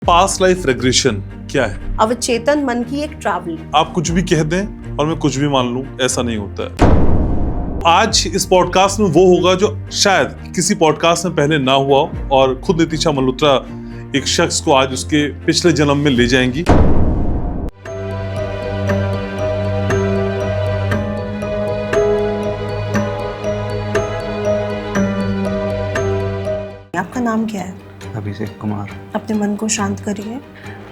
Past life regression क्या है? अवचेतन मन की एक ट्रैवल। आप कुछ भी कह दें और मैं कुछ भी मान लूं, ऐसा नहीं होता है। आज इस पॉडकास्ट में वो होगा जो शायद किसी पॉडकास्ट में पहले ना हुआ हो, और खुद नितिशा मल्होत्रा एक शख्स को आज उसके पिछले जन्म में ले जाएंगी। आपका नाम क्या है? अभिषेक कुमार। अपने मन को शांत करिए।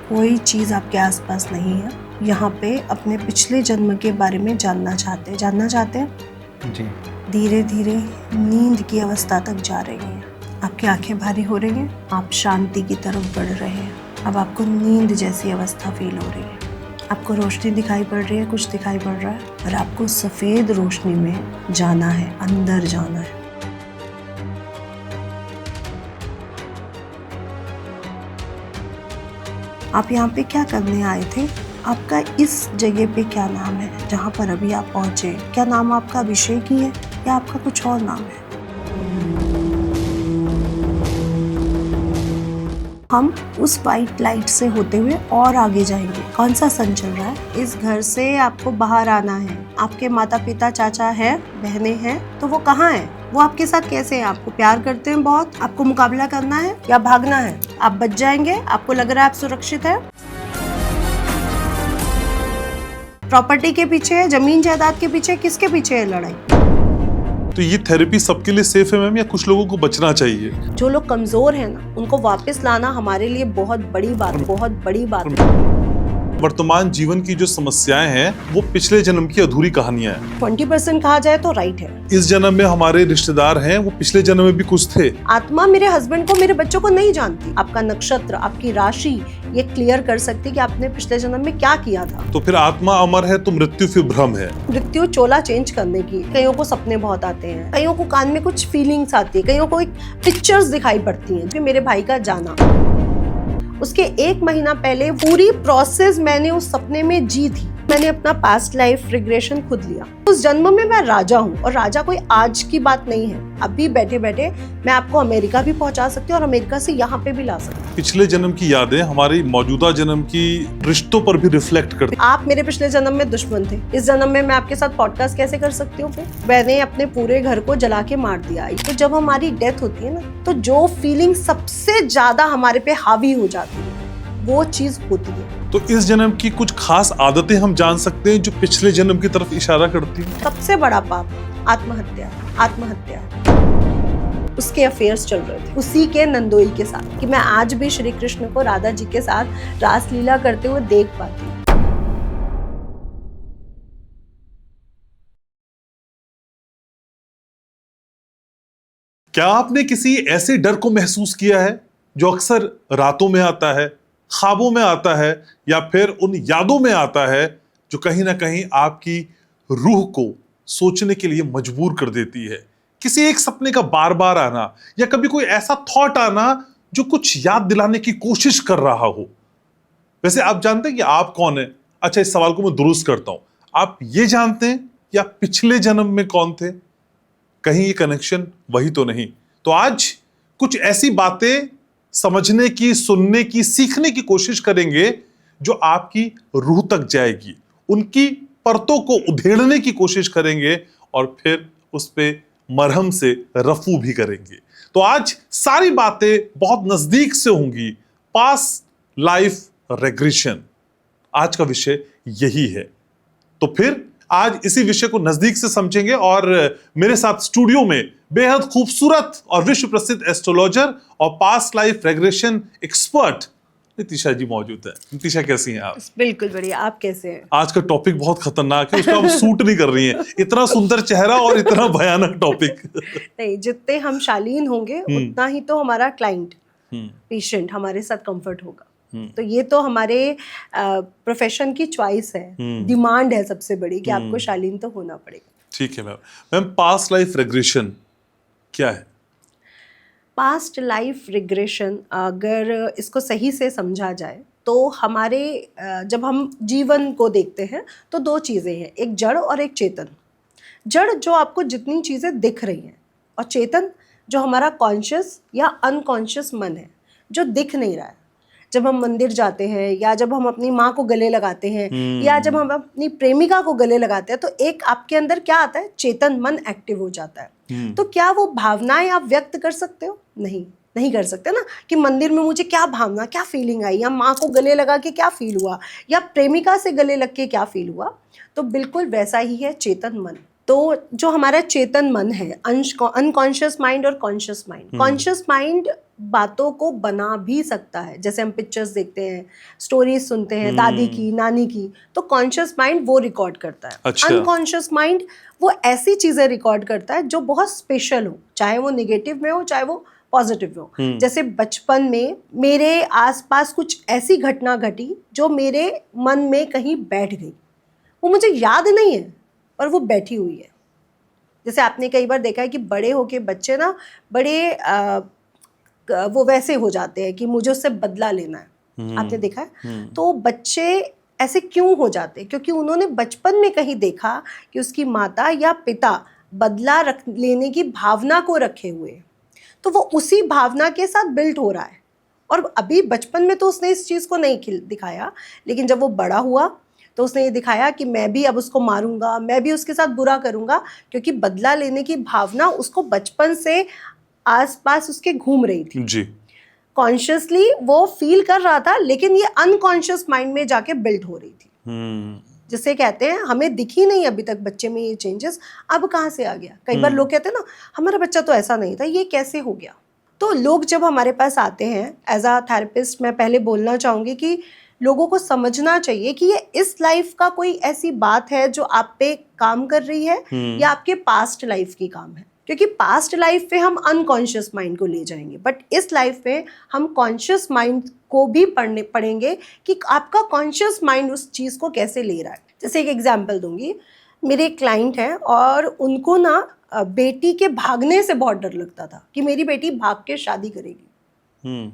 कोई चीज़ आपके आसपास नहीं है। यहाँ पे अपने पिछले जन्म के बारे में जानना चाहते हैं। जी। धीरे धीरे नींद की अवस्था तक जा रही हैं। आपकी आंखें भारी हो रही हैं। आप शांति की तरफ बढ़ रहे हैं। अब आपको नींद जैसी अवस्था फील हो रही है। आपको रोशनी दिखाई पड़ रही है, कुछ दिखाई पड़ रहा है, और आपको सफ़ेद रोशनी में जाना है, अंदर जाना है। आप यहाँ पे क्या करने आए थे? आपका इस जगह पे क्या नाम है जहाँ पर अभी आप पहुँचे? क्या नाम आपका अभिषेक ही है या आपका कुछ और नाम है? हम उस वाइट लाइट से होते हुए और आगे जाएंगे। कौन सा सन चल रहा है? इस घर से आपको बाहर आना है। आपके माता पिता, चाचा है, बहनें हैं, तो वो कहाँ है? वो आपके साथ कैसे हैं? आपको प्यार करते हैं बहुत? आपको मुकाबला करना है या भागना है? आप बच जाएंगे? आपको लग रहा है आप सुरक्षित है? प्रॉपर्टी के पीछे, जमीन जायदाद के पीछे, किसके पीछे है लड़ाई? तो ये थेरेपी सबके लिए सेफ है मैम, या कुछ लोगों को बचना चाहिए? जो लोग कमजोर हैं ना, उनको वापस लाना हमारे लिए बहुत बड़ी बात है। वर्तमान जीवन की जो समस्याएं हैं वो पिछले जन्म की अधूरी कहानियां हैं। 20% कहा जाए तो राइट है। इस जन्म में हमारे रिश्तेदार हैं, वो पिछले जन्म में भी कुछ थे। आत्मा मेरे हस्बैंड को, मेरे बच्चों को नहीं जानती। आपका नक्षत्र, आपकी राशि ये क्लियर कर सकती कि आपने पिछले जन्म में क्या किया था। तो फिर आत्मा अमर है तो मृत्यु फिर भ्रम है। मृत्यु चोला चेंज करने की। कईयों को सपने बहुत आते हैं, कईयों को कान में कुछ फीलिंग्स आती है, कईयों को एक पिक्चर्स दिखाई पड़ती हैं। फिर मेरे भाई का जाना, उसके 1 महीना पहले पूरी प्रोसेस मैंने उस सपने में जी थी। मैंने अपना पास्ट लाइफ रिग्रेशन खुद लिया। उस जन्म में मैं राजा हूँ, और राजा कोई आज की बात नहीं है। अभी बैठे बैठे मैं आपको अमेरिका भी पहुंचा सकती हूँ और अमेरिका से यहाँ पे भी ला सकती हूँ। पिछले जन्म की यादें हमारी मौजूदा जन्म की रिश्तों पर भी रिफ्लेक्ट करती। आप मेरे पिछले जन्म में दुश्मन थे, इस जन्म में मैं आपके साथ पॉडकास्ट कैसे कर सकती हूँ? फिर मैंने अपने पूरे घर को जला के मार दिया। तो जब हमारी डेथ होती है ना, तो जो फीलिंग सबसे ज्यादा हमारे पे हावी हो जाती है वो चीज होती है। तो इस जन्म की कुछ खास आदतें हम जान सकते हैं जो पिछले जन्म की तरफ इशारा करती हैं। सबसे बड़ा पाप आत्महत्या। उसके अफेयर्स चल रहे थे उसी के नंदोई के साथ, कि मैं आज भी श्री कृष्ण को राधा जी के साथ रासलीला करते हुए देख पाती हूँ। क्या आपने किसी ऐसे डर को महसूस किया है जो अक्सर रातों में आता है, ख्वाबों में आता है, या फिर उन यादों में आता है जो कहीं ना कहीं आपकी रूह को सोचने के लिए मजबूर कर देती है? किसी एक सपने का बार बार आना, या कभी कोई ऐसा थॉट आना जो कुछ याद दिलाने की कोशिश कर रहा हो। वैसे आप जानते हैं कि आप कौन है? अच्छा, इस सवाल को मैं दुरुस्त करता हूं। आप ये जानते हैं या पिछले जन्म में कौन थे? कहीं ये कनेक्शन वही तो नहीं? तो आज कुछ ऐसी बातें समझने की, सुनने की, सीखने की कोशिश करेंगे जो आपकी रूह तक जाएगी। उनकी परतों को उधेड़ने की कोशिश करेंगे और फिर उस पे मरहम से रफू भी करेंगे। तो आज सारी बातें बहुत नजदीक से होंगी। पास्ट लाइफ रेग्रेशन आज का विषय यही है। तो फिर आज इसी विषय को नजदीक से समझेंगे, और मेरे साथ स्टूडियो में बेहद खूबसूरत और विश्व प्रसिद्ध एस्ट्रोलॉजर और past life regression expert Nitisha ji मौजूद है। नितिशा, कैसी हैं आप? बिल्कुल बढ़िया। आप कैसे हैं? आज का टॉपिक बहुत खतरनाक है, उसको आप सूट नहीं कर रही हैं। इतना सुंदर चेहरा और इतना भयानक टॉपिक। नहीं, जितने हम शालीन होंगे उतना ही तो हमारा क्लाइंट, पेशेंट हमारे साथ कंफर्ट होगा। तो ये तो हमारे प्रोफेशन की चॉइस है, डिमांड है सबसे बड़ी कि आपको शालीन तो होना पड़ेगा। ठीक है मैम, पास्ट लाइफ रेग्रेशन क्या है? पास्ट लाइफ रिग्रेशन, अगर इसको सही से समझा जाए तो हमारे जब हम जीवन को देखते हैं तो 2 चीज़ें हैं, एक जड़ और एक चेतन। जड़ जो आपको जितनी चीज़ें दिख रही हैं, और चेतन जो हमारा कॉन्शियस या अनकॉन्शियस मन है जो दिख नहीं रहा है। जब हम मंदिर जाते हैं या जब हम अपनी माँ को गले लगाते हैं या जब हम अपनी प्रेमिका को गले लगाते हैं, तो एक आपके अंदर क्या आता है, चेतन मन एक्टिव हो जाता है। तो क्या वो भावनाएं आप व्यक्त कर सकते हो? नहीं कर सकते ना, कि मंदिर में मुझे क्या भावना, क्या फीलिंग आई, या माँ को गले लगा के क्या फील हुआ, या प्रेमिका से गले लग के क्या फील हुआ। तो बिल्कुल वैसा ही है चेतन मन। तो जो हमारा चेतन मन है, अनकॉन्शियस माइंड और कॉन्शियस माइंड, कॉन्शियस माइंड बातों को बना भी सकता है। जैसे हम पिक्चर्स देखते हैं, स्टोरीज सुनते हैं दादी की, नानी की, तो कॉन्शियस माइंड वो रिकॉर्ड करता है। अच्छा। अनकॉन्शियस माइंड वो ऐसी चीजें रिकॉर्ड करता है जो बहुत स्पेशल हो, चाहे वो निगेटिव में हो चाहे वो पॉजिटिव में हो। जैसे बचपन में मेरे आसपास कुछ ऐसी घटना घटी जो मेरे मन में कहीं बैठ गई, वो मुझे याद नहीं है पर वो बैठी हुई है। जैसे आपने कई बार देखा है कि बड़े होके बच्चे ना बड़े वो वैसे हो जाते हैं कि मुझे उससे बदला लेना है। आपने देखा है? तो बच्चे ऐसे क्यों हो जाते हैं? क्योंकि उन्होंने बचपन में कहीं देखा कि उसकी माता या पिता बदला लेने की भावना को रखे हुए, तो वो उसी भावना के साथ बिल्ट हो रहा है। और अभी बचपन में तो उसने इस चीज़ को नहीं दिखाया, लेकिन जब वो बड़ा हुआ तो उसने ये दिखाया कि मैं भी अब उसको मारूंगा, मैं भी उसके साथ बुरा करूंगा, क्योंकि बदला लेने की भावना उसको बचपन से आसपास उसके घूम रही थी जी। कॉन्शियसली वो फील कर रहा था, लेकिन ये अनकॉन्शियस माइंड में जाके बिल्ड हो रही थी। जिसे कहते हैं हमें दिखी नहीं अभी तक बच्चे में ये चेंजेस, अब कहाँ से आ गया। कई बार लोग कहते हैं ना, हमारा बच्चा तो ऐसा नहीं था, ये कैसे हो गया। तो लोग जब हमारे पास आते हैं एज अ थेरेपिस्ट, मैं पहले बोलना चाहूँगी कि लोगों को समझना चाहिए कि ये इस लाइफ का कोई ऐसी बात है जो आप पे काम कर रही है या आपके पास्ट लाइफ की काम है। क्योंकि पास्ट लाइफ पे हम अनकॉन्शियस माइंड को ले जाएंगे, बट इस लाइफ पे हम कॉन्शियस माइंड को भी पढ़ेंगे कि आपका कॉन्शियस माइंड उस चीज़ को कैसे ले रहा है। जैसे एक एग्जांपल दूंगी, मेरे एक क्लाइंट है और उनको ना बेटी के भागने से बहुत डर लगता था कि मेरी बेटी भाग के शादी करेगी।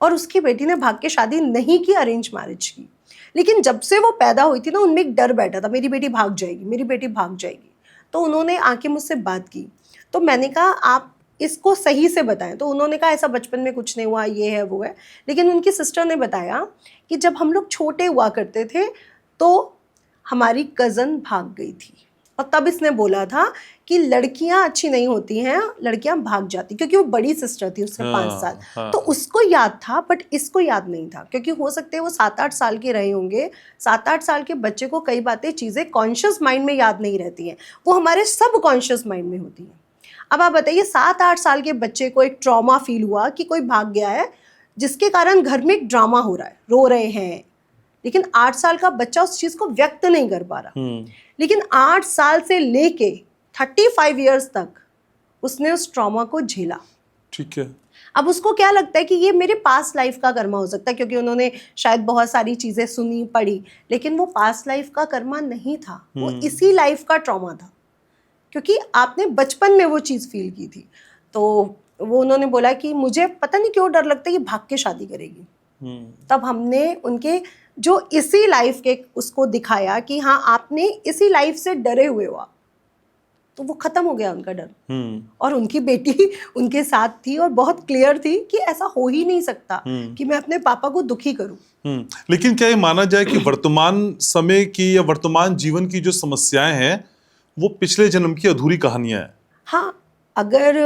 और उसकी बेटी ने भाग के शादी नहीं की, अरेंज मैरिज की। लेकिन जब से वो पैदा हुई थी ना, उनमें एक डर बैठा था, मेरी बेटी भाग जाएगी, मेरी बेटी भाग जाएगी। तो उन्होंने आके मुझसे बात की, तो मैंने कहा आप इसको सही से बताएं। तो उन्होंने कहा ऐसा बचपन में कुछ नहीं हुआ, ये है वो है। लेकिन उनकी सिस्टर ने बताया कि जब हम लोग छोटे हुआ करते थे तो हमारी कज़न भाग गई थी, और तब इसने बोला था कि लड़कियां अच्छी नहीं होती हैं, लड़कियां भाग जाती, क्योंकि वो बड़ी सिस्टर थी उससे 5 साल। तो उसको याद था बट इसको याद नहीं था, क्योंकि हो सकते हैं वो 7-8 साल के रहे होंगे। 7-8 साल के बच्चे को कई बातें चीज़ें कॉन्शियस माइंड में याद नहीं रहती हैं, वो हमारे सब कॉन्शियस माइंड में होती हैं। अब आप बताइए, 7-8 साल के बच्चे को एक ट्रॉमा फील हुआ कि कोई भाग गया है, जिसके कारण घर में एक ड्रामा हो रहा है, रो रहे हैं, लेकिन 8 साल का बच्चा उस चीज़ को व्यक्त नहीं कर पा रहा। लेकिन 8 साल से लेके 35 इयर्स तक उसने उस ट्रॉमा को झेला। ठीक है। अब उसको क्या लगता है कि ये मेरे पास्ट लाइफ का कर्मा हो सकता है, क्योंकि उन्होंने शायद बहुत सारी चीज़ें सुनी पढ़ी, लेकिन वो पास्ट लाइफ का कर्मा नहीं था, वो इसी लाइफ का ट्रॉमा था, क्योंकि आपने बचपन में वो चीज़ फील की थी। तो वो उन्होंने बोला कि मुझे पता नहीं क्यों डर लगता है कि भाग के शादी करेगी। तब हमने उनके जो इसी लाइफ के उसको दिखाया कि हाँ आपने इसी लाइफ से डरे हुए हो आप, तो वो खत्म हो गया उनका डर। और उनकी बेटी उनके साथ थी और बहुत क्लियर थी कि ऐसा हो ही नहीं सकता कि मैं अपने पापा को दुखी करूं। लेकिन क्या ये माना जाए कि वर्तमान समय की या वर्तमान जीवन की जो समस्याएं हैं वो पिछले जन्म की अधूरी कहानियां हैं? हाँ, अगर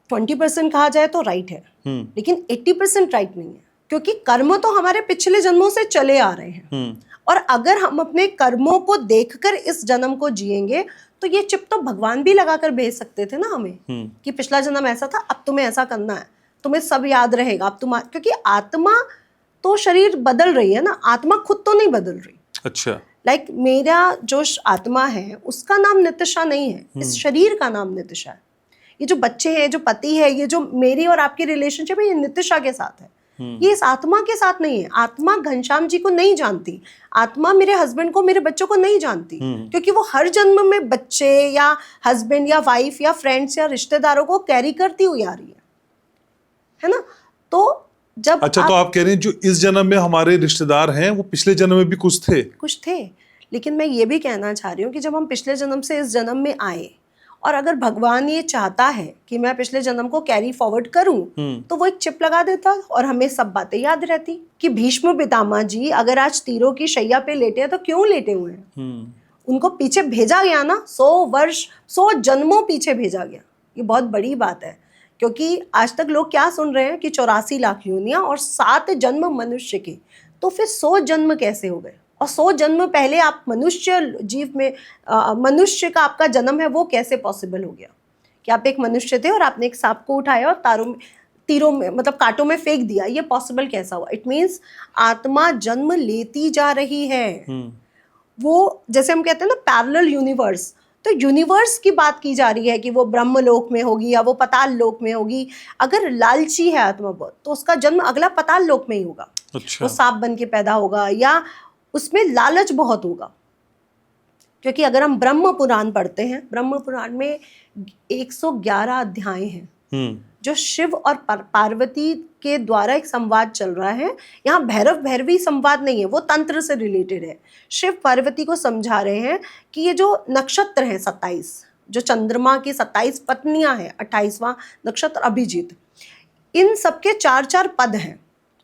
20% कहा जाए तो राइट है, लेकिन 80% राइट नहीं है, क्योंकि कर्म तो हमारे पिछले जन्मों से चले आ रहे हैं। और अगर हम अपने कर्मों को देखकर इस जन्म को जिएंगे तो ये चिप तो भगवान भी लगाकर भेज सकते थे ना हमें कि पिछला जन्म ऐसा था, अब तुम्हें ऐसा करना है, तुम्हें सब याद रहेगा। अब तुम, क्योंकि आत्मा तो शरीर बदल रही है ना, आत्मा खुद तो नहीं बदल रही। अच्छा। लाइक मेरा जो आत्मा है उसका नाम नितिशा नहीं है, इस शरीर का नाम नितिशा है। ये जो बच्चे हैं, जो पति है, ये जो मेरी और आपकी रिलेशनशिप है, ये नितिशा के साथ है, ये इस आत्मा के साथ नहीं है। आत्मा घनश्याम जी को नहीं जानती, आत्मा मेरे हस्बैंड को, मेरे बच्चों को नहीं जानती, क्योंकि वो हर जन्म में बच्चे या हस्बैंड या वाइफ या फ्रेंड्स या रिश्तेदारों को कैरी करती हुई आ रही है ना। तो जब अच्छा, तो आप कह रहे हैं जो इस जन्म में हमारे रिश्तेदार हैं वो पिछले जन्म में भी कुछ थे। लेकिन मैं ये भी कहना चाह रही हूँ कि जब हम पिछले जन्म से इस जन्म में आए और अगर भगवान ये चाहता है कि मैं पिछले जन्म को कैरी फॉरवर्ड करूं तो वो एक चिप लगा देता और हमें सब बातें याद रहती कि भीष्म पितामह जी अगर आज तीरों की शैया पे लेटे हैं तो क्यों लेटे हुए हैं? उनको पीछे भेजा गया ना, 100 वर्ष 100 जन्मों पीछे भेजा गया। ये बहुत बड़ी बात है, क्योंकि आज तक लोग क्या सुन रहे हैं कि 84 लाख योनियां और 7 जन्म मनुष्य के, तो फिर 100 जन्म कैसे हो गए? और 100 जन्म पहले आप मनुष्य जीव में मनुष्य का आपका जन्म है, वो कैसे पॉसिबल हो गया कि आप एक मनुष्य थे और आपने एक सांप को उठाया और तीरों में मतलब कांटों में फेंक दिया? ये पॉसिबल कैसा हुआ? इट मीन्स आत्मा जन्म लेती जा रही है। वो जैसे हम कहते हैं ना पैरेलल यूनिवर्स, तो यूनिवर्स की बात की जा रही है कि वो ब्रह्म लोक में होगी या वो पताल लोक में होगी। अगर लालची है आत्मा बहुत, तो उसका जन्म अगला पताल लोक में ही होगा। अच्छा। वो सांप बन के पैदा होगा या उसमें लालच बहुत होगा। क्योंकि अगर हम ब्रह्म पुराण पढ़ते हैं, ब्रह्म पुराण में 111 अध्याय हैं जो शिव और पार्वती के द्वारा एक संवाद चल रहा है। यहाँ भैरव भैरवी संवाद नहीं है, वो तंत्र से रिलेटेड है। शिव पार्वती को समझा रहे हैं कि ये जो नक्षत्र हैं 27, जो चंद्रमा की 27 पत्नियां हैं, 28वां नक्षत्र अभिजीत, इन सबके 4-4 पद हैं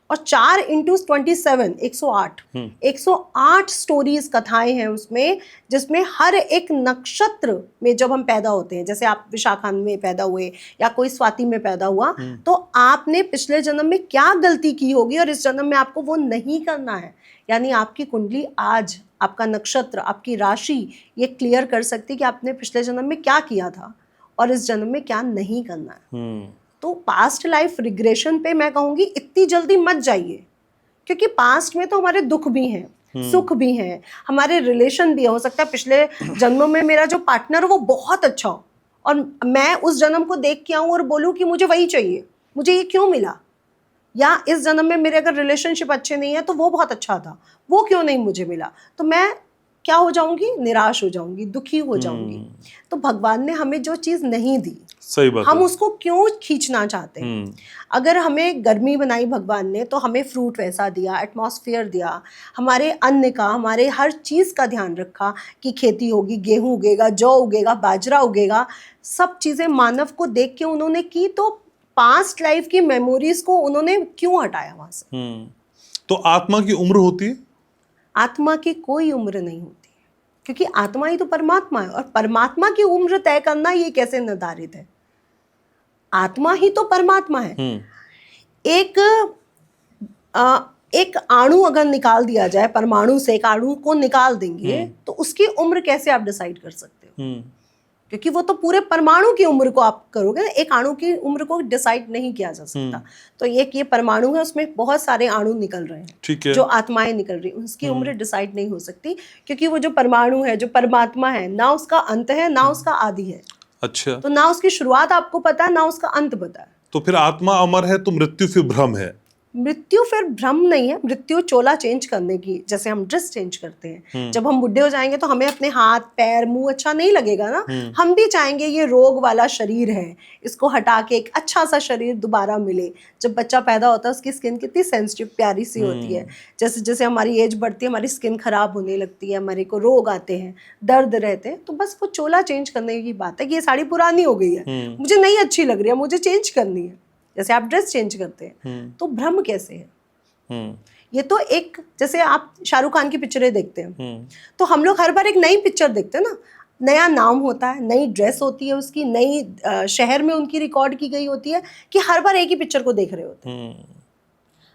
और 4 × 27 108 108 स्टोरीज, कथाएं हैं उसमें, जिसमें हर एक नक्षत्र में जब हम पैदा होते हैं, जैसे आप विशाखा में पैदा हुए या कोई स्वाति में पैदा हुआ, तो आपने पिछले जन्म में क्या गलती की होगी और इस जन्म में आपको वो नहीं करना है। यानी आपकी कुंडली आज, आपका नक्षत्र, आपकी राशि ये क्लियर कर सकती है कि आपने पिछले जन्म में क्या किया था और इस जन्म में क्या नहीं करना है। तो पास्ट लाइफ रिग्रेशन पे मैं कहूँगी इतनी जल्दी मत जाइए, क्योंकि पास्ट में तो हमारे दुख भी हैं, सुख भी हैं, हमारे रिलेशन भी है। हो सकता है पिछले जन्मों में मेरा जो पार्टनर वो बहुत अच्छा हो और मैं उस जन्म को देख के आऊँ और बोलूँ कि मुझे वही चाहिए, मुझे ये क्यों मिला। या इस जन्म में मेरे अगर रिलेशनशिप अच्छे नहीं है तो वो बहुत अच्छा था, वो क्यों नहीं मुझे मिला, तो मैं क्या हो जाऊंगी? निराश हो जाऊंगी, दुखी हो जाऊंगी। तो भगवान ने हमें जो चीज नहीं दी, सही बात, हम उसको क्यों खींचना चाहते हैं? अगर हमें गर्मी बनाई भगवान ने तो हमें फ्रूट वैसा दिया, एटमॉस्फेयर दिया, हमारे अन्न का, हमारे हर चीज़ का ध्यान रखा कि खेती होगी, गेहूं उगेगा, जौ उगेगा, बाजरा उगेगा, सब चीज़ें मानव को देख के उन्होंने की। तो पास्ट लाइफ की मेमोरीज को उन्होंने क्यों हटाया वहां से? तो आत्मा की उम्र होती है? आत्मा की कोई उम्र नहीं होती, क्योंकि आत्मा ही तो परमात्मा है और परमात्मा की उम्र तय करना ये कैसे निर्धारित है? आत्मा ही तो परमात्मा है। एक अणु अगर निकाल दिया जाए, परमाणु से एक अणु को निकाल देंगे तो उसकी उम्र कैसे आप डिसाइड कर सकते हो? क्योंकि वो तो पूरे परमाणु की उम्र को आप करोगे, एक अणु की उम्र को डिसाइड नहीं किया जा सकता। तो एक ये परमाणु है, उसमें बहुत सारे अणु निकल रहे हैं, ठीक है, जो आत्माएं निकल रही हैं, उसकी उम्र डिसाइड नहीं हो सकती, क्योंकि वो जो परमाणु है, जो परमात्मा है, ना उसका अंत है ना उसका आदि है। अच्छा, तो ना उसकी शुरुआत आपको पता है ना उसका अंत पता है। तो फिर आत्मा अमर है तो मृत्यु फिर भ्रम है? मृत्यु फिर भ्रम नहीं है। मृत्यु चोला चेंज करने की, जैसे हम ड्रेस चेंज करते हैं, जब हम बुढ़े हो जाएंगे तो हमें अपने हाथ पैर मुंह अच्छा नहीं लगेगा ना, हम भी चाहेंगे ये रोग वाला शरीर है, इसको हटा के एक अच्छा सा शरीर दोबारा मिले। जब बच्चा पैदा होता है उसकी स्किन कितनी सेंसिटिव प्यारी सी होती है, जैसे जैसे हमारी एज बढ़ती है हमारी स्किन खराब होने लगती है, हमारे को रोग आते हैं, दर्द रहते हैं। तो बस वो चोला चेंज करने की बात है कि ये साड़ी पुरानी हो गई है, मुझे नहीं अच्छी लग रही है, मुझे चेंज करनी है। जैसे आप ड्रेस चेंज करते हैं, तो भ्रम कैसे है? ये तो एक, जैसे आप शाहरुख खान की पिक्चरें देखते हैं, तो हम लोग हर बार एक नई पिक्चर देखते हैं ना, नया नाम होता है, नई ड्रेस होती है उसकी, नई शहर में उनकी रिकॉर्ड की गई होती है, कि हर बार एक ही पिक्चर को देख रहे होते हैं।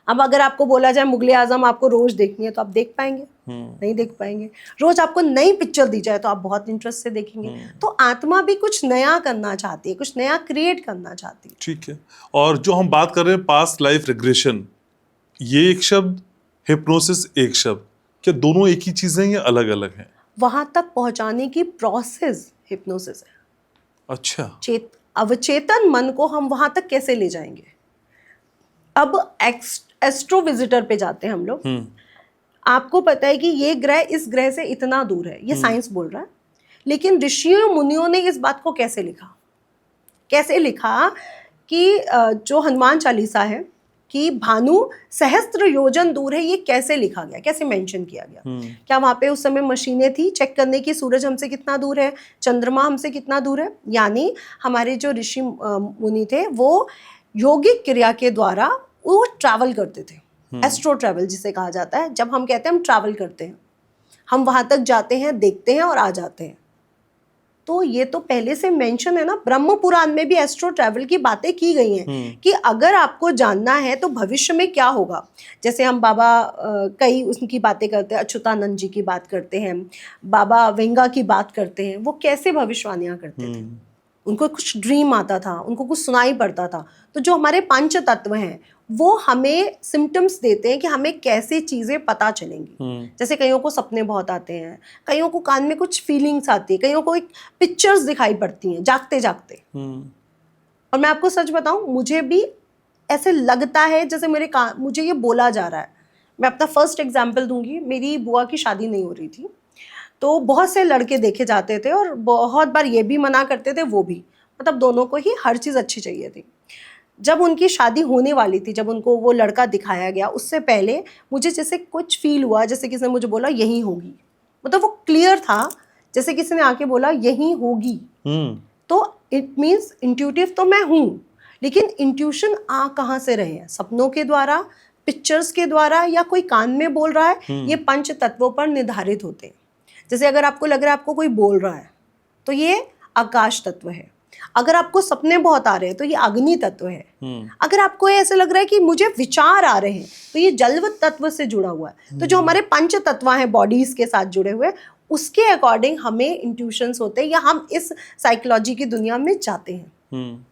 अब अगर आपको बोला जाए मुगले आजम आपको रोज देखनी है तो आप देख पाएंगे? नहीं देख पाएंगे। रोज आपको नई पिक्चर दी जाए तो आप बहुत इंटरेस्ट से देखेंगे। तो आत्मा भी कुछ नया करना चाहती है, कुछ नया क्रिएट करना चाहती है। ठीक है। और जो हम बात कर रहे हैं पास्ट लाइफ रिग्रेशन, ये एक शब्द, हिप्नोसिस एक शब्द, क्या दोनों एक ही चीजें या अलग अलग हैं? वहां तक पहुंचाने की प्रोसेस हिप्नोसिस है। अच्छा, अवचेतन मन को हम वहां तक कैसे ले जाएंगे? अब एस्ट्रो विजिटर पे जाते हैं हम लोग। आपको पता है कि ये ग्रह इस ग्रह से इतना दूर है, ये साइंस बोल रहा है, लेकिन ऋषियों मुनियों ने इस बात को कैसे लिखा? कैसे लिखा कि जो हनुमान चालीसा है कि भानु सहस्त्र योजन दूर है, ये कैसे लिखा गया, कैसे मेंशन किया गया? क्या वहां पे उस समय मशीनें थी चेक करने की सूरज हमसे कितना दूर है, चंद्रमा हमसे कितना दूर है? यानी हमारे जो ऋषि मुनि थे वो योगिक क्रिया के द्वारा वो ट्रैवल करते थे, एस्ट्रो ट्रैवल जिसे कहा जाता है। जब हम कहते हैं हम ट्रैवल करते हैं, हम वहां तक जाते हैं, देखते हैं और आ जाते हैं। तो ये तो पहले से मेंशन है ना, ब्रह्म पुराण में भी एस्ट्रो ट्रैवल की बातें की गई हैं कि अगर आपको जानना है तो भविष्य में क्या होगा। जैसे हम बाबा कई उनकी बातें करते हैं, अच्युतानंद जी की बात करते हैं, बाबा वेंगा की बात करते हैं, वो कैसे भविष्यवाणियां करते थे। उनको कुछ ड्रीम आता था, उनको कुछ सुनाई पड़ता था। तो जो हमारे पंच तत्व हैं वो हमें सिम्टम्स देते हैं कि हमें कैसे चीजें पता चलेंगी। जैसे कईयों को सपने बहुत आते हैं, कईयों को कान में कुछ फीलिंग्स आती है, कईयों को एक पिक्चर्स दिखाई पड़ती हैं जागते जागते। और मैं आपको सच बताऊं, मुझे भी ऐसे लगता है जैसे मेरे कान मुझे ये बोला जा रहा है। मैं अपना फर्स्ट एग्जाम्पल दूंगी। मेरी बुआ की शादी नहीं हो रही थी, तो बहुत से लड़के देखे जाते थे और बहुत बार ये भी मना करते थे, वो भी, मतलब दोनों को ही हर चीज़ अच्छी चाहिए थी। जब उनकी शादी होने वाली थी, जब उनको वो लड़का दिखाया गया, उससे पहले मुझे जैसे कुछ फील हुआ, जैसे किसी ने मुझे बोला यही होगी। मतलब वो क्लियर था, जैसे किसी ने आके बोला यही होगी। तो इट मीन्स इंट्यूटिव तो मैं हूँ, लेकिन इंट्यूशन आ कहाँ से रहे हैं? सपनों के द्वारा, पिक्चर्स के द्वारा, या कोई कान में बोल रहा है? ये पंच तत्वों पर निर्धारित होते हैं। जैसे अगर आपको लग रहा है आपको कोई बोल रहा है तो ये आकाश तत्व है। अगर आपको सपने बहुत आ रहे हैं तो ये अग्नि तत्व है। अगर आपको ऐसे लग रहा है कि मुझे विचार आ रहे हैं तो ये जल तत्व से जुड़ा हुआ है। तो जो हमारे पंच तत्व हैं बॉडीज के साथ जुड़े हुए, उसके अकॉर्डिंग हमें इंट्यूशंस होते हैं, या हम इस साइकोलॉजी की दुनिया में जाते हैं।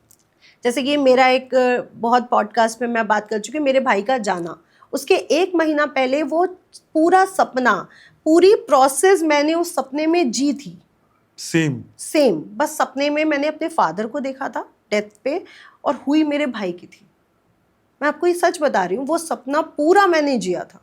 जैसे कि मेरा एक बहुत पॉडकास्ट में मैं बात कर चुकी हूँ, मेरे भाई का जाना, उसके 1 महीना पहले वो पूरा सपना, पूरी प्रोसेस मैंने उस सपने में जी थी। सेम बस सपने में मैंने अपने फादर को देखा था डेथ पे, और हुई मेरे भाई की थी। मैं आपको ये सच बता रही हूँ, वो सपना पूरा मैंने जिया था।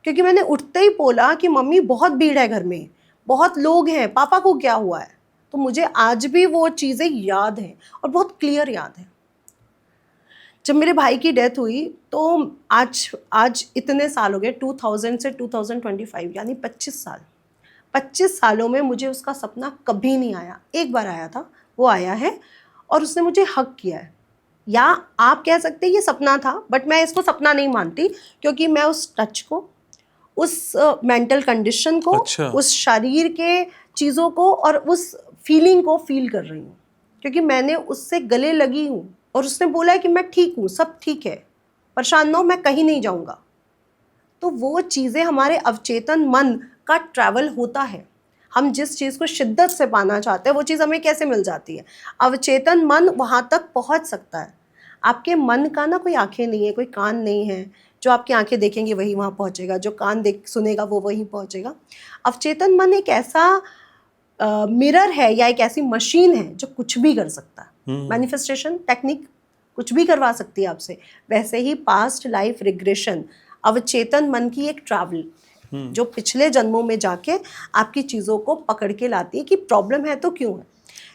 क्योंकि मैंने उठते ही बोला कि मम्मी बहुत भीड़ है घर में, बहुत लोग हैं, पापा को क्या हुआ है। तो मुझे आज भी वो चीज़ें याद हैं और बहुत क्लियर याद है। जब मेरे भाई की डेथ हुई तो आज इतने साल हो गए, 2000 से 2025 यानी 25 साल। 25 सालों में मुझे उसका सपना कभी नहीं आया। एक बार आया था, वो आया है और उसने मुझे हक किया है। या आप कह सकते हैं ये सपना था, बट मैं इसको सपना नहीं मानती, क्योंकि मैं उस टच को, उस मेंटल कंडीशन को, उस शरीर के चीज़ों को और उस फीलिंग को फील कर रही हूँ, क्योंकि मैंने उससे गले लगी हूँ। और उसने बोला है कि मैं ठीक हूँ, सब ठीक है, परेशान ना हो, मैं कहीं नहीं जाऊँगा। तो वो चीज़ें हमारे अवचेतन मन का ट्रैवल होता है। हम जिस चीज़ को शिद्दत से पाना चाहते हैं वो चीज़ हमें कैसे मिल जाती है? अवचेतन मन वहाँ तक पहुँच सकता है। आपके मन का ना कोई आंखें नहीं है, कोई कान नहीं है। जो आपकी आंखें देखेंगी वही वहाँ पहुँचेगा, जो कान सुनेगा वो वहीं पहुँचेगा। अवचेतन मन एक ऐसा मिरर है या एक ऐसी मशीन है जो कुछ भी कर सकता है। मैनिफेस्टेशन टेक्निक कुछ भी करवा सकती है आपसे। वैसे ही पास्ट लाइफ रिग्रेशन अवचेतन मन की एक ट्रैवल, जो पिछले जन्मों में जाके आपकी चीज़ों को पकड़ के लाती है कि प्रॉब्लम है तो क्यों है।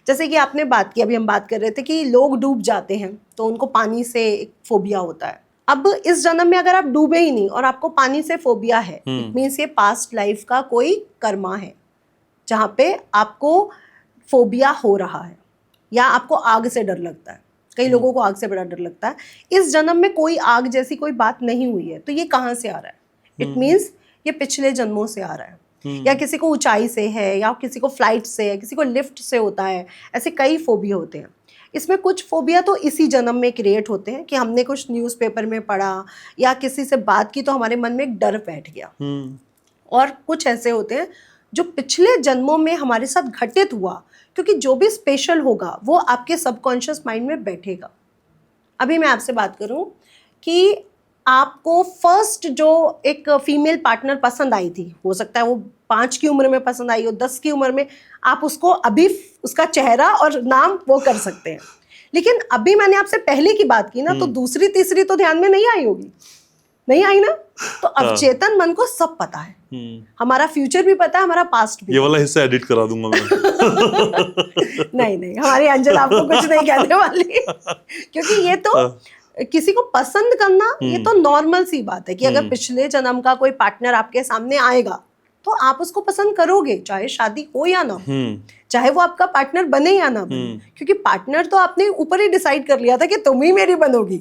जैसे कि आपने बात की, अभी हम बात कर रहे थे कि लोग डूब जाते हैं तो उनको पानी से एक फोबिया होता है। अब इस जन्म में अगर आप डूबे ही नहीं और आपको पानी से फोबिया है, इट मीन्स ये पास्ट लाइफ का कोई कर्मा है जहाँ पे आपको फोबिया हो रहा है, या आपको आग से डर लगता है। कई लोगों को आग से बड़ा डर लगता है। इस जन्म में कोई आग जैसी कोई बात नहीं हुई है, तो ये कहाँ से आ रहा है? इट मीन्स ये पिछले जन्मों से आ रहा है। या किसी को ऊंचाई से है, या किसी को फ्लाइट से है, किसी को लिफ्ट से होता है। ऐसे कई फोबिया होते हैं। इसमें कुछ फोबिया तो इसी जन्म में क्रिएट होते हैं कि हमने कुछ न्यूज़पेपर में पढ़ा या किसी से बात की तो हमारे मन में एक डर बैठ गया। और कुछ ऐसे होते हैं जो पिछले जन्मों में हमारे साथ घटित हुआ, क्योंकि जो भी स्पेशल होगा वो आपके सबकॉन्शियस माइंड में बैठेगा। अभी मैं आपसे बात करूं कि आपको फर्स्ट जो एक फीमेल पार्टनर पसंद आई थी, हो सकता है वो 5 की उम्र में पसंद आई हो, 10 की उम्र में, आप उसको अभी उसका चेहरा और नाम वो कर सकते हैं। लेकिन अभी मैंने आपसे पहले की बात की ना, तो दूसरी तीसरी तो ध्यान में नहीं आई होगी, नहीं आई ना। तो अवचेतन मन को सब पता है, हमारा फ्यूचर भी पता है, हमारा पास्ट भी। ये वाला हिस्सा एडिट करा दूंगा मैं। नहीं, हमारी अंजल आपको कुछ नहीं कहने वाली, क्योंकि ये तो किसी को पसंद करना ये तो नॉर्मल सी बात है कि अगर पिछले जन्म का कोई पार्टनर आपके सामने आएगा तो आप उसको पसंद करोगे, चाहे शादी हो या ना हो, चाहे वो आपका पार्टनर बने या ना बने, क्योंकि पार्टनर तो आपने ऊपर ही डिसाइड कर लिया था कि तुम ही मेरी बनोगी,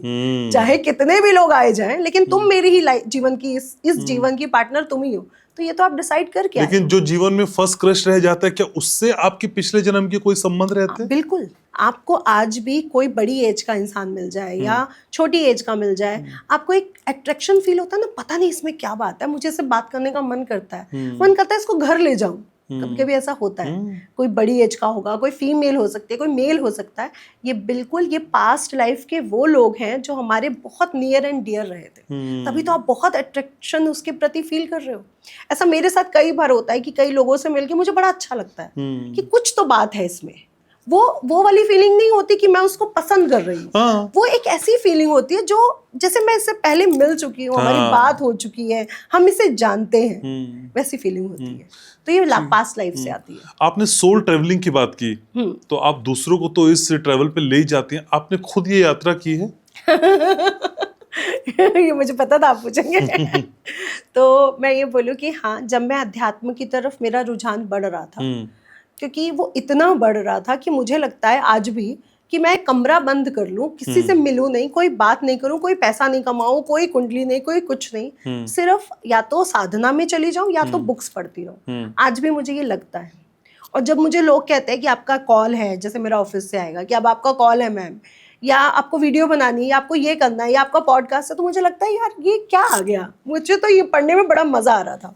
चाहे कितने भी लोग आए जाएं, लेकिन तुम मेरी ही जीवन की इस जीवन की पार्टनर तुम ही हो। तो ये तो आप डिसाइड करके लेकिन जो जीवन में फर्स्ट क्रश रह जाता है, क्या उससे आपके पिछले जन्म के कोई संबंध रहते हैं? बिल्कुल। आपको आज भी कोई बड़ी एज का इंसान मिल जाए या छोटी एज का मिल जाए, आपको एक अट्रैक्शन फील होता है ना, पता नहीं इसमें क्या बात है, मुझे इससे बात करने का मन करता है इसको घर ले जाऊं। कभी कभी ऐसा होता है, कोई बड़ी एज का होगा, कोई फीमेल हो सकती है, कोई मेल हो सकता है। ये बिल्कुल ये पास्ट लाइफ के वो लोग हैं जो हमारे बहुत नियर एंड डियर रहे थे, तभी तो आप बहुत अट्रैक्शन उसके प्रति फील कर रहे हो। ऐसा मेरे साथ कई बार होता है कि कई लोगों से मिलके मुझे बड़ा अच्छा लगता है कि कुछ तो बात है इसमें। वो वाली फीलिंग नहीं होती कि मैं उसको पसंद कर रही हूँ, वो एक ऐसी फीलिंग होती है जो जैसे मैं इससे पहले मिल चुकी हूँ, हमारी बात हो चुकी है, हम इसे जानते हैं, वैसी फीलिंग होती है। तो ये पास्ट लाइफ से आती है। आपने सोल ट्रेवलिंग की बात की, तो आप दूसरों को तो इस ट्रेवल पे ले ही जाती हैं, आपने खुद ये यात्रा की है? ये मुझे पता था आप पूछेंगे। तो मैं ये बोलूँ कि हाँ, जब मैं अध्यात्म की तरफ मेरा रुझान बढ़ रहा था, क्योंकि वो इतना बढ़ रहा था कि मुझे लगता है आज भी कि मैं कमरा बंद कर लूं, किसी से मिलूं नहीं, कोई बात नहीं करूं, कोई पैसा नहीं कमाऊं, कोई कुंडली नहीं, कोई कुछ नहीं, सिर्फ या तो साधना में चली जाऊं या तो बुक्स पढ़ती रहूं। आज भी मुझे ये लगता है। और जब मुझे लोग कहते हैं कि आपका कॉल है, जैसे मेरा ऑफिस से आएगा कि अब आपका कॉल है मैम, या आपको वीडियो बनानी है, या आपको ये करना है, या आपका पॉडकास्ट है, तो मुझे लगता है यार ये क्या आ गया, मुझे तो ये पढ़ने में बड़ा मजा आ रहा था।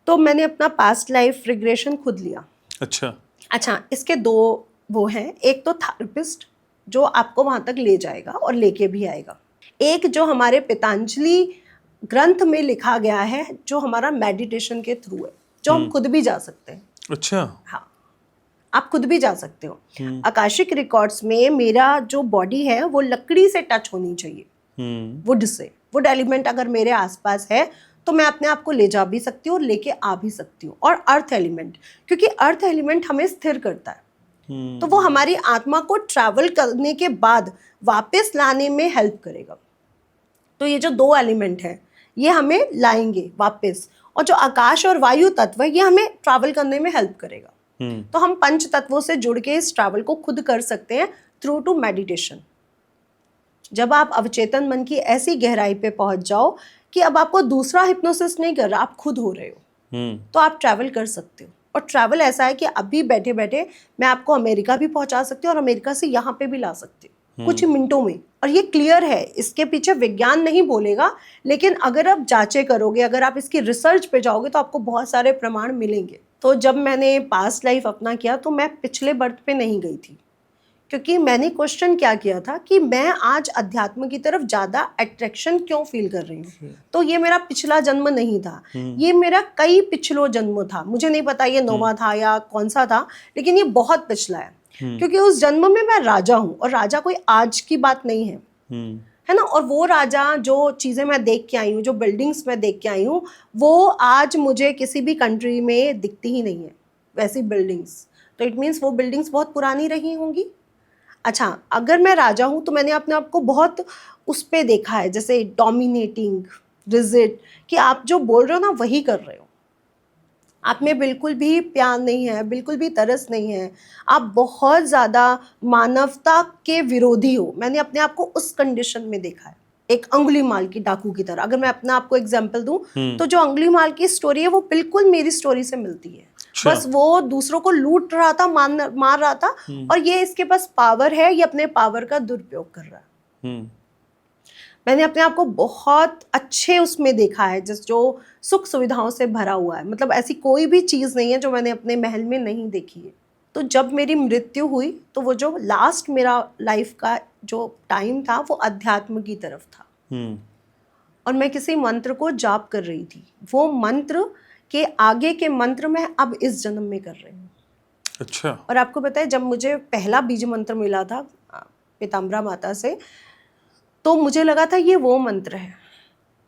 तो मैंने अपना पास्ट लाइफ रिग्रेशन खुद लिया। अच्छा, इसके दो वो हैं, एक तो थेरेपिस्ट जो आपको वहां तक ले जाएगा और लेके भी आएगा, एक जो हमारे पतंजलि ग्रंथ में लिखा गया है, जो हमारा मेडिटेशन के थ्रू है, जो हम खुद भी जा सकते हैं। अच्छा, हाँ, आप खुद भी जा सकते हो। आकाशिक रिकॉर्ड्स में मेरा जो बॉडी है वो लकड़ी से टच होनी चाहिए, वुड से। वुड एलिमेंट अगर मेरे आसपास है तो मैं अपने आप को ले जा भी सकती हूँ और लेके आ भी सकती हूँ। और अर्थ एलिमेंट, क्योंकि अर्थ एलिमेंट हमें स्थिर करता है, तो वो हमारी आत्मा को ट्रैवल करने के बाद वापस लाने में हेल्प करेगा। तो ये जो दो एलिमेंट है ये हमें लाएंगे वापस, और जो आकाश और वायु तत्व है ये हमें ट्रैवल करने में हेल्प करेगा। तो हम पंच तत्वों से जुड़ के इस ट्रैवल को खुद कर सकते हैं थ्रू टू मेडिटेशन। जब आप अवचेतन मन की ऐसी गहराई पे पहुंच जाओ कि अब आपको दूसरा हिप्नोसिस नहीं कर रहा, आप खुद हो रहे हो, तो आप ट्रैवल कर सकते हो। और ट्रैवल ऐसा है कि अभी बैठे बैठे मैं आपको अमेरिका भी पहुंचा सकती हूँ और अमेरिका से यहाँ पे भी ला सकती हूँ कुछ मिनटों में। और ये क्लियर है, इसके पीछे विज्ञान नहीं बोलेगा, लेकिन अगर आप जांचें करोगे, अगर आप इसकी रिसर्च पे जाओगे तो आपको बहुत सारे प्रमाण मिलेंगे। तो जब मैंने पास्ट लाइफ अपना किया तो मैं पिछले बर्थ पे नहीं गई थी, क्योंकि मैंने क्वेश्चन क्या किया था कि मैं आज अध्यात्म की तरफ ज़्यादा अट्रैक्शन क्यों फील कर रही हूँ। तो ये मेरा पिछला जन्म नहीं था, ये मेरा कई पिछलो जन्म था। मुझे नहीं पता ये 9वां था या कौन सा था, लेकिन ये बहुत पिछला है, क्योंकि उस जन्म में मैं राजा हूँ, और राजा कोई आज की बात नहीं है ना। और वो राजा, जो चीज़ें मैं देख के आई हूँ, जो बिल्डिंग्स मैं देख के आई हूँ, वो आज मुझे किसी भी कंट्री में दिखती ही नहीं है वैसी बिल्डिंग्स। तो इट मीन्स वो बिल्डिंग्स बहुत पुरानी रही होंगी। अच्छा, अगर मैं राजा हूँ तो मैंने अपने आप को बहुत उस पे देखा है, जैसे डोमिनेटिंग, रिजिड, कि आप जो बोल रहे हो ना वही कर रहे हो। आप में बिल्कुल भी प्यार नहीं है, बिल्कुल भी तरस नहीं है, आप बहुत ज़्यादा मानवता के विरोधी हो। मैंने अपने आप को उस कंडीशन में देखा है, एक अंगुलीमाल की डाकू की तरह। अगर मैं अपना आपको एग्जाम्पल दूं तो जो अंगुलीमाल की स्टोरी है वो बिल्कुल मेरी स्टोरी से मिलती है। बस वो दूसरों को लूट रहा था, मार रहा था, और ये इसके पास पावर है, ये अपने पावर का दुरुपयोग कर रहा है। मैंने अपने आप को बहुत अच्छे उसमें देखा है, जो सुख सुविधाओं से भरा हुआ है। मतलब ऐसी कोई भी चीज़ नहीं है जो मैंने अपने महल में नहीं देखी है। तो जब मेरी मृत्यु हुई तो वो जो लास्ट मेरा लाइफ का जो टाइम था वो अध्यात्म की तरफ था, और मैं किसी मंत्र को जाप कर रही थी। वो मंत्र के आगे के मंत्र मैं अब इस जन्म में कर रही हूँ। अच्छा। और आपको पता है, जब मुझे पहला बीज मंत्र मिला था पीताम्बरा माता से, तो मुझे लगा था ये वो मंत्र है,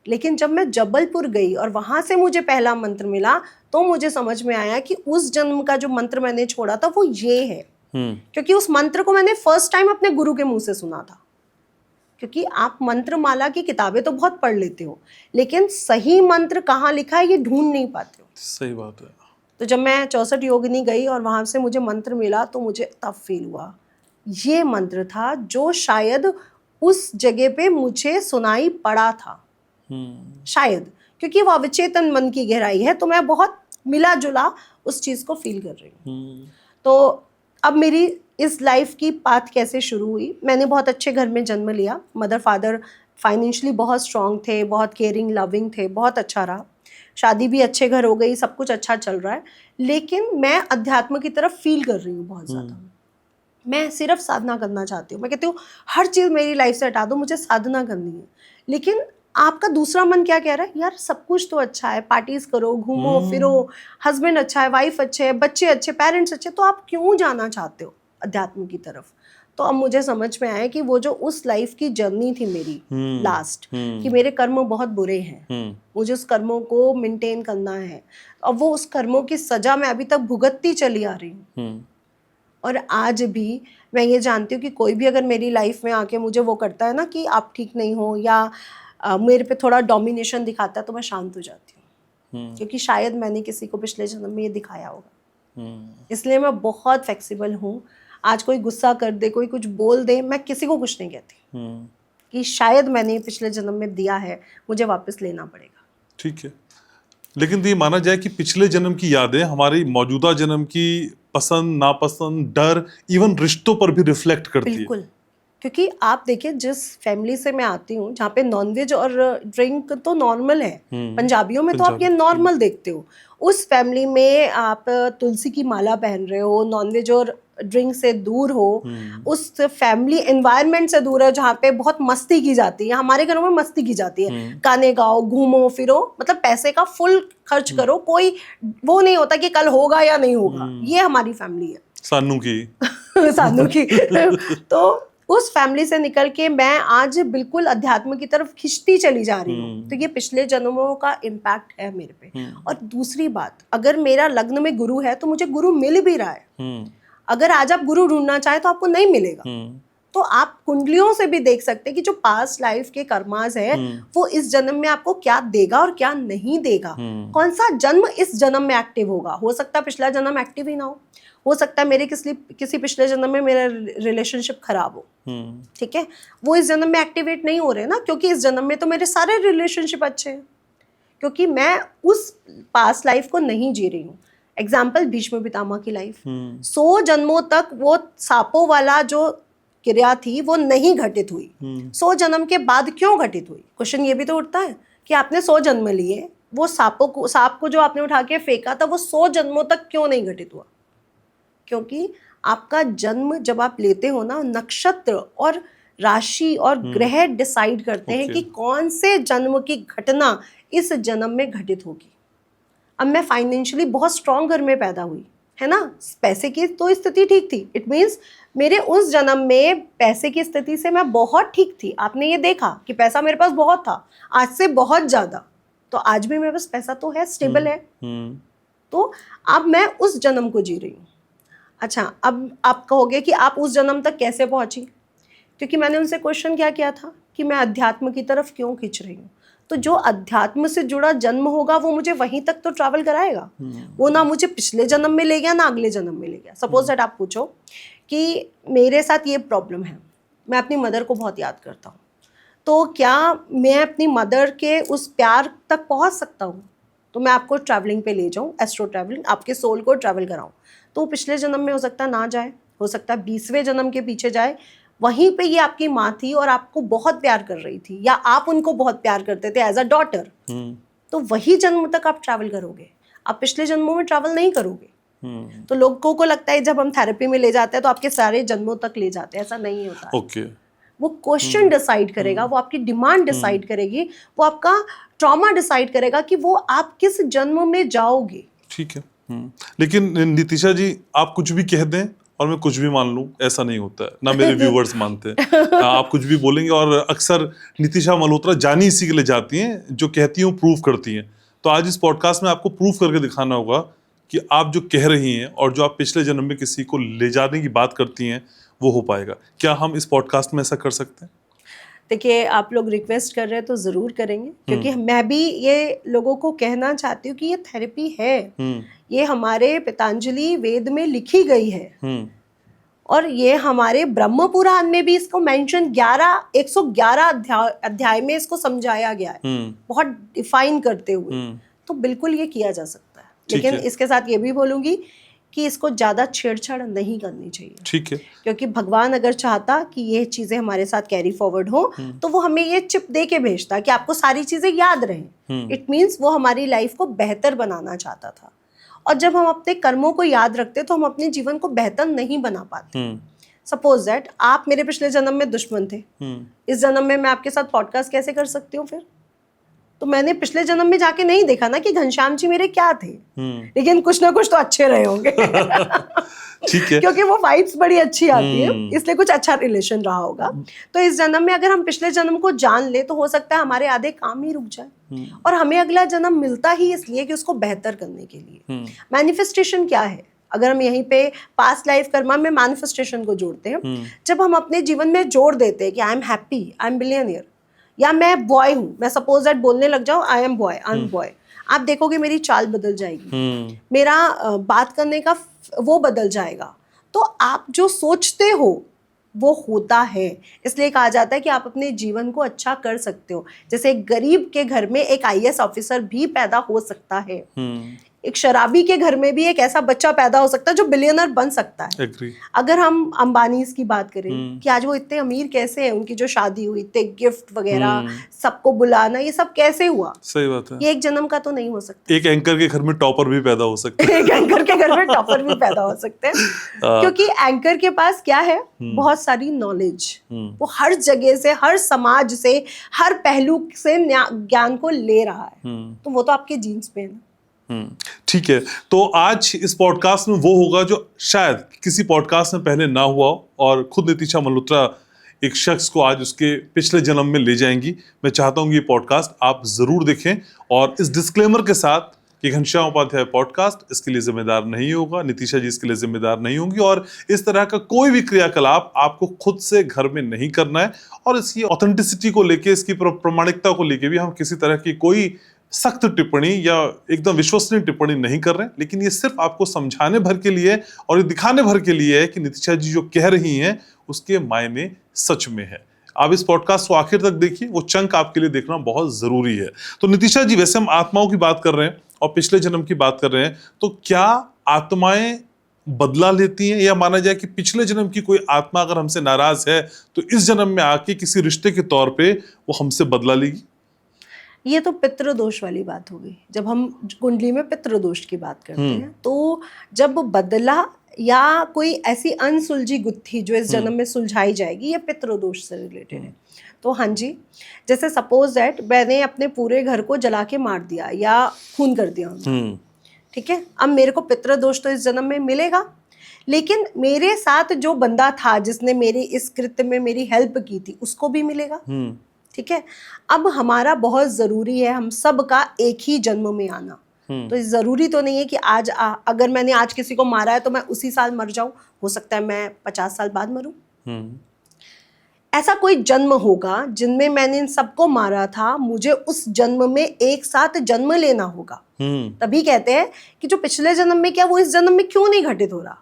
लेकिन जब मैं जबलपुर गई और वहाँ से मुझे पहला मंत्र मिला तो मुझे समझ में आया कि उस जन्म का जो मंत्र मैंने छोड़ा था वो ये है, क्योंकि उस मंत्र को मैंने फर्स्ट टाइम अपने गुरु के मुंह से सुना था। क्योंकि आप मंत्रमाला की किताबें तो बहुत पढ़ लेते हो, लेकिन सही मंत्र कहाँ लिखा है ये ढूंढ नहीं पाते हो। सही बात है। तो जब मैं 64 योगिनी गई और वहाँ से मुझे मंत्र मिला तो मुझे तब फील हुआ ये मंत्र था जो शायद उस जगह पे मुझे सुनाई पड़ा था, शायद, क्योंकि वो अवचेतन मन की गहराई है, तो मैं बहुत मिला जुला उस चीज़ को फील कर रही हूँ। तो अब मेरी इस लाइफ की पाथ कैसे शुरू हुई? मैंने बहुत अच्छे घर में जन्म लिया, मदर फादर फाइनेंशियली बहुत स्ट्रांग थे, बहुत केयरिंग लविंग थे, बहुत अच्छा रहा, शादी भी अच्छे घर हो गई, सब कुछ अच्छा चल रहा है, लेकिन मैं अध्यात्म की तरफ फील कर रही हूँ बहुत ज़्यादा। मैं सिर्फ साधना करना चाहती हूँ, मैं कहती हूँ हर चीज़ मेरी लाइफ से हटा दो, मुझे साधना करनी है। लेकिन आपका दूसरा मन क्या कह रहा है? यार सब कुछ तो अच्छा है, पार्टीज करो, घूमो फिरो, हस्बैंड अच्छा है, वाइफ अच्छे है, बच्चे अच्छे, पेरेंट्स अच्छे, तो आप क्यों जाना चाहते हो अध्यात्म की तरफ? तो अब मुझे समझ में आया कि वो जो उस लाइफ की जर्नी थी मेरी लास्ट, कि मेरे कर्म बहुत बुरे हैं, मुझे उस कर्मों को मेंटेन करना है, अब वो उस कर्मों की सजा मैं अभी तक भुगतती चली आ रही हूँ। और आज भी मैं ये जानती हूँ कि कोई भी अगर मेरी लाइफ में आके मुझे वो करता है ना कि आप ठीक नहीं हो, या मेरे पे थोड़ा डोमिनेशन दिखाता है, तो मैं शांत हो जाती हूँ, क्योंकि शायद मैंने किसी को पिछले जन्म में ये दिखाया होगा। इसलिए मैं बहुत फ्लेक्सिबल हूँ। आज कोई गुस्सा कर दे, कोई कुछ बोल दे, मैं किसी को कुछ नहीं कहती कि शायद मैंने पिछले जन्म में दिया है, मुझे वापस लेना पड़ेगा। ठीक है, लेकिन ये माना जाए कि पिछले जन्म की यादें हमारी मौजूदा जन्म की पसंद, नापसंद, डर, इवन रिश्तों पर भी रिफ्लेक्ट करती है। बिल्कुल, क्योंकि आप देखिए जिस फैमिली से मैं आती हूँ, जहाँ पे नॉनवेज और ड्रिंक तो नॉर्मल है, पंजाबियों में तो आप ये नॉर्मल देखते हो, उस फैमिली में आप तुलसी की माला पहन रहे हो, नॉनवेज और ड्रिंक से दूर हो, उस फैमिली एनवायरनमेंट से दूर है जहाँ पे बहुत मस्ती की जाती है। हमारे घरों में मस्ती की जाती है, गाने गाओ, घूमो फिरो, मतलब पैसे का फुल खर्च करो, कोई वो नहीं होता कि कल होगा या नहीं होगा। ये हमारी फैमिली है, सानू की सानू की तो उस फैमिली से निकल के मैं आज बिल्कुल अध्यात्म की तरफ खिंचती चली जा रही हूँ। तो ये पिछले जन्मों का इम्पैक्ट है मेरे पे। और दूसरी बात, अगर मेरा लग्न में गुरु है तो मुझे गुरु मिल भी रहा है। अगर आज आप गुरु ढूंढना चाहें तो आपको नहीं मिलेगा। तो आप कुंडलियों से भी देख सकते हैं कि जो पास्ट लाइफ के कर्मास है वो इस जन्म में आपको क्या देगा और क्या नहीं देगा, कौन सा जन्म इस जन्म में एक्टिव होगा। हो सकता है पिछला जन्म एक्टिव ही ना हो सकता है मेरे किसी पिछले जन्म में मेरा रिलेशनशिप खराब हो, ठीक है, वो इस जन्म में एक्टिवेट नहीं हो रहे ना, क्योंकि इस जन्म में तो मेरे सारे रिलेशनशिप अच्छे हैं, क्योंकि मैं उस पास्ट लाइफ को नहीं जी रही हूँ। एग्जाम्पल भीष्म पितामह की लाइफ, 100 जन्मों तक वो सांपों वाला जो क्रिया थी वो नहीं घटित हुई, 100 जन्म के बाद क्यों घटित हुई? क्वेश्चन ये भी तो उठता है कि आपने 100 जन्म लिए, वो सांप को जो आपने उठा के फेंका था वो 100 जन्मों तक क्यों नहीं घटित हुआ? क्योंकि आपका जन्म जब आप लेते हो ना, नक्षत्र और राशि और ग्रह डिसाइड करते हैं कि कौन से जन्म की घटना इस जन्म में घटित होगी। अब मैं फाइनेंशियली बहुत स्ट्रॉन्ग घर में पैदा हुई है ना, पैसे की तो स्थिति ठीक थी, इट मीन्स मेरे उस जन्म में पैसे की स्थिति से मैं बहुत ठीक थी। आपने ये देखा कि पैसा मेरे पास बहुत था, आज से बहुत ज्यादा, तो आज भी मेरे पास पैसा तो है, स्टेबल है। तो अब मैं उस जन्म को जी रही हूँ। अच्छा, अब आप कहोगे कि आप उस जन्म तक कैसे पहुंची? क्योंकि मैंने उनसे क्वेश्चन क्या किया था कि मैं अध्यात्म की तरफ क्यों खींच रही हूँ। तो जो अध्यात्म से जुड़ा जन्म होगा वो मुझे वहीं तक तो ट्रैवल कराएगा, वो ना मुझे पिछले जन्म में ले गया ना अगले जन्म में ले गया। सपोज दैट आप पूछो कि मेरे साथ ये प्रॉब्लम है, मैं अपनी मदर को बहुत याद करता हूँ, तो क्या मैं अपनी मदर के उस प्यार तक पहुँच सकता हूँ? तो मैं आपको ट्रैवलिंग पे ले जाऊँ, एस्ट्रो ट्रैवलिंग, आपके सोल को ट्रैवल कराऊँ, तो पिछले जन्म में हो सकता है ना जाए, हो सकता है 20वें जन्म के पीछे जाए, वहीं पे ये आपकी माँ थी और आपको बहुत प्यार कर रही थी, या आप उनको बहुत प्यार करते थे एज अ डॉटर, तो वही जन्म तक आप ट्रैवल करोगे, आप पिछले जन्मों में ट्रैवल नहीं करोगे। तो लोगों को लगता है जब हम थेरेपी में ले जाते हैं तो आपके सारे जन्मों तक ले जाते हैं, ऐसा नहीं होता है। वो क्वेश्चन डिसाइड करेगा, वो आपकी डिमांड डिसाइड करेगी, वो आपका ट्रॉमा डिसाइड करेगा कि वो आप किस जन्म में जाओगे। ठीक है, लेकिन नितिशा जी, आप कुछ भी कह दें और मैं कुछ भी मान लूं, ऐसा नहीं होता है ना, मेरे व्यूवर्स मानते हैं। आप कुछ भी बोलेंगे, और अक्सर नितिशा मल्होत्रा जानी इसी के लिए जाती हैं, जो कहती हैं प्रूव करती हैं। तो आज इस पॉडकास्ट में आपको प्रूव करके दिखाना होगा कि आप जो कह रही हैं और जो आप पिछले जन्म में किसी को ले जाने की बात करती हैं वो हो पाएगा। क्या हम इस पॉडकास्ट में ऐसा कर सकते हैं? देखिए, आप लोग रिक्वेस्ट कर रहे हैं तो ज़रूर करेंगे, क्योंकि मैं भी ये लोगों को कहना चाहती हूँ कि ये थेरेपी है, ये हमारे पतंजलि वेद में लिखी गई है, और ये हमारे ब्रह्म पुराण में भी इसको मेंशन 111 अध्याय में इसको समझाया गया है, बहुत डिफाइन करते हुए। तो बिल्कुल ये किया जा सकता है, लेकिन इसके साथ ये भी बोलूंगी कि इसको ज्यादा छेड़छाड़ नहीं करनी चाहिए। ठीक है। क्योंकि भगवान अगर चाहता कि ये चीजें हमारे साथ कैरी फॉरवर्ड हो, तो वो हमें ये चिप दे के भेजता कि आपको सारी चीजें याद रहें। इट मीन्स वो हमारी लाइफ को बेहतर बनाना चाहता था, और जब हम अपने कर्मों को याद रखते तो हम अपने जीवन को बेहतर नहीं बना पाते। सपोज दैट आप मेरे पिछले जन्म में दुश्मन थे, इस जन्म में मैं आपके साथ पॉडकास्ट कैसे कर सकती हूँ फिर? तो मैंने पिछले जन्म में जाके नहीं देखा ना कि घनश्याम जी मेरे क्या थे, लेकिन कुछ ना कुछ तो अच्छे रहे होंगे। ठीक है। क्योंकि वो वाइब्स बड़ी अच्छी आती है, इसलिए कुछ अच्छा रिलेशन रहा होगा। तो इस जन्म में अगर हम पिछले जन्म को जान ले तो हो सकता है हमारे आधे काम ही रुक जाए, और हमें अगला जन्म मिलता ही इसलिए कि उसको बेहतर करने के लिए। मैनिफेस्टेशन क्या है? अगर हम यहीं पे पास्ट लाइफ कर्मा में मैनिफेस्टेशन को जोड़ते हैं, जब हम अपने जीवन में जोड़ देते हैं कि I am happy, I am billionaire, या मैं बॉय हूँ, मैं सपोज दैट बोलने लग जाऊँ आई एम बॉय, आप देखोगे मेरी चाल बदल जाएगी, मेरा बात करने का वो बदल जाएगा। तो आप जो सोचते हो वो होता है, इसलिए कहा जाता है कि आप अपने जीवन को अच्छा कर सकते हो। जैसे एक गरीब के घर में एक आईएएस ऑफिसर भी पैदा हो सकता है, एक शराबी के घर में भी एक ऐसा बच्चा पैदा हो सकता है जो बिलियनर बन सकता है। Agree. अगर हम अंबानीज की बात करें कि आज वो इतने अमीर कैसे हैं, उनकी जो शादी हुई, इतने गिफ्ट वगैरह, सबको बुलाना, ये सब कैसे हुआ? सही बात है। ये एक जन्म का तो नहीं हो सकता। एक एंकर के घर में टॉपर भी पैदा हो सकते हैं। एक एंकर के घर में टॉपर भी पैदा हो सकते हैं, क्योंकि एंकर के पास क्या है? बहुत सारी नॉलेज, वो हर जगह से, हर समाज से, हर पहलू से ज्ञान को ले रहा है, तो वो तो आपके जीन्स पे है ना। ठीक है। तो आज इस पॉडकास्ट में वो होगा जो शायद किसी पॉडकास्ट में पहले ना हुआ हो, और खुद नितिशा मल्होत्रा एक शख्स को आज उसके पिछले जन्म में ले जाएंगी। मैं चाहता हूँ ये पॉडकास्ट आप जरूर देखें, और इस डिस्क्लेमर के साथ कि घनश्याम उपाध्याय पॉडकास्ट इसके लिए जिम्मेदार नहीं होगा, नितिशा जी इसके लिए जिम्मेदार नहीं होंगी, और इस तरह का कोई भी क्रियाकलाप आपको खुद से घर में नहीं करना है। और इसकी ऑथेंटिसिटी को लेके, इसकी प्रामाणिकता को लेके भी हम किसी तरह की कोई सख्त टिप्पणी या एकदम विश्वसनीय टिप्पणी नहीं कर रहे हैं, लेकिन ये सिर्फ आपको समझाने भर के लिए और ये दिखाने भर के लिए है कि नितिशा जी जो कह रही हैं उसके मायने सच में है। आप इस पॉडकास्ट को आखिर तक देखिए, वो चंक आपके लिए देखना बहुत जरूरी है। तो नितिशा जी, वैसे हम आत्माओं की बात कर रहे हैं और पिछले जन्म की बात कर रहे हैं, तो क्या आत्माएं बदला लेती हैं, या माना जाए कि पिछले जन्म की कोई आत्मा अगर हमसे नाराज है तो इस जन्म में आके किसी रिश्ते के तौर पे वो हमसे बदला लेगी? ये तो पितृदोष वाली बात होगी। जब हम कुंडली में पितृदोष की बात करते हैं, तो जब बदला या कोई ऐसी अनसुलझी गुत्थी जो इस जन्म में सुलझाई जाएगी, ये पितृदोष से रिलेटेड है। तो हाँ जी, जैसे सपोज दैट मैंने अपने पूरे घर को जला के मार दिया या खून कर दिया, ठीक है, अब मेरे को पितृदोष तो इस जन्म में मिलेगा, लेकिन मेरे साथ जो बंदा था जिसने मेरी इस कृत्य में मेरी हेल्प की थी उसको भी मिलेगा। ठीक है, अब हमारा बहुत जरूरी है हम सब का एक ही जन्म में आना। तो जरूरी तो नहीं है कि आज अगर मैंने आज किसी को मारा है तो मैं उसी साल मर जाऊं, हो सकता है मैं 50 साल बाद मरूं। ऐसा कोई जन्म होगा जिनमें मैंने इन सबको मारा था, मुझे उस जन्म में एक साथ जन्म लेना होगा। तभी कहते हैं कि जो पिछले जन्म में किया वो इस जन्म में क्यों नहीं घटित हो रहा,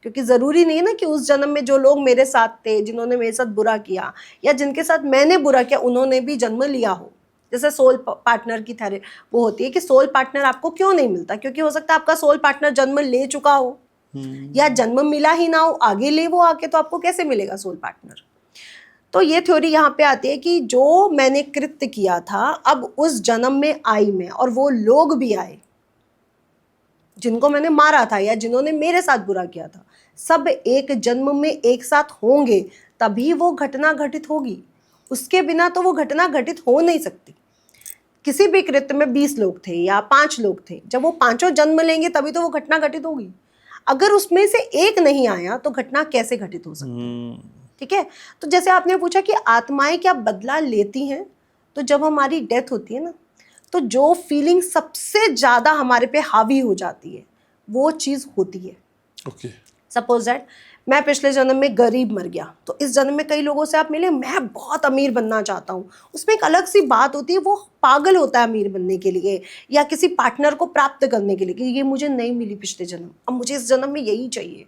क्योंकि जरूरी नहीं है ना कि उस जन्म में जो लोग मेरे साथ थे, जिन्होंने मेरे साथ बुरा किया या जिनके साथ मैंने बुरा किया, उन्होंने भी जन्म लिया हो। जैसे सोल पार्टनर की थेरेपी वो होती है कि सोल पार्टनर आपको क्यों नहीं मिलता, क्योंकि हो सकता है आपका सोल पार्टनर जन्म ले चुका हो या जन्म मिला ही ना हो, आगे ले वो आके, तो आपको कैसे मिलेगा सोल पार्टनर। तो ये थ्योरी यहाँ पे आती है कि जो मैंने कृत्य किया था अब उस जन्म में आई मैं, और वो लोग भी आए जिनको मैंने मारा था या जिन्होंने मेरे साथ बुरा किया था, सब एक जन्म में एक साथ होंगे तभी वो घटना घटित होगी। उसके बिना तो वो घटना घटित हो नहीं सकती। किसी भी कृत्य में 20 लोग थे या 5 लोग थे, जब वो पांचों जन्म लेंगे तभी तो वो घटना घटित होगी। अगर उसमें से एक नहीं आया तो घटना कैसे घटित हो सकती है। ठीक है, तो जैसे आपने पूछा कि आत्माएं क्या बदला लेती हैं, तो जब हमारी डेथ होती है ना, तो जो फीलिंग सबसे ज्यादा हमारे पे हावी हो जाती है वो चीज होती है। ओके। सपोज दैट मैं पिछले जन्म में गरीब मर गया, तो इस जन्म में कई लोगों से आप मिले, मैं बहुत अमीर बनना चाहता हूँ, उसमें एक अलग सी बात होती है, वो पागल होता है अमीर बनने के लिए या किसी पार्टनर को प्राप्त करने के लिए कि ये मुझे नहीं मिली पिछले जन्म, अब मुझे इस जन्म में यही चाहिए।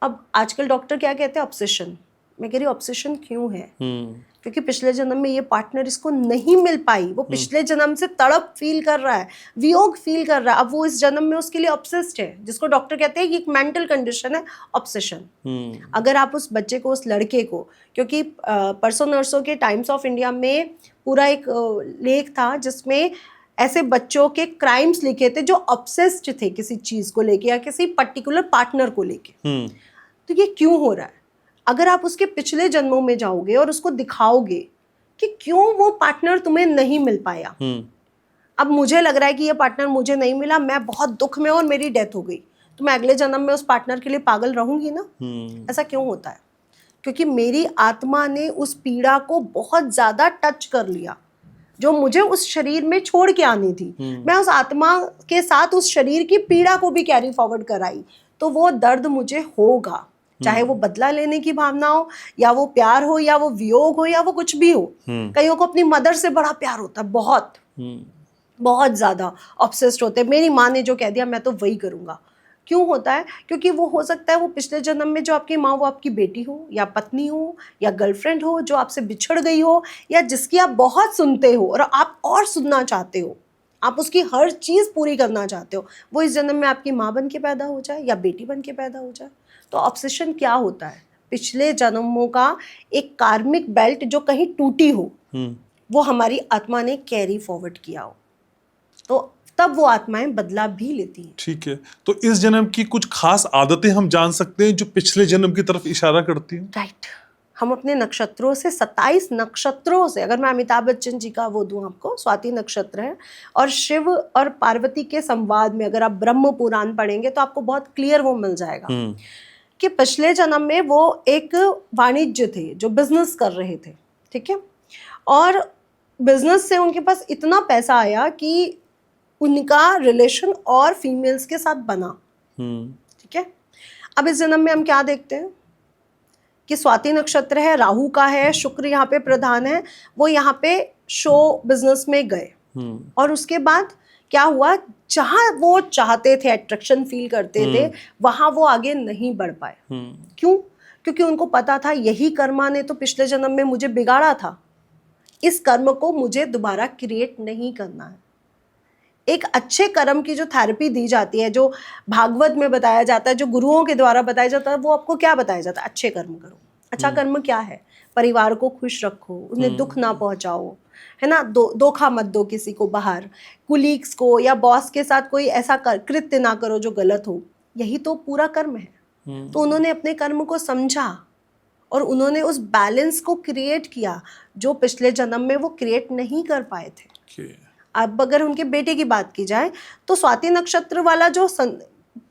अब आजकल डॉक्टर क्या कहते हैं, ऑब्सेशन। मैं कह रही हूँ ऑब्सेशन क्यों है, क्योंकि पिछले जन्म में ये पार्टनर इसको नहीं मिल पाई, वो पिछले जन्म से तड़प फील कर रहा है, वियोग फील कर रहा है, अब वो इस जन्म में उसके लिए ऑब्सेस्ड है, जिसको डॉक्टर कहते हैं कि एक मेंटल कंडीशन है, ऑब्सेशन। अगर आप उस बच्चे को, उस लड़के को, क्योंकि परसों नरसों के टाइम्स ऑफ इंडिया में पूरा एक लेख था जिसमें ऐसे बच्चों के क्राइम्स लिखे थे जो ऑब्सेस्ड थे किसी चीज को लेके या किसी पर्टिकुलर पार्टनर को लेके। तो ये क्यों हो रहा है? अगर आप उसके पिछले जन्मों में जाओगे और उसको दिखाओगे कि क्यों वो पार्टनर तुम्हें नहीं मिल पाया, अब मुझे लग रहा है कि ये पार्टनर मुझे नहीं मिला, मैं बहुत दुख में और मेरी डेथ हो गई, तो मैं अगले जन्म में उस पार्टनर के लिए पागल रहूंगी ना। ऐसा क्यों होता है? क्योंकि मेरी आत्मा ने उस पीड़ा को बहुत ज्यादा टच कर लिया जो मुझे उस शरीर में छोड़ के आनी थी। मैं उस आत्मा के साथ उस शरीर की पीड़ा को भी कैरी फॉरवर्ड कराई, तो वो दर्द मुझे होगा, चाहे वो बदला लेने की भावना हो या वो प्यार हो या वो वियोग हो या वो कुछ भी हो। कईयों को अपनी मदर से बड़ा प्यार होता है, बहुत बहुत ज्यादा ऑब्सेस्ड होते हैं, मेरी माँ ने जो कह दिया मैं तो वही करूंगा। क्यों होता है? क्योंकि वो हो सकता है वो पिछले जन्म में जो आपकी माँ, वो आपकी बेटी हो या पत्नी हो या गर्लफ्रेंड हो जो आपसे बिछड़ गई हो, या जिसकी आप बहुत सुनते हो और आप और सुनना चाहते हो, आप उसकी हर चीज पूरी करना चाहते हो, वो इस जन्म में आपकी माँ बन के पैदा हो जाए या बेटी बन के पैदा हो जाए। तो ऑब्सेशन क्या होता है? पिछले जन्मों का एक कार्मिक बेल्ट जो कहीं टूटी हो, वो हमारी आत्मा ने कैरी फॉरवर्ड किया हो, तो तब वो आत्माएं बदला भी लेती हैं। ठीक है, तो इस जन्म की कुछ खास आदतें हम जान सकते हैं जो पिछले जन्म की तरफ इशारा करती हैं? राइट। हम अपने नक्षत्रों से, 27 नक्षत्रों से, अगर मैं अमिताभ बच्चन जी का वो दूं आपको, स्वाति नक्षत्र है, और शिव और पार्वती के संवाद में अगर आप ब्रह्म पुराण पढ़ेंगे तो आपको बहुत क्लियर वो मिल जाएगा कि पिछले जन्म में वो एक वाणिज्य थे जो बिजनेस कर रहे थे, ठीक है, और बिजनेस से उनके पास इतना पैसा आया कि उनका रिलेशन और फीमेल्स के साथ बना, ठीक है। अब इस जन्म में हम क्या देखते हैं कि स्वाति नक्षत्र है, राहु का है, शुक्र यहाँ पे प्रधान है, वो यहाँ पे शो बिजनेस में गए, और उसके बाद क्या हुआ, जहां वो चाहते थे, अट्रैक्शन फील करते थे, वहां वो आगे नहीं बढ़ पाए। क्यों? क्योंकि उनको पता था यही कर्मा ने तो पिछले जन्म में मुझे बिगाड़ा था, इस कर्म को मुझे दोबारा क्रिएट नहीं करना है। एक अच्छे कर्म की जो थेरेपी दी जाती है, जो भागवत में बताया जाता है, जो गुरुओं के द्वारा बताया जाता है, वो आपको क्या बताया जाता है? अच्छे कर्म करो। अच्छा कर्म क्या है? परिवार को खुश रखो, उन्हें दुख ना पहुंचाओ, है ना, धोखा मत दो किसी को बाहर, कुलीग्स को या बॉस के साथ कोई ऐसा कृत्य ना करो जो गलत हो, यही तो पूरा कर्म है। तो उन्होंने अपने कर्म को समझा और उन्होंने उस बैलेंस को क्रिएट किया जो पिछले जन्म में वो क्रिएट नहीं कर पाए थे। अब अगर उनके बेटे की बात की जाए तो स्वाति नक्षत्र वाला जो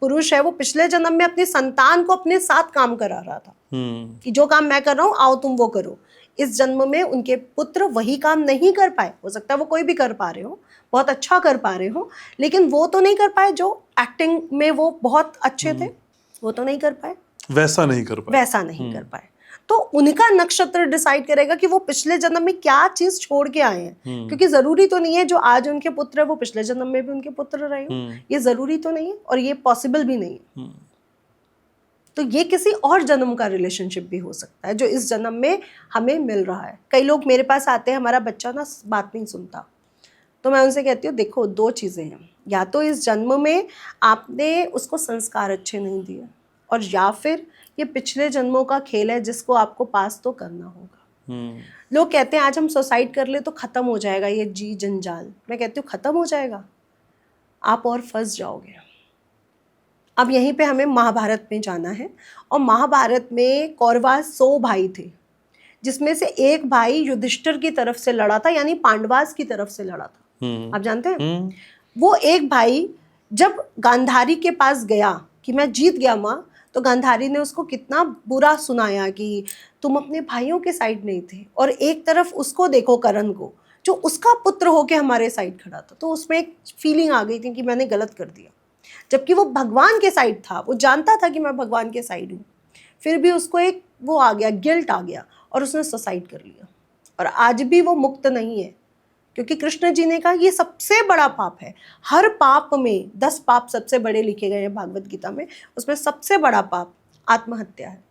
पुरुष है वो पिछले जन्म में अपनी संतान को अपने साथ काम करा रहा था कि जो काम मैं कर रहा हूँ आओ तुम वो करो। इस जन्म में उनके पुत्र वही काम नहीं कर पाए। हो सकता है वो कोई भी कर पा रहे हो, बहुत अच्छा कर पा रहे हो, लेकिन वो तो नहीं कर पाए जो एक्टिंग में वो बहुत अच्छे थे, वो तो नहीं कर पाए, वैसा नहीं कर पाए। तो उनका नक्षत्र डिसाइड करेगा कि वो पिछले जन्म में क्या चीज छोड़ के आए हैं, क्योंकि जरूरी तो नहीं है जो आज उनके पुत्र है वो पिछले जन्म में भी उनके पुत्र रहे हो, ये जरूरी तो नहीं है और ये पॉसिबल भी नहीं है। तो ये किसी और जन्म का रिलेशनशिप भी हो सकता है जो इस जन्म में हमें मिल रहा है। कई लोग मेरे पास आते हैं, हमारा बच्चा ना बात नहीं सुनता, तो मैं उनसे कहती हूँ देखो दो चीजें हैं, या तो इस जन्म में आपने उसको संस्कार अच्छे नहीं दिए, और या फिर ये पिछले जन्मों का खेल है जिसको आपको पास तो करना होगा। लोग कहते हैं आज हम सुसाइड कर ले तो खत्म हो जाएगा ये जी जंजाल। मैं कहती हूँ खत्म हो जाएगा, आप और फंस जाओगे। अब यहीं पे हमें महाभारत में जाना है, और महाभारत में कौरवास 100 भाई थे, जिसमें से एक भाई युधिष्ठिर की तरफ से लड़ा था, यानी पांडवास की तरफ से लड़ा था। आप जानते हैं वो एक भाई जब गांधारी के पास गया कि मैं जीत गया माँ, तो गांधारी ने उसको कितना बुरा सुनाया कि तुम अपने भाइयों के साइड नहीं थे, और एक तरफ उसको देखो करण को जो उसका पुत्र होके हमारे साइड खड़ा था। तो उसमें एक फीलिंग आ गई थी कि मैंने गलत कर दिया, जबकि वो भगवान के साइड था, वो जानता था कि मैं भगवान के साइड हूँ, फिर भी उसको एक वो आ गया, गिल्ट आ गया और उसने सुसाइड कर लिया। और आज भी वो मुक्त नहीं है, क्योंकि कृष्ण जी ने कहा ये सबसे बड़ा पाप है। हर पाप में 10 पाप सबसे बड़े लिखे गए हैं भागवत गीता में, उसमें सबसे बड़ा पाप आत्महत्या है।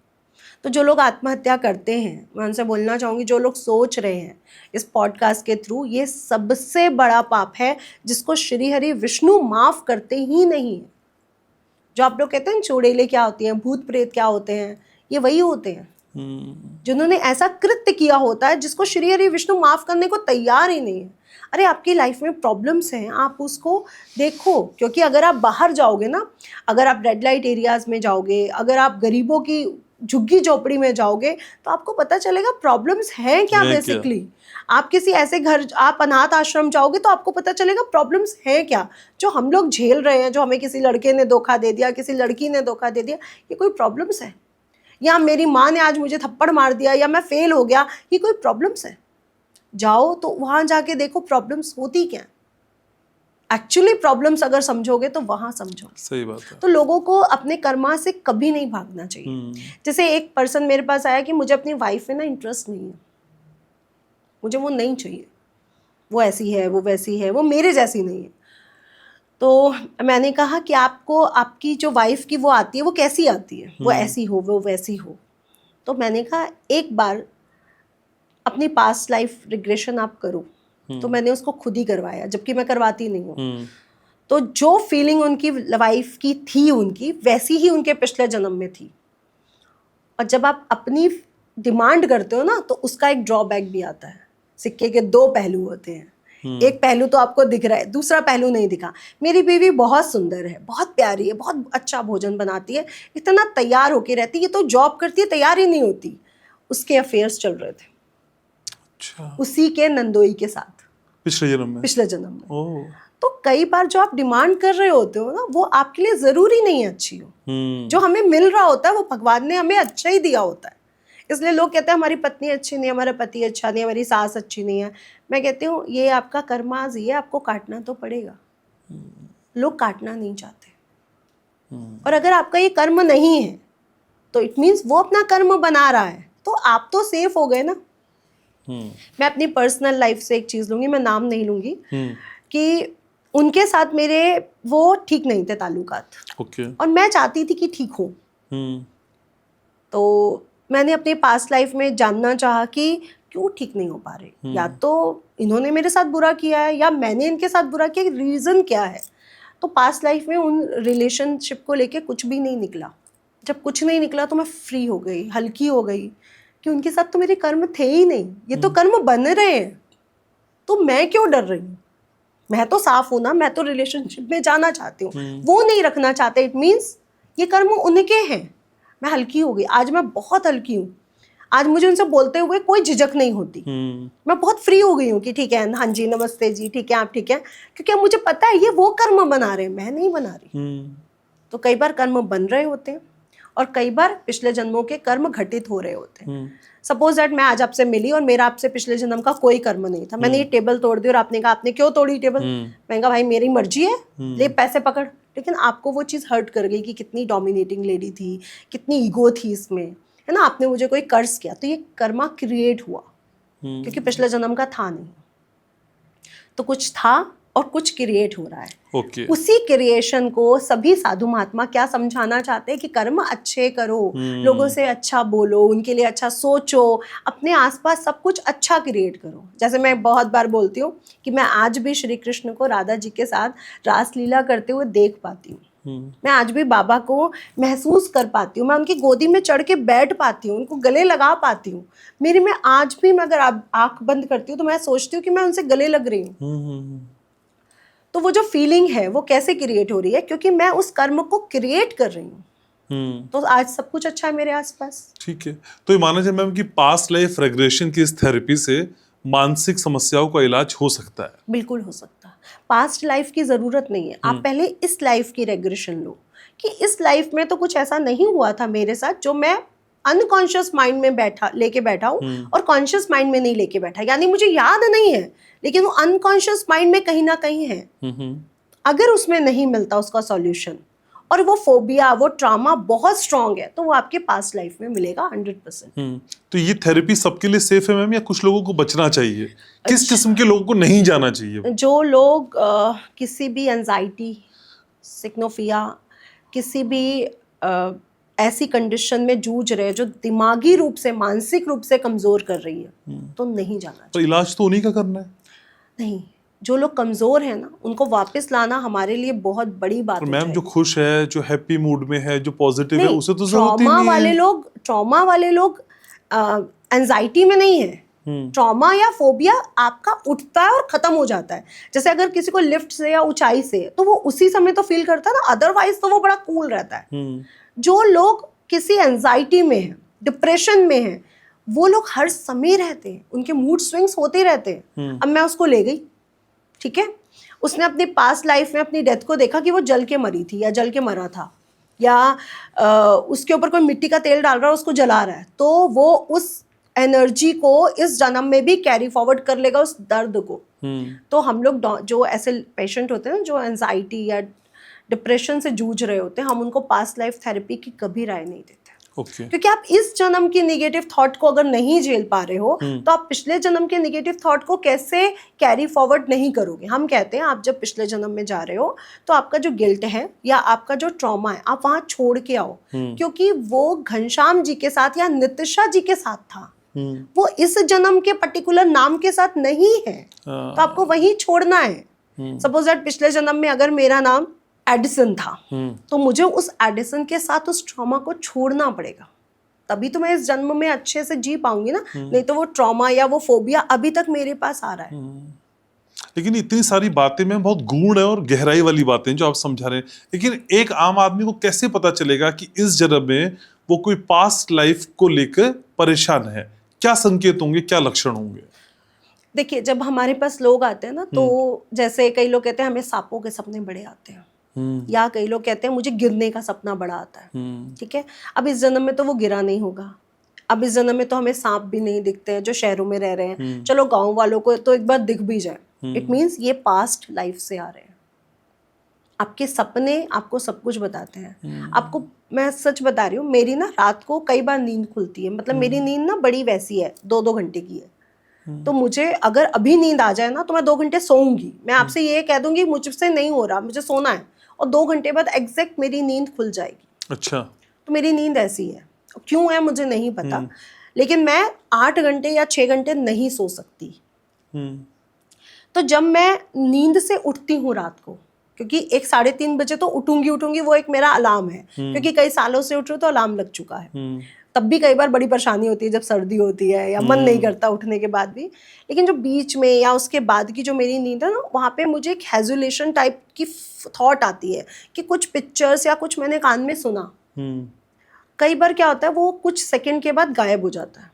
तो जो लोग आत्महत्या करते हैं, मैं उनसे बोलना चाहूँगी, जो लोग सोच रहे हैं इस पॉडकास्ट के थ्रू, ये सबसे बड़ा पाप है जिसको श्री हरि विष्णु माफ करते ही नहीं है। जो आप लोग कहते हैं चुड़ैलें क्या होती हैं, भूत प्रेत क्या होते हैं, ये वही होते हैं जिन्होंने ऐसा कृत्य किया होता है जिसको श्री हरि विष्णु माफ करने को तैयार ही नहीं है। अरे आपकी लाइफ में प्रॉब्लम्स हैं, आप उसको देखो, क्योंकि अगर आप बाहर जाओगे ना, अगर आप रेड लाइट एरियाज में जाओगे, अगर आप गरीबों की झुग्गी झोपड़ी में जाओगे, तो आपको पता चलेगा प्रॉब्लम्स हैं क्या बेसिकली। आप किसी ऐसे घर, आप अनाथ आश्रम जाओगे तो आपको पता चलेगा प्रॉब्लम्स हैं क्या। जो हम लोग झेल रहे हैं, जो हमें किसी लड़के ने धोखा दे दिया, किसी लड़की ने धोखा दे दिया, ये कोई प्रॉब्लम्स है? या मेरी माँ ने आज मुझे थप्पड़ मार दिया, या मैं फेल हो गया, ये कोई प्रॉब्लम्स है? जाओ तो वहां जाके देखो प्रॉब्लम्स होती क्या। एक्चुअली प्रॉब्लम्स अगर समझोगे तो वहां समझो। सही बात है। तो लोगों को अपने कर्मा से कभी नहीं भागना चाहिए। जैसे एक पर्सन मेरे पास आया कि मुझे अपनी वाइफ में ना इंटरेस्ट नहीं है, मुझे वो नहीं चाहिए, वो ऐसी है, वो वैसी है, वो मेरे जैसी नहीं है। तो मैंने कहा कि आपको आपकी जो वाइफ की वो आती है, वो कैसी आती है? वो ऐसी हो, वो वैसी हो। तो मैंने कहा एक बार अपनी पास्ट लाइफ रिग्रेशन आप करो। तो मैंने उसको खुद ही करवाया, जबकि मैं करवाती नहीं हूँ। तो जो फीलिंग उनकी वाइफ की थी, उनकी वैसी ही उनके पिछले जन्म में थी। और जब आप अपनी डिमांड करते हो ना, तो उसका एक ड्रॉबैक भी आता है। सिक्के के 2 पहलू होते हैं। एक पहलू तो आपको दिख रहा है, दूसरा पहलू नहीं दिखा। मेरी बीवी बहुत सुंदर है, बहुत प्यारी है, बहुत अच्छा भोजन बनाती है, इतना तैयार होके रहती है, ये तो जॉब करती है, तैयार ही नहीं होती। उसके अफेयर्स चल रहे थे। अच्छा। उसी के नंदोई के साथ पिछले जन्म में। ओह। तो कई बार जो आप डिमांड कर रहे होते हो ना, वो आपके लिए जरूरी नहीं है अच्छी हो। जो हमें मिल रहा होता है वो भगवान ने हमें अच्छा ही दिया होता है। इसलिए लोग कहते हैं हमारी पत्नी अच्छी नहीं है, हमारा पति अच्छा नहीं है, हमारी सास अच्छी नहीं है। मैं कहती हूँ ये आपका कर्माज, ये आपको काटना तो पड़ेगा। लोग काटना नहीं चाहते। और अगर आपका ये कर्म नहीं है तो इट मीन्स वो अपना कर्म बना रहा है, तो आप तो सेफ हो गए ना। मैं अपनी पर्सनल लाइफ से एक चीज लूंगी, मैं नाम नहीं लूंगी, कि उनके साथ मेरे वो ठीक नहीं थे ताल्लुकात। और मैं चाहती थी कि ठीक हो। तो मैंने अपने पास्ट लाइफ में जानना चाहा कि क्यों ठीक नहीं हो पा रहे। या तो इन्होंने मेरे साथ बुरा किया है, या मैंने इनके साथ बुरा किया, रीजन क्या है। तो पास्ट लाइफ में उन रिलेशनशिप को लेके कुछ भी नहीं निकला। जब कुछ नहीं निकला तो मैं फ्री हो गई, हल्की हो गई, कि उनके साथ तो मेरे कर्म थे ही नहीं, ये तो कर्म बन रहे हैं, तो मैं क्यों डर रही हूँ। मैं तो साफ हूं ना, मैं तो रिलेशनशिप में जाना चाहती हूँ, वो नहीं रखना चाहते, इट मीन्स ये कर्म उनके हैं। मैं हल्की हो गई, आज मैं बहुत हल्की हूँ। आज मुझे उनसे बोलते हुए कोई झिझक नहीं होती। मैं बहुत फ्री हो गई हूँ कि ठीक है, हाँ जी, नमस्ते जी, ठीक है, आप ठीक है, क्योंकि मुझे पता है ये वो कर्म बना रहे हैं, मैं नहीं बना रही। तो कई बार कर्म बन रहे होते हैं और कई बार पिछले जन्मों के कर्म घटित हो रहे होते हैं। सपोज दैट मैं आज आपसे मिली और मेरा आपसे पिछले जन्म का कोई कर्म नहीं था, मैंने ये टेबल तोड़ दी और आपने कहा आपने क्यों तोड़ी टेबल। मैंने कहा भाई मेरी मर्जी है, ले पैसे पकड़। लेकिन आपको वो चीज़ हर्ट कर गई कि कितनी डोमिनेटिंग लेडी थी, कितनी ईगो थी इसमें, है ना, आपने मुझे कोई कर्ज किया, तो ये कर्मा क्रिएट हुआ क्योंकि पिछले जन्म का था नहीं, तो कुछ था और कुछ क्रिएट हो रहा है। उसी क्रिएशन को सभी साधु महात्मा क्या समझाना चाहते हैं कि कर्म अच्छे करो, लोगों से अच्छा बोलो, उनके लिए अच्छा सोचो, अपने आसपास सब कुछ अच्छा क्रिएट करो। जैसे मैं बहुत बार बोलती हूँ कि मैं आज भी श्री कृष्ण को राधा जी के साथ रासलीला करते हुए देख पाती हूँ। मैं आज भी बाबा को महसूस कर पाती हूँ, मैं उनकी गोदी में चढ़ के बैठ पाती हूँ, उनको गले लगा पाती हूँ। मेरी में आज भी मैं अगर आंख बंद करती हूँ तो मैं सोचती हूँ कि मैं उनसे गले लग रही हूँ। तो वो जो फीलिंग है वो कैसे क्रिएट हो रही है, क्योंकि मैं उस कर्म को क्रिएट कर रही हूँ। तो आज सब कुछ अच्छा है मेरे आसपास। ठीक है, तो ये माना जाए मैम कि पास्ट लाइफ रेग्रेशन की इस थेरेपी से मानसिक समस्याओं का इलाज हो सकता है? बिल्कुल हो सकता है। पास्ट लाइफ की जरूरत नहीं है, आप पहले इस लाइफ की रेग्रेशन लो कि इस लाइफ में तो कुछ ऐसा नहीं हुआ था मेरे साथ जो मैं अनकॉन्शियस माइंड में लेके बैठा हूँ और कॉन्शियस माइंड में नहीं लेके बैठा। यानी मुझे याद नहीं है लेकिन वो अनकॉन्शियस माइंड में कहीं ना कहीं है। अगर उसमें नहीं मिलता उसका सॉल्यूशन और वो फोबिया, वो ट्रॉमा बहुत स्ट्रांग है, तो वो आपके पास्ट लाइफ में मिलेगा 100%। तो ये थेरेपी सबके लिए सेफ है मैम, या कुछ लोगों को बचना चाहिए? किस किस्म के लोगों को नहीं जाना चाहिए? जो लोग किसी भी एंजाइटी, सिग्नोफिया, किसी भी ऐसी कंडीशन में जूझ रहे हैं जो दिमागी रूप से, मानसिक रूप से कमजोर कर रही है, तो नहीं जाना चाहिए। तो इलाज तो उन्हीं का करना है। नहीं, जो लोग कमजोर हैं ना, उनको वापस लाना हमारे लिए बहुत बड़ी बात और हो मैम जाएगी। जो खुश है, जो हैप्पी मूड में है, जो पॉजिटिव है, नहीं, उसे तो जरूरत ही ट्रॉमा नहीं वाले है। लोग, ट्रॉमा वाले लोग एंजाइटी में नहीं है। ट्रॉमा या फोबिया आपका उठता है और खत्म हो जाता है। जैसे अगर किसी को लिफ्ट से या ऊंचाई से, तो वो उसी समय तो फील करता है ना, अदरवाइज तो वो बड़ा कूल रहता है। जो लोग किसी एंजाइटी में है, डिप्रेशन में है, वो लोग हर समय रहते हैं, उनके मूड स्विंग्स होते रहते हैं। अब मैं उसको ले गई, ठीक है, उसने अपनी पास्ट लाइफ में अपनी डेथ को देखा कि वो जल के मरी थी या जल के मरा था, या उसके ऊपर कोई मिट्टी का तेल डाल रहा है, उसको जला रहा है, तो वो उस एनर्जी को इस जन्म में भी कैरी फॉरवर्ड कर लेगा, उस दर्द को। तो हम लोग जो ऐसे पेशेंट होते हैं ना, जो एंजाइटी या डिप्रेशन से जूझ रहे होते हैं, हम उनको पास्ट लाइफ थेरेपी की कभी राय नहीं देते। क्योंकि आप इस जन्म की नेगेटिव थॉट को अगर नहीं झेल पा रहे हो, तो आप पिछले जन्म के नेगेटिव थॉट को कैसे कैरी फॉरवर्ड नहीं करोगे। हम कहते हैं आप जब पिछले जन्म में जा रहे हो, तो आपका जो गिल्ट है या आपका जो ट्रॉमा है, आप वहां छोड़ के आओ, क्योंकि वो घनश्याम जी के साथ या नितिशा जी के साथ था, वो इस जन्म के पर्टिकुलर नाम के साथ नहीं है, तो आपको वही छोड़ना है। सपोज दैट पिछले जन्म में अगर मेरा नाम एडिसन था, तो मुझे उस एडिसन के साथ उस ट्रॉमा को छोड़ना पड़ेगा, तभी तो मैं इस जन्म में अच्छे से जी पाऊंगी ना। नहीं तो वो ट्रॉमा या वो फोबिया अभी तक मेरे पास आ रहा है। लेकिन इतनी सारी बातें में बहुत गूढ़ है और गहराई वाली बातें जो आप समझा रहे हैं, लेकिन एक आम आदमी को कैसे पता चलेगा कि इस जन्म में वो कोई पास्ट लाइफ को लेकर परेशान है? क्या संकेत होंगे, क्या लक्षण होंगे? देखिए, जब हमारे पास लोग आते हैं ना, तो जैसे कई लोग कहते हैं हमें सांपों के सपने बड़े आते हैं, या कई लोग कहते हैं मुझे गिरने का सपना बड़ा आता है। ठीक है, अब इस जन्म में तो वो गिरा नहीं होगा, अब इस जन्म में तो हमें सांप भी नहीं दिखते हैं जो शहरों में रह रहे हैं, चलो गांव वालों को तो एक बार दिख भी जाए, इट मीन्स ये पास्ट लाइफ से आ रहे हैं। आपके सपने आपको सब कुछ बताते हैं। आपको मैं सच बता रही हूँ, मेरी ना रात को कई बार नींद खुलती है, मतलब मेरी नींद ना बड़ी वैसी है, 2-2 घंटे की है। तो मुझे अगर अभी नींद आ जाए ना, तो मैं 2 घंटे सोऊंगी, मैं आपसे ये कह दूंगी मुझसे नहीं हो रहा, मुझे सोना है, और 2 घंटे बाद एग्जैक्ट मेरी नींद खुल जाएगी। अच्छा, तो मेरी नींद ऐसी है, क्यों है मुझे नहीं पता, लेकिन मैं 8 घंटे या 6 घंटे नहीं सो सकती। तो जब मैं नींद से उठती हूँ रात को, क्योंकि 1-3:30 बजे तो उठूंगी, वो एक मेरा अलार्म है, क्योंकि कई सालों से उठ रही हूँ तो अलार्म लग चुका है। तब भी कई बार बड़ी परेशानी होती है जब सर्दी होती है या मन नहीं करता उठने के बाद भी, लेकिन जो बीच में या उसके बाद की जो मेरी नींद है ना, वहाँ पे मुझे एक हेजुलेशन टाइप की थॉट आती है कि कुछ पिक्चर्स या कुछ मैंने कान में सुना। कई बार क्या होता है, वो कुछ सेकंड के बाद गायब हो जाता है,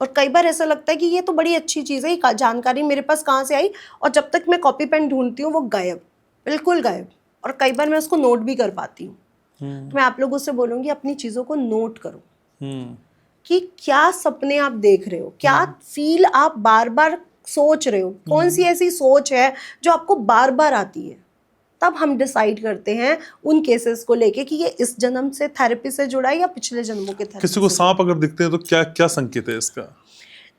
और कई बार ऐसा लगता है कि ये तो बड़ी अच्छी चीज़ है, ये जानकारी मेरे पास कहाँ से आई, और जब तक मैं कॉपी पेन ढूंढती हूँ वो गायब, बिल्कुल गायब। और कई बार मैं उसको नोट भी कर पाती हूँ। तो मैं आप लोगों से बोलूँगी अपनी चीज़ों को नोट करो कि क्या सपने आप देख रहे हो, क्या फील आप बार बार सोच रहे हो, कौन सी ऐसी सोच है जो आपको बार बार आती है। तब हम डिसाइड करते हैं उन केसेस को लेके कि ये इस जन्म से थेरेपी से जुड़ा है या पिछले जन्मों के थेरेपी। किसी को सांप अगर दिखते हैं तो क्या क्या संकेत है इसका?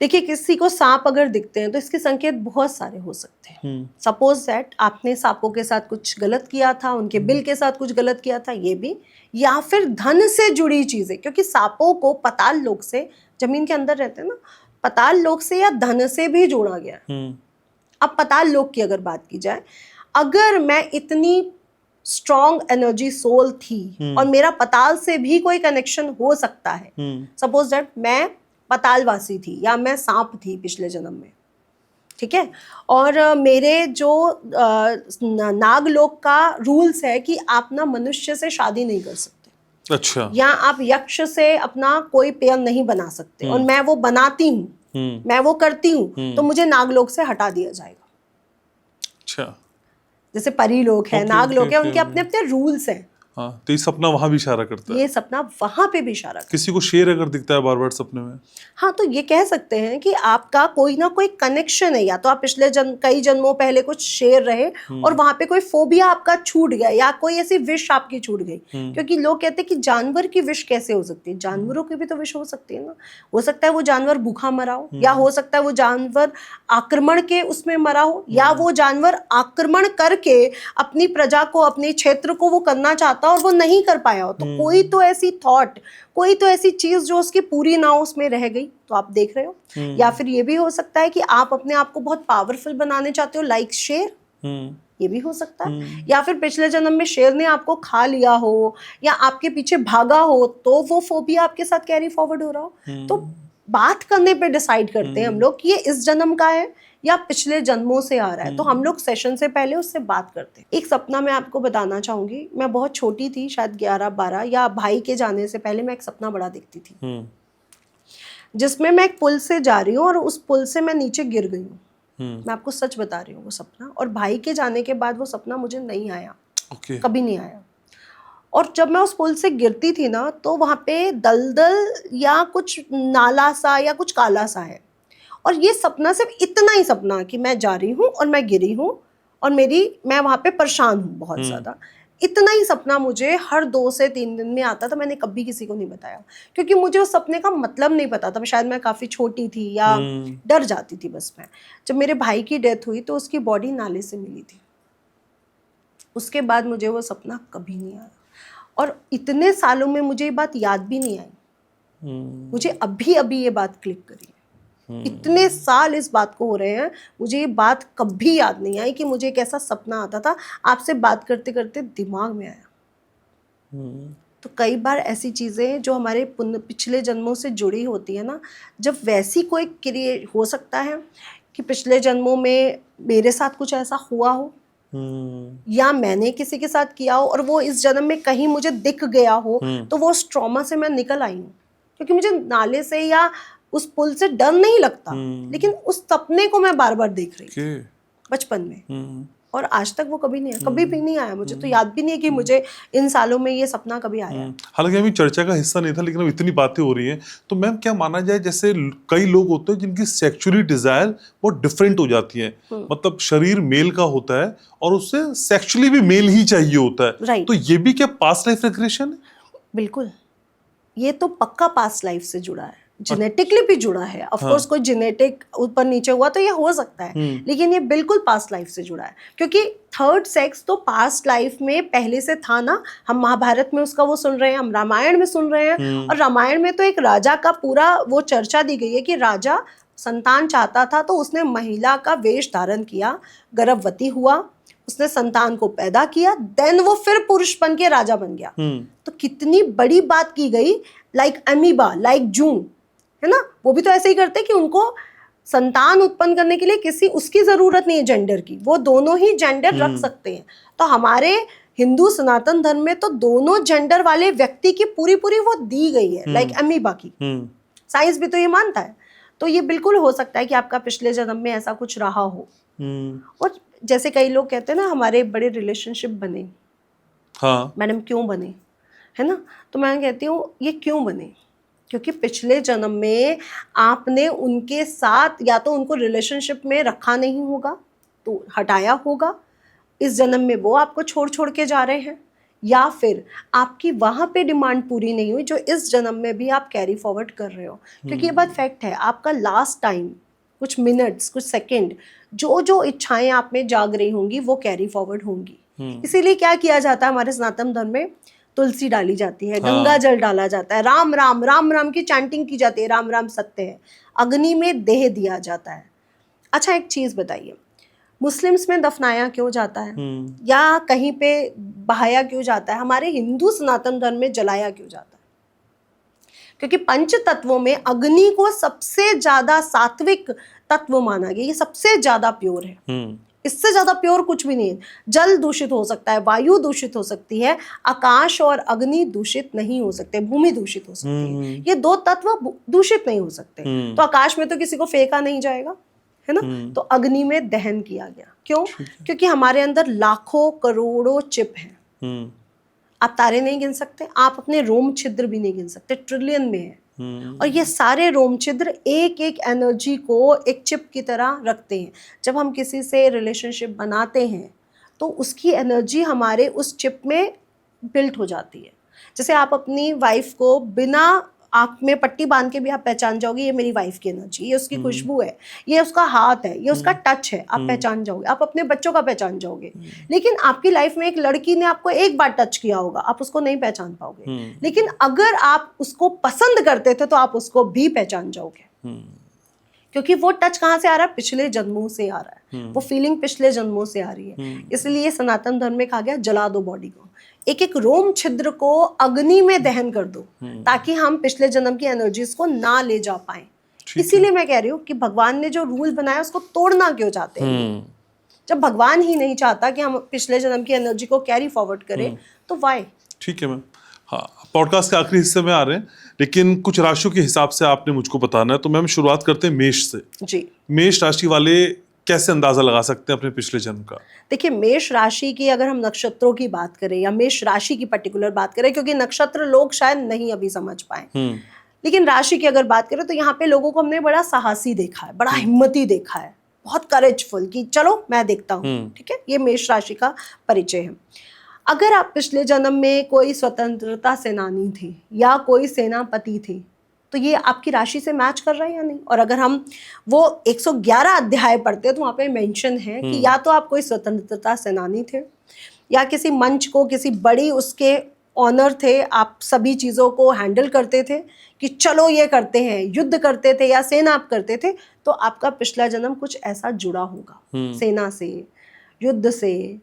देखिए, किसी को सांप अगर दिखते हैं तो इसके संकेत बहुत सारे हो सकते हैं। सपोज दैट आपने सांपों के साथ कुछ गलत किया था, उनके बिल के साथ कुछ गलत किया था, ये भी, या फिर धन से जुड़ी चीजें, क्योंकि सांपों को पाताल लोक से, जमीन के अंदर रहते हैं ना, पाताल लोक से या धन से भी जोड़ा गया है। अब पाताल लोक की अगर बात की जाए, अगर मैं इतनी स्ट्रॉन्ग एनर्जी सोल थी और मेरा पाताल से भी कोई कनेक्शन हो सकता है, सपोज दैट मैं पातालवासी थी या मैं सांप थी पिछले जन्म में, ठीक है, और मेरे जो नागलोक का रूल्स है कि आप ना मनुष्य से शादी नहीं कर सकते। अच्छा। या आप यक्ष से अपना कोई पेय नहीं बना सकते, और मैं वो बनाती हूँ, मैं वो करती हूँ, तो मुझे नागलोक से हटा दिया जाएगा। अच्छा। जैसे परी लोग है, नाग लोग है, उनके अपने अपने रूल्स हैं, हाँ, तो ये सपना वहां भी इशारा करता है। ये सपना वहां पे भी इशारा करता किसी को शेर अगर दिखता है बार बार सपने में, है। हाँ, तो ये कह सकते हैं कि आपका कोई ना कोई कनेक्शन है, या तो आप पिछले कई जन्मों पहले कुछ शेर रहे और वहां पे कोई फोबिया आपका छूट गया, या कोई ऐसी विश आपकी छूट गई। क्योंकि लोग कहते हैं कि जानवर की विश कैसे हो सकती है, जानवरों की भी तो विश हो सकती है ना। हो सकता है वो जानवर भूखा मरा हो, या हो सकता है वो जानवर आक्रमण के उसमें मरा हो, या वो जानवर आक्रमण करके अपनी प्रजा को, अपने क्षेत्र को वो करना चाहता और वो नहीं कर पाया हो। तो कोई तो ऐसी थॉट, कोई तो ऐसी चीज जो उसकी पूरी ना हो, उसमें रह गई, तो आप देख रहे हो। या फिर ये भी हो सकता है कि आप अपने आप को बहुत पावरफुल बनाने चाहते हो, लाइक शेर, ये भी हो सकता है। या फिर पिछले जन्म में शेर ने आपको खा लिया हो, या आपके पीछे भागा हो, तो वो फोबिया आपके साथ कैरी फॉरवर्ड हो रहा हो। तो बात करने पे डिसाइड करते हैं हम लोग कि ये इस जन्म का है या पिछले जन्मों से आ रहा है। तो हम लोग सेशन से पहले उससे बात करते हैं। एक सपना मैं आपको बताना चाहूंगी। मैं बहुत छोटी थी, शायद 11-12, या भाई के जाने से पहले मैं एक सपना बड़ा देखती थी, जिसमें मैं एक पुल से जा रही हूँ और उस पुल से मैं नीचे गिर गई हूँ। मैं आपको सच बता रही हूँ वो सपना। और भाई के जाने के बाद वो सपना मुझे नहीं आया, कभी नहीं आया। और जब मैं उस पुल से गिरती थी ना, तो वहाँ पे दलदल या कुछ नाला सा या कुछ काला सा है। और ये सपना सिर्फ इतना ही सपना कि मैं जा रही हूँ और मैं गिरी हूँ और मैं वहाँ पे परेशान हूँ बहुत ज़्यादा। इतना ही सपना मुझे हर 2 से 3 दिन में आता था। मैंने कभी किसी को नहीं बताया, क्योंकि मुझे उस सपने का मतलब नहीं पता था। शायद मैं काफ़ी छोटी थी या डर जाती थी बस मैं। जब मेरे भाई की डेथ हुई तो उसकी बॉडी नाले से मिली थी। उसके बाद मुझे वो सपना कभी नहीं आया, और इतने सालों में मुझे ये बात याद भी नहीं आई। मुझे अभी अभी ये बात क्लिक करी है। इतने साल इस बात को हो रहे हैं, मुझे ये बात कभी याद नहीं आई कि मुझे एक ऐसा सपना आता था। आपसे बात करते करते दिमाग में आया। तो कई बार ऐसी चीज़ें जो हमारे पिछले जन्मों से जुड़ी होती है ना, जब वैसी कोई क्रिएट हो सकता है कि पिछले जन्मों में मेरे साथ कुछ ऐसा हुआ हो, या मैंने किसी के साथ किया हो और वो इस जन्म में कहीं मुझे दिख गया हो, तो वो उस ट्रॉमा से मैं निकल आई हूँ। क्योंकि मुझे नाले से या उस पुल से डर नहीं लगता, लेकिन उस सपने को मैं बार बार देख रही थी बचपन में, और आज तक वो कभी नहीं आया, कभी भी नहीं आया। मुझे तो याद भी नहीं है कि मुझे इन सालों में ये सपना कभी आया। हालांकि अभी चर्चा का हिस्सा नहीं था, लेकिन अब इतनी बातें हो रही हैं, तो मैम क्या माना जाए, जैसे कई लोग होते हैं जिनकी सेक्सुअली डिजायर बहुत डिफरेंट हो जाती है, मतलब शरीर मेल का होता है और उससे सेक्सुअली भी मेल ही चाहिए होता है, राइट। तो ये भी क्या पास्ट लाइफ रिग्रेशन है? बिल्कुल, ये तो पक्का पास्ट लाइफ से जुड़ा है, जेनेटिकली भी जुड़ा है। ऑफ कोर्स कोई जेनेटिक ऊपर नीचे हुआ तो ये हो सकता है, लेकिन ये बिल्कुल पास्ट लाइफ से जुड़ा है। क्योंकि थर्ड सेक्स तो पास्ट लाइफ में पहले से था ना। हम महाभारत में उसका वो सुन रहे हैं, हम रामायण में सुन रहे हैं, और रामायण में तो एक राजा का पूरा वो चर्चा दी गई है कि राजा संतान चाहता था तो उसने महिला का वेश धारण किया, गर्भवती हुआ, उसने संतान को पैदा किया, देन वो फिर पुरुष बन के राजा बन गया। तो कितनी बड़ी बात की गई, लाइक अमीबा, लाइक जून, है ना। वो भी तो ऐसे ही करते कि उनको संतान उत्पन्न करने के लिए किसी उसकी जरूरत नहीं है जेंडर की, वो दोनों ही जेंडर रख सकते हैं। तो हमारे हिंदू सनातन धर्म में तो दोनों जेंडर वाले व्यक्ति की पूरी पूरी वो दी गई है, लाइक अमीबा की। साइंस भी तो ये मानता है। तो ये बिल्कुल हो सकता है कि आपका पिछले जन्म में ऐसा कुछ रहा हो। और जैसे कई लोग कहते हैं ना, हमारे बड़े रिलेशनशिप बने, हाँ मैडम क्यों बने, है ना। तो मैं कहती हूँ ये क्यों बने, क्योंकि पिछले जन्म में आपने उनके साथ या तो उनको रिलेशनशिप में रखा नहीं होगा तो हटाया होगा, इस जन्म में वो आपको छोड़ छोड़ के जा रहे हैं, या फिर आपकी वहाँ पे डिमांड पूरी नहीं हुई जो इस जन्म में भी आप कैरी फॉरवर्ड कर रहे हो। क्योंकि ये बात फैक्ट है, आपका लास्ट टाइम कुछ मिनट्स, कुछ सेकेंड, जो जो इच्छाएं आप में जाग रही होंगी वो कैरी फॉरवर्ड होंगी। इसीलिए क्या किया जाता है हमारे सनातन धर्म में, तुलसी डाली जाती है, गंगा जल डाला जाता है, राम राम राम राम की चैंटिंग की जाती है, राम राम सत्य है, अग्नि में देह दिया जाता है। अच्छा एक चीज बताइए, मुस्लिम्स में दफनाया क्यों जाता है या कहीं पे बहाया क्यों जाता है, हमारे हिंदू सनातन धर्म में जलाया क्यों जाता है? क्योंकि पंच तत्वों में अग्नि को सबसे ज्यादा सात्विक तत्व माना गया, ये सबसे ज्यादा प्योर है, इससे ज्यादा प्योर कुछ भी नहीं है। जल दूषित हो सकता है, वायु दूषित हो सकती है, आकाश और अग्नि दूषित नहीं हो सकते, भूमि दूषित हो सकती है, ये दो तत्व दूषित नहीं हो सकते। तो आकाश में तो किसी को फेंका नहीं जाएगा, है ना। तो अग्नि में दहन किया गया, क्यों? क्योंकि हमारे अंदर लाखों करोड़ों चिप हैं। आप तारे नहीं गिन सकते, आप अपने रोम छिद्र भी नहीं गिन सकते, ट्रिलियन में है। और ये सारे रोम छिद्र एक एक एनर्जी को एक चिप की तरह रखते हैं। जब हम किसी से रिलेशनशिप बनाते हैं तो उसकी एनर्जी हमारे उस चिप में बिल्ट हो जाती है। जैसे आप अपनी वाइफ को बिना आँख में पट्टी बांध के भी आप पहचान जाओगे, ये मेरी वाइफ की एनर्जी, ये उसकी खुशबू है, ये उसका हाथ है, ये उसका टच है, आप पहचान जाओगे। आप अपने बच्चों का पहचान जाओगे। लेकिन आपकी लाइफ में एक लड़की ने आपको एक बार टच किया होगा, आप उसको नहीं पहचान पाओगे। लेकिन अगर आप उसको पसंद करते थे तो आप उसको भी पहचान जाओगे, क्योंकि वो टच कहाँ से आ रहा है? पिछले जन्मों से आ रहा है, वो फीलिंग पिछले जन्मों से आ रही है। इसलिए सनातन धर्म में कहा गया जला दो बॉडी को, एक एक रोम छिद्र को अग्नि में दहन कर दो, ताकि हम पिछले जन्म की एनर्जीज को ना ले जा पाए। इसीलिए मैं कह रही हूँ कि भगवान ने जो रूल बनाया उसको तोड़ना क्यों चाहते हैं? जब भगवान ही नहीं चाहता कि हम पिछले जन्म की एनर्जी को कैरी फॉरवर्ड करें तो वाई? ठीक है मैम। हाँ, पॉडकास्ट के आखिरी हिस्से में आ रहे हैं, लेकिन कुछ राशियों के हिसाब से आपने मुझको बताना है। तो मैम शुरुआत करते हैं मेष से। जी, मेष राशि वाले कैसे अंदाजा लगा सकते हैं अपने पिछले जन्म का? देखिए, मेष राशि की अगर हम नक्षत्रों की बात करें या मेष राशि की पर्टिकुलर बात करें, क्योंकि नक्षत्र लोग शायद नहीं अभी समझ पाए, लेकिन राशि की अगर बात करें तो यहाँ पे लोगों को हमने बड़ा साहसी देखा है, बड़ा हिम्मती देखा है, बहुत करेजफुल कि चलो मैं देखता हूँ। ठीक है, ये मेष राशि का परिचय है। अगर आप पिछले जन्म में कोई स्वतंत्रता सेनानी थे या कोई सेनापति थे तो ये आपकी राशि से मैच कर रहा है या नहीं? और अगर हम वो 111 अध्याय पढ़ते हैं तो वहाँ पे मेंशन है कि या तो आप कोई स्वतंत्रता सेनानी थे या किसी मंच को, किसी बड़ी उसके ऑनर थे, आप सभी चीज़ों को हैंडल करते थे कि चलो ये करते हैं, युद्ध करते थे या सेना आप करते थे, तो आपका पिछला जन्म कुछ ऐसा जुड़ा होगा सेना से, युद्ध से।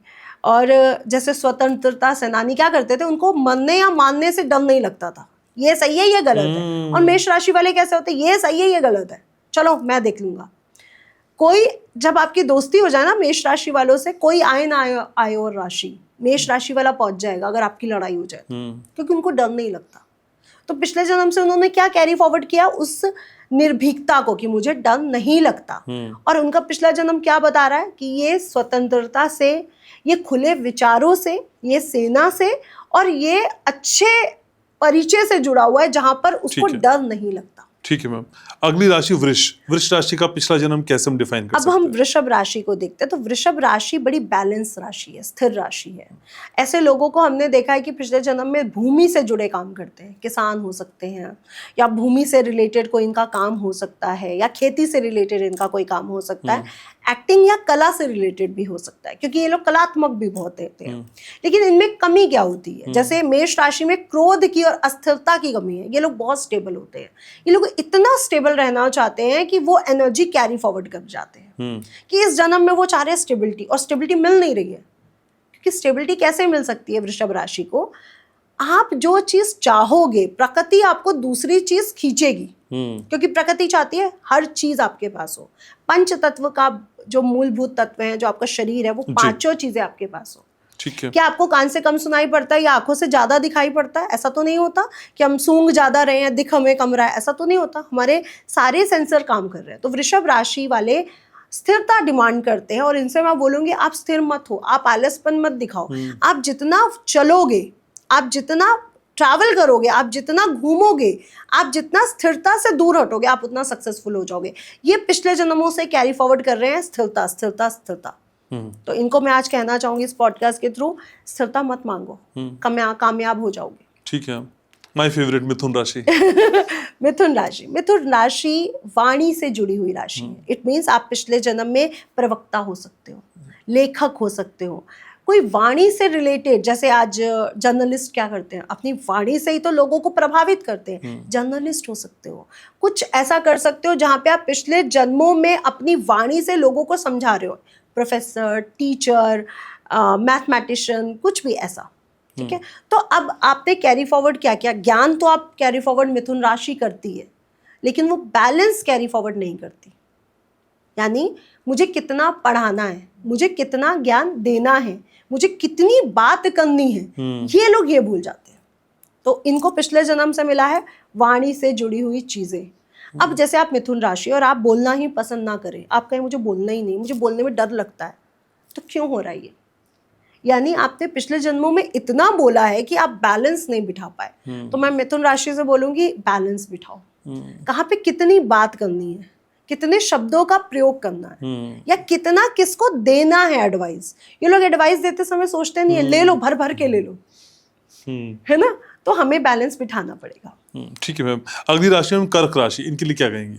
और जैसे स्वतंत्रता सेनानी क्या करते थे, उनको मरने या मानने से डर नहीं लगता था, ये सही है ये गलत है। और मेष राशि वाले कैसे होते हैं, ये सही है ये गलत है, चलो मैं देख लूंगा। कोई जब आपकी दोस्ती हो जाए ना मेष राशि वालों से, कोई आए ना आए और राशि, मेष राशि वाला पहुंच जाएगा अगर आपकी लड़ाई हो जाए, क्योंकि उनको डर नहीं लगता। तो पिछले जन्म से उन्होंने क्या कैरी फॉरवर्ड किया? उस निर्भीकता को कि मुझे डर नहीं लगता। और उनका पिछला जन्म क्या बता रहा है कि ये स्वतंत्रता से, ये खुले विचारों से, ये सेना से और ये अच्छे परिचय से जुड़ा हुआ है जहां पर उसको डर नहीं लगता। ठीक है मैम। अगली राशि वृष। वृष राशि का पिछला जन्म कैसे हम डिफाइन कर सकते हैं? अब हम वृषभ राशि को देखते हैं तो वृषभ राशि बड़ी बैलेंस राशि है, स्थिर राशि है। ऐसे लोगों को हमने देखा है कि पिछले जन्म में भूमि से जुड़े काम करते हैं, किसान हो सकते हैं या भूमि से रिलेटेड कोई इनका काम हो सकता है या खेती से रिलेटेड इनका कोई काम हो सकता है, एक्टिंग या कला से रिलेटेड भी हो सकता है, क्योंकि ये लोग कलात्मक भी बहुत होते हैं। लेकिन इनमें कमी क्या होती है? जैसे मेष राशि में क्रोध की और अस्थिरता की कमी है। ये लोग बहुत स्टेबल होते हैं, ये लोग इतना स्टेबल रहना चाहते हैं कि वो एनर्जी कैरी फॉरवर्ड कर जाते हैं कि इस जन्म में वो चाह रहे हैं स्टेबिलिटी, और स्टेबिलिटी मिल नहीं रही है। क्योंकि स्टेबिलिटी कैसे मिल सकती है वृषभ राशि को? आप जो चीज चाहोगे, प्रकृति आपको दूसरी चीज खींचेगी, क्योंकि प्रकृति चाहती है हर चीज आपके पास हो। पंच तत्व का जो मूलभूत तत्व है, जो आपका शरीर है, वो पांचों चीजें आपके पास हो। ठीक है। क्या आपको कान से कम सुनाई पड़ता है या आंखों से ज्यादा दिखाई पड़ता है? ऐसा तो नहीं होता कि हम सूंघ ज्यादा रहे हैं, दिख हमें कम रहा है, ऐसा तो नहीं होता। हमारे सारे सेंसर काम कर रहे हैं। तो वृषभ राशि वाले स्थिरता डिमांड करते हैं, और इनसे मैं बोलूंगी आप स्थिर मत हो, आप आलसपन मत दिखाओ। आप जितना चलोगे, आप जितना ट्रैवल करोगे, आप जितना घूमोगे, आप जितना स्थिरता से दूर हटोगे, आप उतना सक्सेसफुल हो जाओगे। ये पिछले जन्मों से कैरी फॉरवर्ड कर रहे हैं, स्थिरता स्थिरता स्थिरता। तो इनको मैं आज कहना चाहूंगी इस पॉडकास्ट के थ्रू, स्थिरता मत मांगो, कामयाब हो जाओगे। ठीक है। माय फेवरेट मिथुन राशि। मिथुन राशि, मिथुन राशि वाणी से जुड़ी हुई राशि है। इट मीन्स आप पिछले जन्म में प्रवक्ता हो सकते हो, लेखक हो सकते हो, कोई वाणी से रिलेटेड। जैसे आज जर्नलिस्ट क्या करते हैं, अपनी वाणी से ही तो लोगों को प्रभावित करते हैं। जर्नलिस्ट हो सकते हो, कुछ ऐसा कर सकते हो जहाँ पे आप पिछले जन्मों में अपनी वाणी से लोगों को समझा रहे हो। प्रोफेसर, टीचर, मैथमेटिशियन, कुछ भी ऐसा। ठीक है, तो अब आपने कैरी फॉरवर्ड क्या किया? ज्ञान तो आप कैरी फॉरवर्ड मिथुन राशि करती है, लेकिन वो बैलेंस कैरी फॉरवर्ड नहीं करती। यानी मुझे कितना पढ़ाना है, मुझे कितना ज्ञान देना है, मुझे कितनी बात करनी है, ये लोग ये भूल जाते हैं। तो इनको पिछले जन्म से मिला है वाणी से जुड़ी हुई चीजें। अब जैसे आप मिथुन राशि और आप बोलना ही पसंद ना करें, आप कहें मुझे बोलना ही नहीं, मुझे बोलने में डर लगता है, तो क्यों हो रहा है ये? यानी आपने पिछले जन्मों में इतना बोला है कि आप बैलेंस नहीं बिठा पाए। तो मैं मिथुन राशि से बोलूंगी बैलेंस बिठाओ। कहाँ पे कितनी बात करनी है, कितने शब्दों का प्रयोग करना है, या कितना किसको देना है एडवाइस। ये लोग एडवाइस देते समय सोचते नहीं है, ले लो, भर भर के ले लो, है ना। तो हमें बैलेंस बिठाना पड़ेगा। ठीक है मैम। अगली राशि में कर्क राशि, इनके लिए क्या कहेंगी?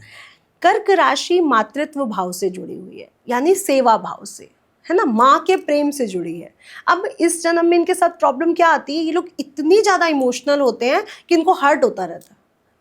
कर्क राशि मातृत्व भाव से जुड़ी हुई है, यानी सेवा भाव से, है ना, माँ के प्रेम से जुड़ी है। अब इस जन्म में इनके साथ प्रॉब्लम क्या आती है, ये लोग इतनी ज़्यादा इमोशनल होते हैं कि इनको हर्ट होता रहता है,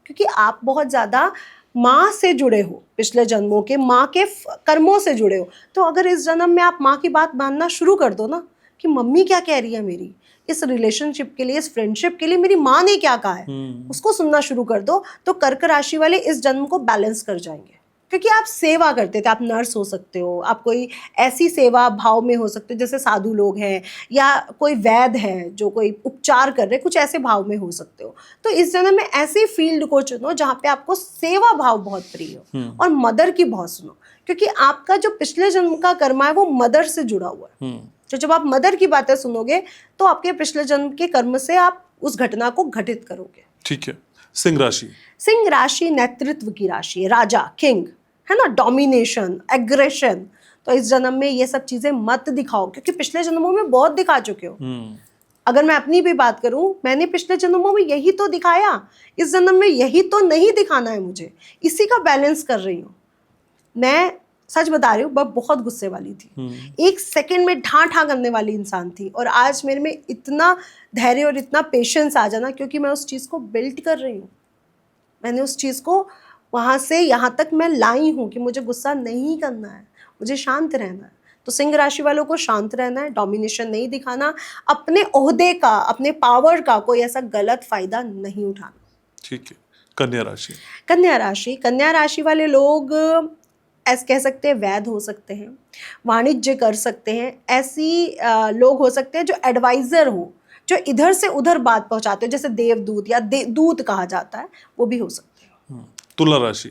क्योंकि आप बहुत ज़्यादा माँ से जुड़े हो, पिछले जन्मों के माँ के कर्मों से जुड़े हो। तो अगर इस जन्म में आप माँ की बात मानना शुरू कर दो ना, कि मम्मी क्या कह रही है मेरी इस रिलेशनशिप के लिए, इस फ्रेंडशिप के लिए, मेरी माँ ने क्या कहा है, उसको सुनना शुरू कर दो, तो कर्क राशि वाले इस जन्म को बैलेंस कर जाएंगे। क्योंकि आप सेवा करते थे, आप नर्स हो सकते हो, आप कोई ऐसी सेवा भाव में हो सकते हो जैसे साधु लोग हैं, या कोई वैद्य है जो कोई उपचार कर रहे, कुछ ऐसे भाव में हो सकते हो। तो इस जन्म में ऐसी फील्ड को चुनो जहाँ पे आपको सेवा भाव बहुत प्रिय हो, और मदर की बहुत सुनो, क्योंकि आपका जो पिछले जन्म का कर्म है वो मदर से जुड़ा हुआ है। तो जब आप मदर की बातें सुनोगे तो आपके पिछले जन्म के कर्म से आप उस घटना को घटित करोगे। ठीक है। सिंह राशि। सिंह राशि नेतृत्व की राशि है, राजा, किंग, है ना, डोमिनेशन, एग्रेशन। तो इस जन्म में ये सब चीजें मत दिखाओ, क्योंकि पिछले जन्मों में बहुत दिखा चुके हो। अगर मैं अपनी भी बात करूं, मैंने पिछले जन्मों में यही तो दिखाया, इस जन्म में यही तो नहीं दिखाना है मुझे, इसी का बैलेंस कर रही हूँ। मैं सच बता रही हूँ, मैं बहुत गुस्से वाली थी, एक सेकंड में ढा ढा करने वाली इंसान थी, और आज मेरे में इतना धैर्य और इतना पेशेंस आ जाना, क्योंकि मैं उस चीज़ को बिल्ड कर रही हूँ। मैंने उस चीज़ को वहाँ से यहाँ तक मैं लाई हूँ कि मुझे गुस्सा नहीं करना है, मुझे शांत रहना है। तो सिंह राशि वालों को शांत रहना है, डोमिनेशन नहीं दिखाना, अपने ओहदे का, अपने पावर का कोई ऐसा गलत फायदा नहीं उठाना। ठीक है। कन्या राशि। कन्या राशि वाले लोग ऐसे कह सकते हैं, वैद्य हो सकते हैं, वाणिज्य कर सकते हैं, ऐसी लोग हो सकते हैं जो एडवाइजर हो, जो इधर से उधर बात पहुंचाते हो, जैसे देवदूत या दूत कहा जाता है, वो भी हो सकते हैं। तुला राशि।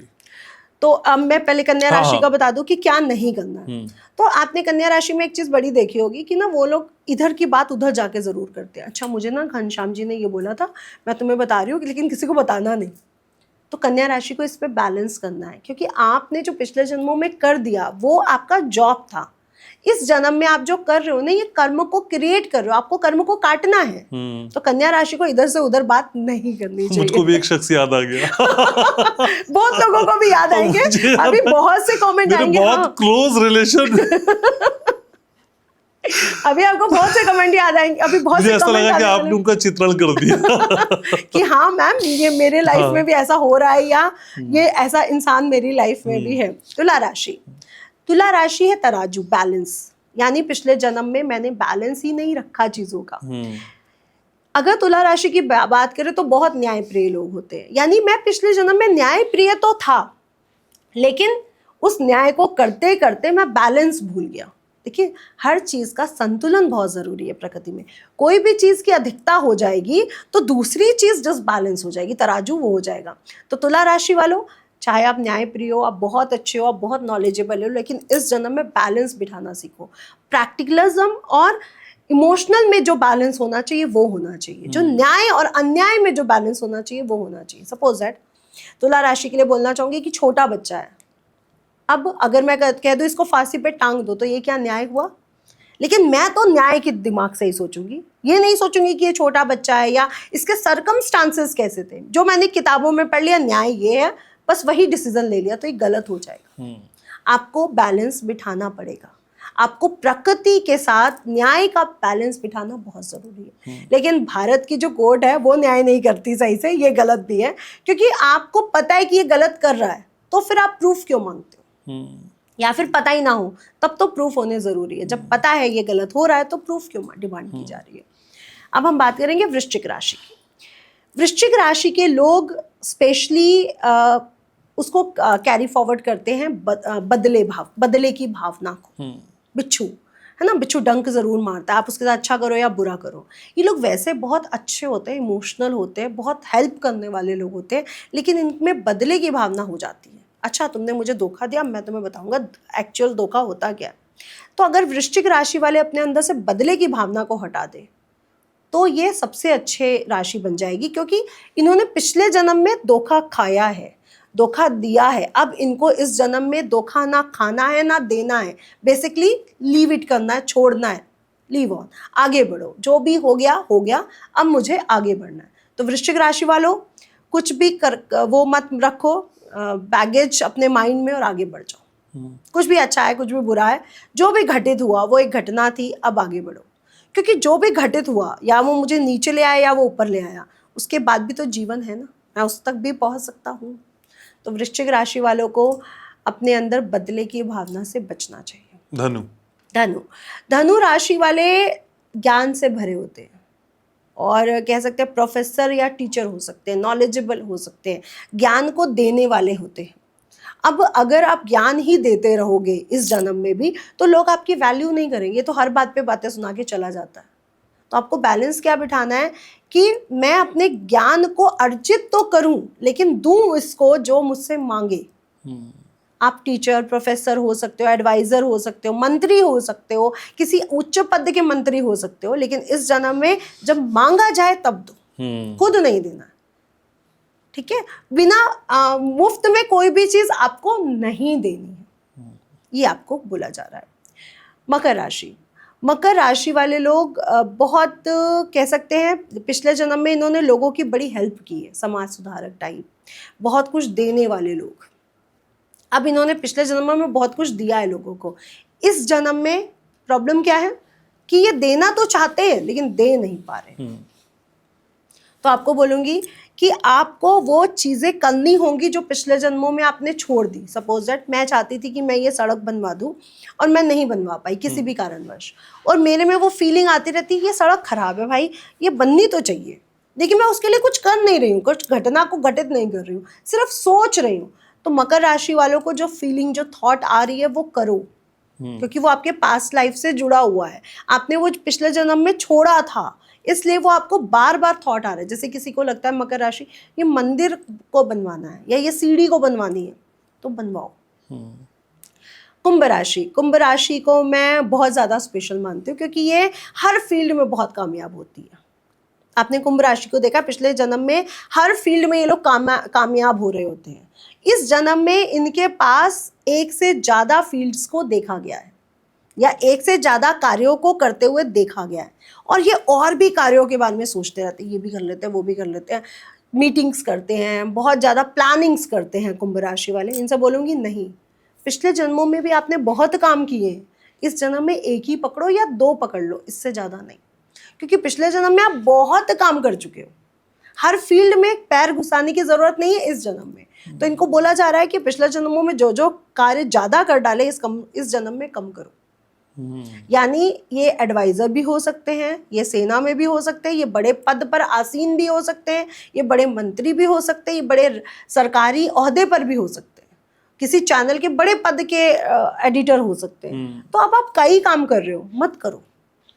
तो अब मैं पहले कन्या राशि का बता दूं कि क्या नहीं करना है। तो आपने कन्या राशि में एक चीज बड़ी देखी होगी कि ना, वो लोग इधर की बात उधर जाके जरूर करते हैं। अच्छा, मुझे ना घनश्याम जी ने ये बोला था, मैं तुम्हें बता रही हूँ, लेकिन किसी को बताना नहीं। तो कन्या राशि को इस पे बैलेंस करना है, क्योंकि आपने जो पिछले जन्मों में कर दिया वो आपका जॉब था। इस जन्म में आप जो कर रहे हो ना, ये कर्म को क्रिएट कर रहे हो, आपको कर्म को काटना है। तो कन्या राशि को इधर से उधर बात नहीं करनी चाहिए। मुझको भी एक शख्स याद आ गया। बहुत लोगों को भी याद आएंगे, अभी बहुत से कमेंट आएंगे। बहुत क्लोज रिलेशन। अभी आपको बहुत से कमेंट याद आएंगे, अभी बहुत से ऐसा लगा कि आपने उनका चित्रण कर दिया कि हाँ मैम, ये मेरे लाइफ में भी ऐसा हो रहा है, या ये ऐसा इंसान मेरी लाइफ में भी है। तुला राशि है तराजू, बैलेंस, यानी पिछले जन्म में मैंने बैलेंस ही नहीं रखा चीजों का। अगर तुला राशि की बात करें तो बहुत न्यायप्रिय लोग होते हैं, यानी मैं पिछले जन्म में न्यायप्रिय तो था, लेकिन उस न्याय को करते करते मैं बैलेंस भूल गया। देखिए, हर चीज का संतुलन बहुत जरूरी है प्रकृति में। कोई भी चीज की अधिकता हो जाएगी तो दूसरी चीज डिसबैलेंस हो जाएगी, तराजू वो हो जाएगा। तो तुला राशि वालों, चाहे आप न्यायप्रिय हो, आप बहुत अच्छे हो, आप बहुत नॉलेजेबल हो, लेकिन इस जन्म में बैलेंस बिठाना सीखो। प्रैक्टिकलिज्म और इमोशनल में जो बैलेंस होना चाहिए वो होना चाहिए, जो न्याय और अन्याय में जो बैलेंस होना चाहिए वो होना चाहिए। सपोज दैट तुला राशि के लिए बोलना चाहूंगी कि छोटा बच्चा है, अब अगर मैं कह दूं इसको फांसी पे टांग दो, तो ये क्या न्याय हुआ? लेकिन मैं तो न्याय के दिमाग से ही सोचूंगी, ये नहीं सोचूंगी कि ये छोटा बच्चा है या इसके सर्कमस्टांसेस कैसे थे। जो मैंने किताबों में पढ़ लिया न्याय ये है, बस वही डिसीजन ले लिया, तो ये गलत हो जाएगा। आपको बैलेंस बिठाना पड़ेगा, आपको प्रकृति के साथ न्याय का बैलेंस बिठाना बहुत जरूरी है। लेकिन भारत की जो कोर्ट है वो न्याय नहीं करती सही से, ये गलत भी है, क्योंकि आपको पता है कि ये गलत कर रहा है, तो फिर आप प्रूफ क्यों मांगते हो? या फिर पता ही ना हो तब तो प्रूफ होने जरूरी है। जब पता है ये गलत हो रहा है तो प्रूफ क्यों डिमांड की जा रही है? अब हम बात करेंगे वृश्चिक राशि की। वृश्चिक राशि के लोग स्पेशली उसको कैरी फॉरवर्ड करते हैं बदले की भावना को। बिच्छू है ना, बिच्छू डंक जरूर मारता है, आप उसके साथ अच्छा करो या बुरा करो। ये लोग वैसे बहुत अच्छे होते हैं, इमोशनल होते हैं, बहुत हेल्प करने वाले लोग होते हैं, लेकिन इनमें बदले की भावना हो जाती है। अच्छा, तुमने मुझे धोखा दिया, मैं तुम्हें बताऊंगा एक्चुअल धोखा होता क्या। तो अगर वृश्चिक राशि वाले अपने अंदर से बदले की भावना को हटा दे तो ये सबसे अच्छे राशि बन जाएगी, क्योंकि इन्होंने पिछले जन्म में धोखा खाया है, धोखा दिया है। अब इनको इस जन्म में धोखा ना खाना है ना देना है, बेसिकली लीव इट करना है, छोड़ना है, लीव ऑन, आगे बढ़ो, जो भी हो गया, अब मुझे आगे बढ़ना है। तो वृश्चिक राशि वालों, कुछ भी वो मत रखो बैगेज अपने माइंड में और आगे बढ़ जाओ। कुछ भी अच्छा है, कुछ भी बुरा है, जो भी घटित हुआ वो एक घटना थी, अब आगे बढ़ो। क्योंकि जो भी घटित हुआ, या वो मुझे नीचे ले आया या वो ऊपर ले आया, उसके बाद भी तो जीवन है ना, मैं उस तक भी पहुंच सकता हूँ। तो वृश्चिक राशि वालों को अपने अंदर बदले की भावना से बचना चाहिए। धनु राशि वाले ज्ञान से भरे होते हैं, और कह सकते हैं प्रोफेसर या टीचर हो सकते हैं, नॉलेजेबल हो सकते हैं, ज्ञान को देने वाले होते हैं। अब अगर आप ज्ञान ही देते रहोगे इस जन्म में भी, तो लोग आपकी वैल्यू नहीं करेंगे, तो हर बात पे बातें सुना के चला जाता है। तो आपको बैलेंस क्या बिठाना है कि मैं अपने ज्ञान को अर्जित तो करूं, लेकिन दूं इसको जो मुझसे मांगे। आप टीचर, प्रोफेसर हो सकते हो, एडवाइजर हो सकते हो, मंत्री हो सकते हो, किसी उच्च पद के मंत्री हो सकते हो, लेकिन इस जन्म में जब मांगा जाए तब दो, खुद नहीं देना। ठीक है, बिना मुफ्त में कोई भी चीज आपको नहीं देनी है, ये आपको बोला जा रहा है। मकर राशि वाले लोग बहुत कह सकते हैं पिछले जन्म में इन्होंने लोगों की बड़ी हेल्प की है, समाज सुधारक टाइप, बहुत कुछ देने वाले लोग। अब इन्होंने पिछले जन्म में बहुत कुछ दिया है लोगों को। इस जन्म में प्रॉब्लम क्या है कि ये देना तो चाहते हैं लेकिन दे नहीं पा रहे। तो आपको बोलूंगी कि आपको वो चीजें करनी होंगी जो पिछले जन्मों में आपने छोड़ दी। सपोज दैट मैं चाहती थी कि मैं ये सड़क बनवा दूं और मैं नहीं बनवा पाई किसी भी कारणवश, और मेरे में वो फीलिंग आती रहती ये सड़क खराब है भाई, ये बननी तो चाहिए, लेकिन मैं उसके लिए कुछ कर नहीं रही हूँ, कुछ घटना को घटित नहीं कर रही हूँ, सिर्फ सोच रही हूँ। तो मकर राशि वालों को जो फीलिंग, जो थॉट आ रही है वो करो, क्योंकि वो आपके पास्ट लाइफ से जुड़ा हुआ है, आपने वो पिछले जन्म में छोड़ा था, इसलिए वो आपको बार बार थॉट आ रहा है। जैसे किसी को लगता है मकर राशि ये मंदिर को बनवाना है या ये सीढ़ी को बनवानी है, तो बनवाओ। कुंभ राशि को मैं बहुत ज़्यादा स्पेशल मानती हूँ, क्योंकि ये हर फील्ड में बहुत कामयाब होती है। आपने कुंभ राशि को देखा, पिछले जन्म में हर फील्ड में ये लोग कामयाब हो रहे होते हैं। इस जन्म में इनके पास एक से ज़्यादा फील्ड्स को देखा गया है, या एक से ज़्यादा कार्यों को करते हुए देखा गया है, और ये और भी कार्यों के बारे में सोचते रहते हैं, ये भी कर लेते हैं, वो भी कर लेते हैं, मीटिंग्स करते हैं, बहुत ज़्यादा प्लानिंग्स करते हैं कुंभ राशि वाले। इनसे बोलूँगी नहीं, पिछले जन्मों में भी आपने बहुत काम किए हैं, इस जन्म में एक ही पकड़ो या दो पकड़ लो, इससे ज़्यादा नहीं, क्योंकि पिछले जन्म में आप बहुत काम कर चुके हो, हर फील्ड में पैर घुसाने की ज़रूरत नहीं है इस जन्म में। तो इनको बोला जा रहा है कि पिछले जन्मों में जो जो कार्य ज़्यादा कर डाले इस जन्म में कम करो। यानी ये एडवाइजर भी हो सकते हैं, ये सेना में भी हो सकते हैं, ये बड़े पद पर आसीन भी हो सकते हैं, ये बड़े मंत्री भी हो सकते हैं, ये बड़े सरकारी ओहदे पर भी हो सकते हैं, किसी चैनल के बड़े पद के एडिटर हो सकते हैं। तो अब आप कई काम कर रहे हो, मत करो,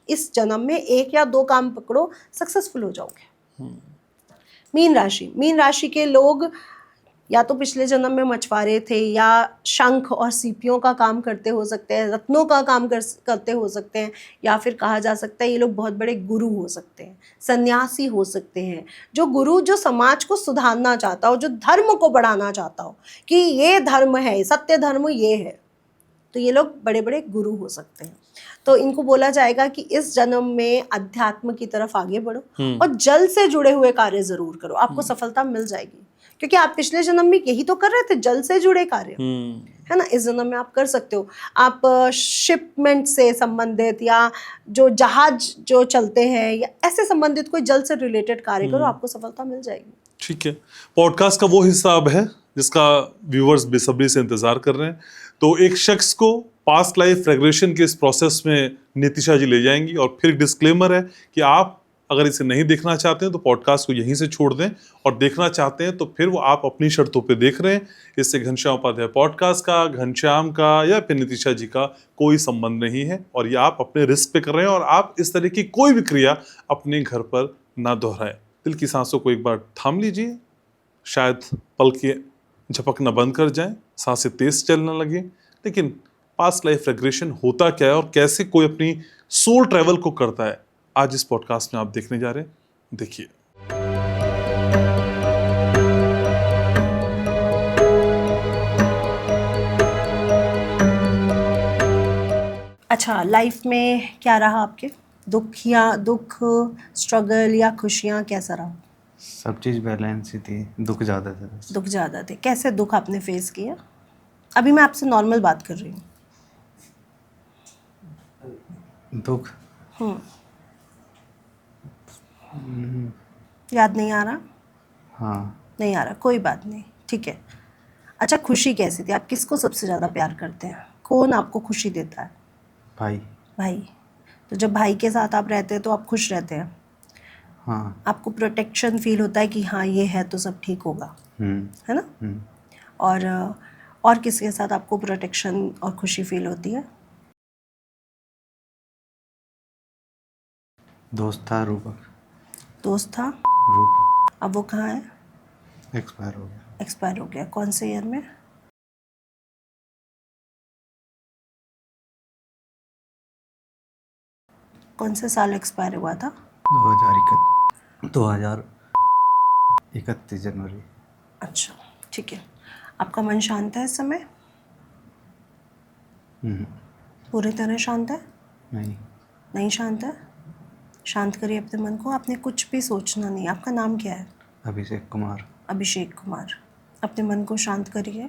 इस जन्म में एक या दो काम पकड़ो, सक्सेसफुल हो जाओगे। मीन राशि के लोग या तो पिछले जन्म में मछुआरे थे, या शंख और सीपियों का काम करते हो सकते हैं, रत्नों का काम करते हो सकते हैं, या फिर कहा जा सकता है ये लोग बहुत बड़े गुरु हो सकते हैं, सन्यासी हो सकते हैं। जो गुरु जो समाज को सुधारना चाहता हो, जो धर्म को बढ़ाना चाहता हो कि ये धर्म है, सत्य धर्म ये है, तो ये लोग बड़े बड़े गुरु हो सकते हैं। तो इनको बोला जाएगा कि इस जन्म में अध्यात्म की तरफ आगे बढ़ो और जल से जुड़े हुए कार्य जरूर करो, आपको सफलता मिल जाएगी, क्योंकि आप पिछले जन्म में यही तो कर रहे थे, जल से जुड़े कार्य, है ना। इस जन्म में आप कर सकते हो, आप शिपमेंट से संबंधित या जो जहाज जो चलते हैं या ऐसे संबंधित कोई जल से रिलेटेड कार्य करो, आपको सफलता मिल जाएगी। ठीक है, पॉडकास्ट का वो हिस्सा अब है जिसका व्यूअर्स बेसब्री से इंतजार कर रहे हैं। तो एक शख्स को पास्ट लाइफ रेग्रेशन के इस प्रोसेस में नितिशा जी ले जाएंगी, और फिर डिस्क्लेमर है कि आप अगर इसे नहीं देखना चाहते हैं तो पॉडकास्ट को यहीं से छोड़ दें, और देखना चाहते हैं तो फिर वो आप अपनी शर्तों पे देख रहे हैं। इससे घनश्याम उपाध्याय पॉडकास्ट का, घनश्याम का या फिर नितिशा जी का कोई संबंध नहीं है, और ये आप अपने रिस्क पे कर रहे हैं, और आप इस तरह की कोई भी क्रिया अपने घर पर ना दोहराएं। दिल की सांसों को एक बार थाम लीजिए, शायद पल के झपकना बंद कर जाएं, सांसें तेज चलने लगे, लेकिन पास्ट लाइफ रेग्रेशन होता क्या है और कैसे कोई अपनी सोल ट्रैवल को करता है, आज इस पॉडकास्ट में आप देखने जा रहे हैं। देखिए। अच्छा, लाइफ में क्या रहा आपके? दुख, स्ट्रगल या खुशियाँ, कैसा रहा? सब चीज़ बैलेंस ही थी, दुख ज़्यादा था बस। दुख ज़्यादा थे। कैसे दुख आपने फेस किया? अभी मैं आपसे नॉर्मल बात कर रही हूँ। दुख याद नहीं आ रहा? हाँ, नहीं आ रहा, कोई बात नहीं, ठीक है। अच्छा, खुशी कैसी थी? आप किसको सबसे ज़्यादा प्यार करते हैं? कौन आपको खुशी देता है? भाई। भाई। तो जब भाई के साथ आप रहते हैं तो आप खुश रहते हैं? हाँ। आपको प्रोटेक्शन फील होता है कि हाँ ये है तो सब ठीक होगा, है ना? और किसके साथ आपको प्रोटेक्शन और खुशी फील होती है? दोस्त था रूपक। दोस्त था? रूपक अब वो कहाँ है? एक्सपायर हो गया। एक्सपायर हो गया। कौन से ईयर में? कौन से साल एक्सपायर हुआ था? 2031 जनवरी। अच्छा, ठीक है। आपका मन शांत है इस समय? पूरी तरह शांत है? नहीं। नहीं शांत है? शांत करिए अपने मन को। आपने कुछ भी सोचना नहीं। आपका नाम क्या है? अभिषेक कुमार। अभिषेक कुमार। अपने मन को शांत करिए।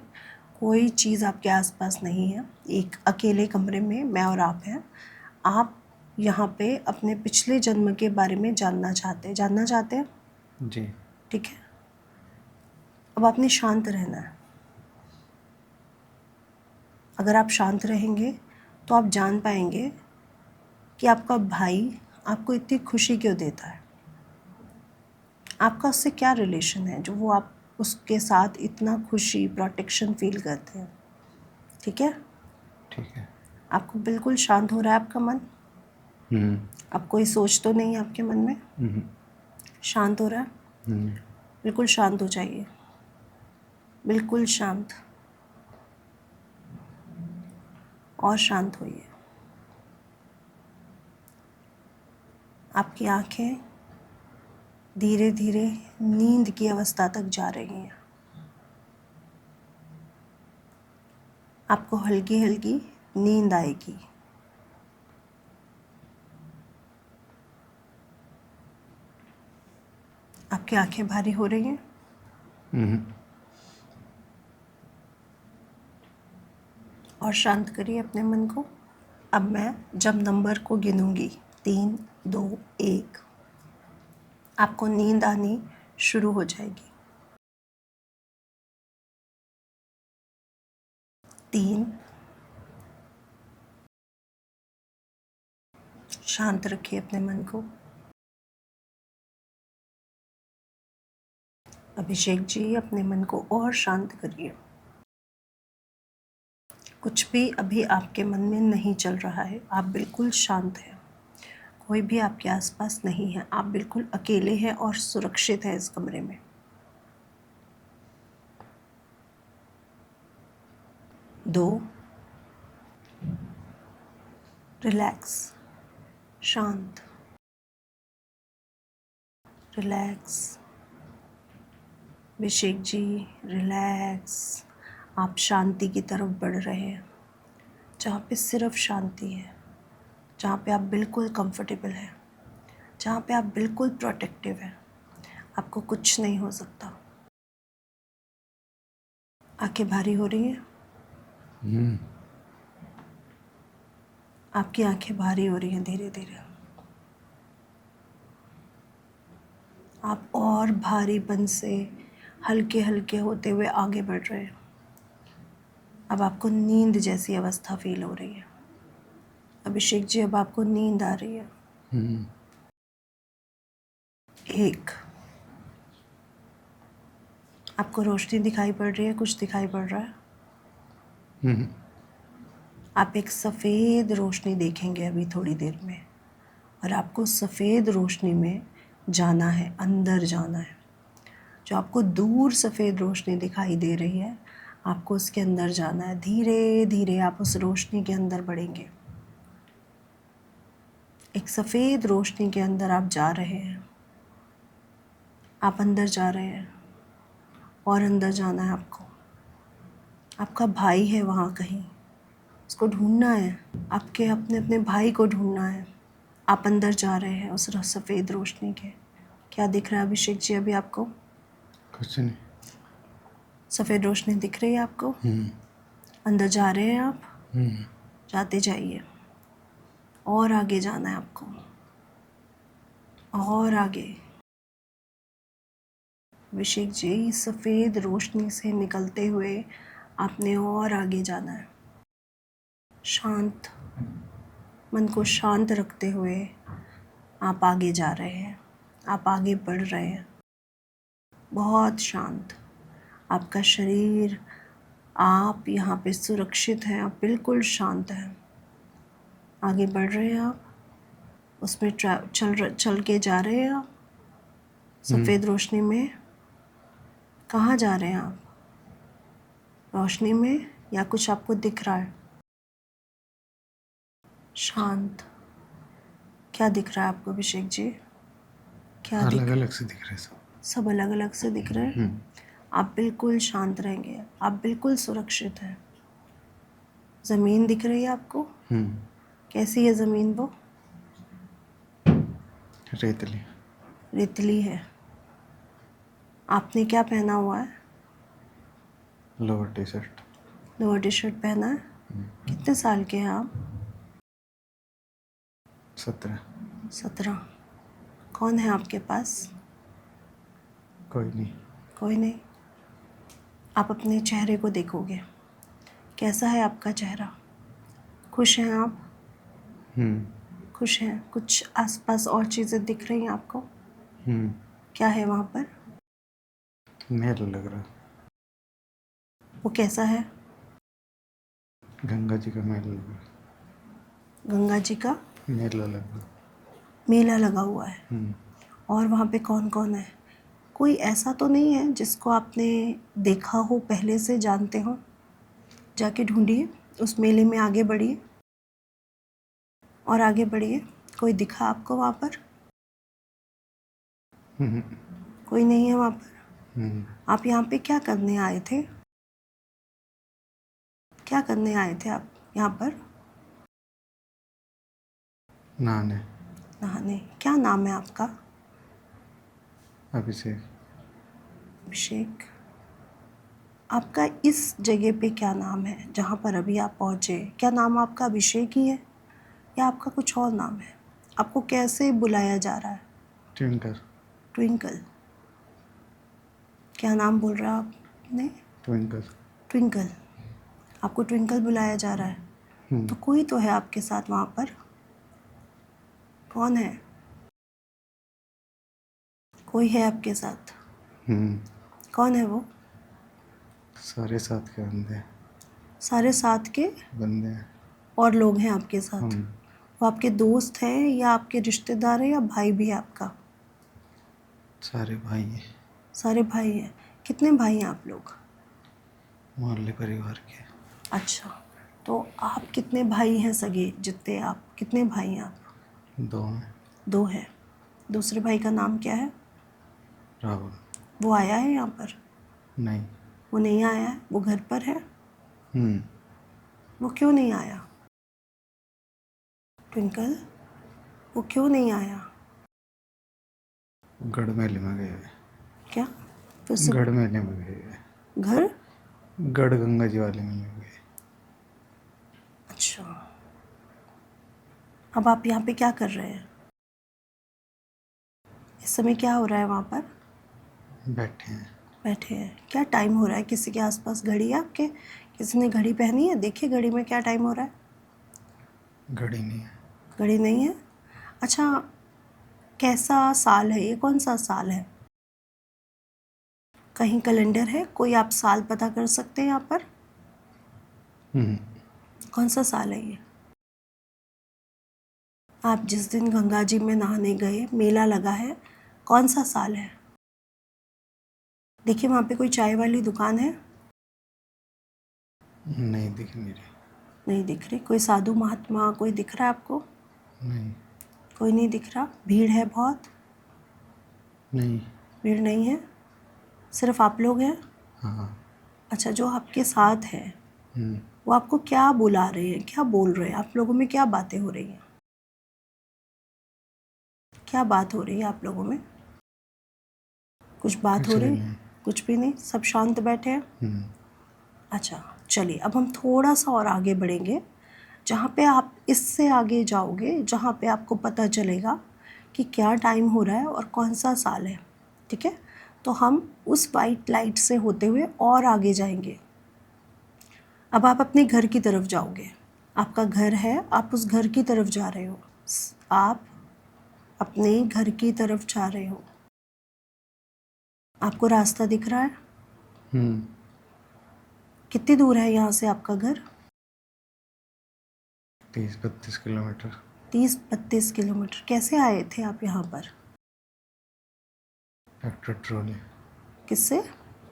कोई चीज़ आपके आसपास नहीं है। एक अकेले कमरे में मैं और आप हैं। आप यहाँ पे अपने पिछले जन्म के बारे में जानना चाहते हैं? जी। ठीक है। अब आपने शांत रहना है। अगर आप शांत रहेंगे तो आप जान पाएंगे कि आपका भाई आपको इतनी खुशी क्यों देता है। आपका उससे क्या रिलेशन है जो वो आप उसके साथ इतना खुशी, प्रोटेक्शन फील करते हैं। ठीक है? ठीक है। आपको बिल्कुल शांत हो रहा है आपका मन? अब कोई सोच तो नहीं है आपके मन में? शांत हो रहा है? बिल्कुल शांत हो जाइए। बिल्कुल शांत। और शांत होइए। आपकी आंखें धीरे धीरे नींद की अवस्था तक जा रही हैं। आपको हल्की हल्की नींद आएगी। आपकी आंखें भारी हो रही हैं? और शांत करिए अपने मन को। अब मैं जब नंबर को गिनूंगी 3, 2, 1, आपको नींद आनी शुरू हो जाएगी। 3। शांत रखिए अपने मन को। अभिषेक जी, अपने मन को और शांत करिए। कुछ भी अभी आपके मन में नहीं चल रहा है। आप बिल्कुल शांत हैं। कोई भी आपके आसपास नहीं है। आप बिल्कुल अकेले हैं और सुरक्षित हैं इस कमरे में। 2, रिलैक्स, शांत, रिलैक्स। अभिषेक जी, रिलैक्स। आप शांति की तरफ बढ़ रहे हैं, जहाँ पे सिर्फ शांति है, जहाँ पे आप बिल्कुल कंफर्टेबल हैं, जहाँ पे आप बिल्कुल प्रोटेक्टिव हैं। आपको कुछ नहीं हो सकता। आंखें भारी हो रही हैं? आपकी आंखें भारी हो रही हैं धीरे धीरे। आप और भारीपन से हल्के हल्के होते हुए आगे बढ़ रहे हैं। अब आपको नींद जैसी अवस्था फील हो रही है। अभिषेक जी, अब आपको नींद आ रही है। 1, आपको रोशनी दिखाई पड़ रही है? कुछ दिखाई पड़ रहा है? आप एक सफ़ेद रोशनी देखेंगे अभी थोड़ी देर में, और आपको सफ़ेद रोशनी में जाना है, अंदर जाना है। जो आपको दूर सफ़ेद रोशनी दिखाई दे रही है, आपको उसके अंदर जाना है। धीरे धीरे आप उस रोशनी के अंदर बढ़ेंगे। एक सफ़ेद रोशनी के अंदर आप जा रहे हैं। आप अंदर जा रहे हैं और अंदर जाना है आपको। आपका भाई है वहाँ कहीं, उसको ढूंढना है। आपके अपने अपने भाई को ढूंढना है। आप अंदर जा रहे हैं उस सफ़ेद रोशनी के। क्या दिख रहा है अभिषेक जी अभी आपको? कुछ नहीं। सफ़ेद रोशनी दिख रही है आपको? अंदर जा रहे हैं आप? जाते जाइए। और आगे जाना है आपको, और आगे। अभिषेक जी, सफ़ेद रोशनी से निकलते हुए आपने और आगे जाना है। शांत मन को शांत रखते हुए आप आगे जा रहे हैं। आप आगे बढ़ रहे हैं, बहुत शांत। आपका शरीर, आप यहाँ पे सुरक्षित हैं, आप बिल्कुल शांत हैं। आगे बढ़ रहे हैं आप, उसमें चल के जा रहे हैं आप सफ़ेद रोशनी में। कहाँ जा रहे हैं आप? रोशनी में या कुछ आपको दिख रहा है? शांत। क्या दिख रहा है आपको अभिषेक जी? क्या अलग अलग से दिख रहे सब अलग अलग से दिख रहे हैं। आप बिल्कुल शांत रहेंगे, आप बिल्कुल सुरक्षित हैं। ज़मीन दिख रही है आपको? कैसी है ज़मीन? वो रेतली। रेतली है। आपने क्या पहना हुआ है? Lower T shirt. Lower T shirt पहना है। कितने साल के हैं आप? 17। 17। कौन है आपके पास? कोई नहीं। कोई नहीं। आप अपने चेहरे को देखोगे, कैसा है आपका चेहरा? खुश हैं आप? खुश हैं। कुछ आसपास और चीज़ें दिख रही हैं आपको? क्या है वहाँ पर? महल लग रहा। वो कैसा है? गंगा जी का महल लग रहा। गंगा जी का मेला लग रहा। मेला लगा हुआ है। और वहाँ पे कौन कौन है? कोई ऐसा तो नहीं है जिसको आपने देखा हो, पहले से जानते हो? जाके ढूंढिए, उस मेले में आगे बढ़िए और आगे बढ़िए। कोई दिखा आपको वहाँ पर? कोई नहीं है वहाँ पर। आप यहाँ पे क्या करने आए थे? क्या करने आए थे आप यहाँ पर? नहाने। नहाने। क्या नाम है आपका? अभिषेक। अभिषेक। आपका इस जगह पे क्या नाम है जहाँ पर अभी आप पहुँचे? क्या नाम आपका अभिषेक ही है या आपका कुछ और नाम है? आपको कैसे बुलाया जा रहा है? ट्विंकल। ट्विंकल। क्या नाम बोल रहा आपने? ट्विंकल। ट्विंकल। आपको ट्विंकल बुलाया जा रहा है। तो कोई तो है आपके साथ वहाँ पर। कौन है? कोई है आपके साथ। कौन है वो? सारे साथ के बंदे। सारे साथ के बंदे हैं। और लोग हैं आपके साथ। वो आपके दोस्त हैं या आपके रिश्तेदार हैं या भाई भी है आपका? सारे भाई हैं। सारे भाई हैं। कितने भाई हैं आप लोग? मोहल्ले परिवार के। अच्छा, तो आप कितने भाई हैं सगे? जितने आप, कितने भाई हैं आप? 2 हैं। 2 हैं। दूसरे भाई का नाम क्या है? राहुल। वो आया है यहाँ पर? नहीं। वो नहीं आया है। वो घर पर है? हम्म। वो क्यों नहीं आया? ट्विंकल, वो क्यों नहीं आया? गढ़ मेले में गए हुए। क्या? फिर से? गढ़ मेले में गए हुए। घर? गढ़ गंगा जी वाले मेले में गए। अच्छा, अब आप यहाँ पे क्या कर रहे हैं? इस समय क्या हो रहा है वहाँ पर? बैठे हैं। बैठे हैं। क्या टाइम हो रहा है? किसी के आसपास घड़ी है आपके? किसी ने घड़ी पहनी है? देखिए घड़ी में क्या टाइम हो रहा है। घड़ी नहीं है। घड़ी नहीं है। अच्छा, कैसा साल है ये? कौन सा साल है? कहीं कैलेंडर है? कोई आप साल पता कर सकते हैं यहाँ पर? कौन सा साल है ये? आप जिस दिन गंगा जी में नहाने गए, मेला लगा है, कौन सा साल है? देखिए वहाँ पे कोई चाय वाली दुकान है? नहीं दिख नहीं रही। नहीं दिख रही। कोई साधु महात्मा कोई दिख रहा है आपको? नहीं। कोई नहीं दिख रहा। भीड़ है बहुत? नहीं। भीड़ नहीं है, सिर्फ आप लोग हैं। हाँ। अच्छा, जो आपके साथ है हम्म, वो आपको क्या बुला रहे हैं, क्या बोल रहे हैं? आप लोगों में क्या बातें हो रही हैं? क्या बात हो रही है आप लोगों में? कुछ बात हो कुछ भी रही? नहीं। कुछ भी नहीं, सब शांत बैठे हैं। हम्म, अच्छा, चलिए अब हम थोड़ा सा और आगे बढ़ेंगे, जहाँ पे आप इससे आगे जाओगे, जहाँ पे आपको पता चलेगा कि क्या टाइम हो रहा है और कौन सा साल है। ठीक है, तो हम उस वाइट लाइट से होते हुए और आगे जाएंगे। अब आप अपने घर की तरफ जाओगे। आपका घर है, आप उस घर की तरफ जा रहे हो। आप अपने घर की तरफ जा रहे हो। आपको रास्ता दिख रहा है? हम्म, कितनी दूर है यहाँ से आपका घर? 30-32 किलोमीटर। 30-32 किलोमीटर। कैसे आए थे आप यहाँ पर? Tractor trolley. किससे?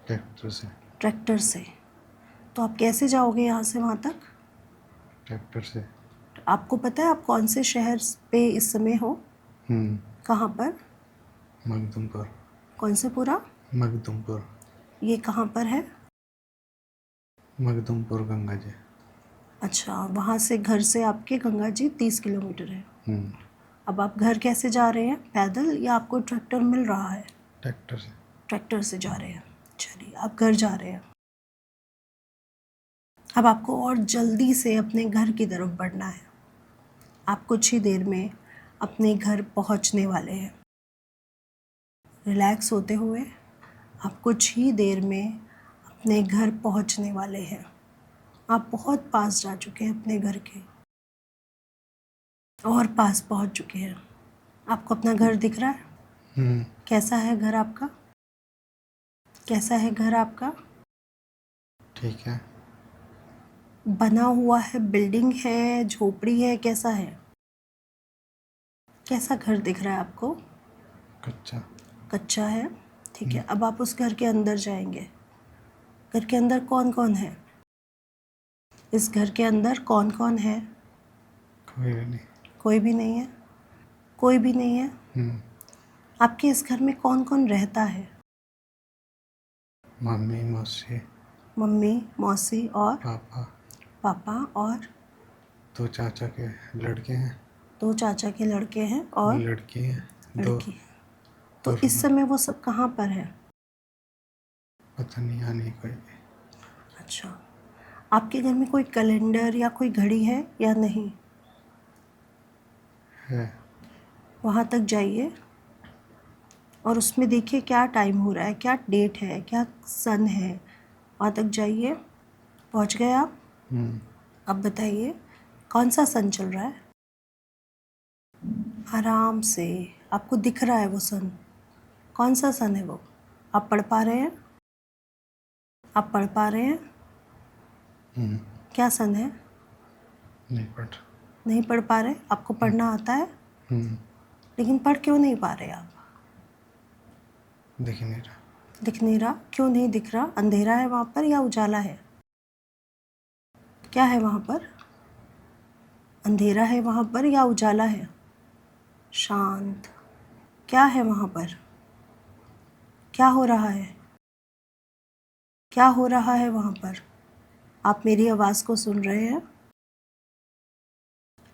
ट्रैक्टर से। ट्रैक्टर से। तो आप कैसे जाओगे यहाँ से वहाँ तक? ट्रैक्टर से। आपको पता है आप कौन से शहर पे इस समय हो? हम्म, कहाँ पर? मखदुमपुर। कौन से पूरा? मखदुमपुर। ये कहाँ पर है? मखदुमपुर गंगा जी। अच्छा, वहाँ से घर से आपके गंगा जी 30 किलोमीटर है। हम्म, अब आप घर कैसे जा रहे हैं? पैदल या आपको ट्रैक्टर मिल रहा है? ट्रैक्टर से। ट्रैक्टर से जा रहे हैं। चलिए, आप घर जा रहे हैं। अब आपको और जल्दी से अपने घर की तरफ बढ़ना है। आप कुछ ही देर में अपने घर पहुंचने वाले हैं। रिलैक्स होते हुए आप कुछ ही देर में अपने घर पहुंचने वाले हैं। आप बहुत पास जा चुके हैं अपने घर के, और पास पहुंच चुके हैं। आपको अपना घर दिख रहा है? हम्म, कैसा है घर आपका? कैसा है घर आपका? ठीक है। बना हुआ है, बिल्डिंग है, झोपड़ी है, कैसा है? कैसा घर दिख रहा है आपको? कच्चा। कच्चा है। ठीक है, अब आप उस घर के अंदर जाएंगे। घर के अंदर कौन कौन है? इस घर के अंदर कौन कौन है? कोई भी नहीं। कोई भी नहीं है। कोई भी नहीं है। हम्म, आपके इस घर में कौन कौन रहता है? मम्मी, मौसी, मम्मी, मौसी और पापा, पापा और 2 चाचा के लड़के हैं। 2 चाचा के लड़के हैं और लड़की है 2। लड़की। तो और इस समय वो सब कहाँ पर है? पता नहीं, यहाँ नहीं कोई भी। अच्छा, आपके घर में कोई कैलेंडर या कोई घड़ी है या नहीं? है। वहाँ तक जाइए और उसमें देखिए क्या टाइम हो रहा है, क्या डेट है, क्या सन है। वहाँ तक जाइए। पहुँच गए आप? हम्म, अब बताइए कौन सा सन चल रहा है? आराम से आपको दिख रहा है वो सन। कौन सा सन है वो? आप पढ़ पा रहे हैं? आप पढ़ पा रहे हैं? हम्म, क्या सन है? नहीं पढ़। नहीं पढ़ पा रहे? आपको पढ़ना आता है, हम्म, लेकिन पढ़ क्यों नहीं पा रहे आप? दिख नहीं रहा। दिख नहीं रहा? क्यों नहीं दिख रहा? अंधेरा है वहाँ पर या उजाला है? क्या है वहाँ पर? अंधेरा है वहाँ पर या उजाला है? शांत। क्या है वहाँ पर? क्या हो रहा है? क्या हो रहा है वहाँ पर? आप मेरी आवाज़ को सुन रहे हैं?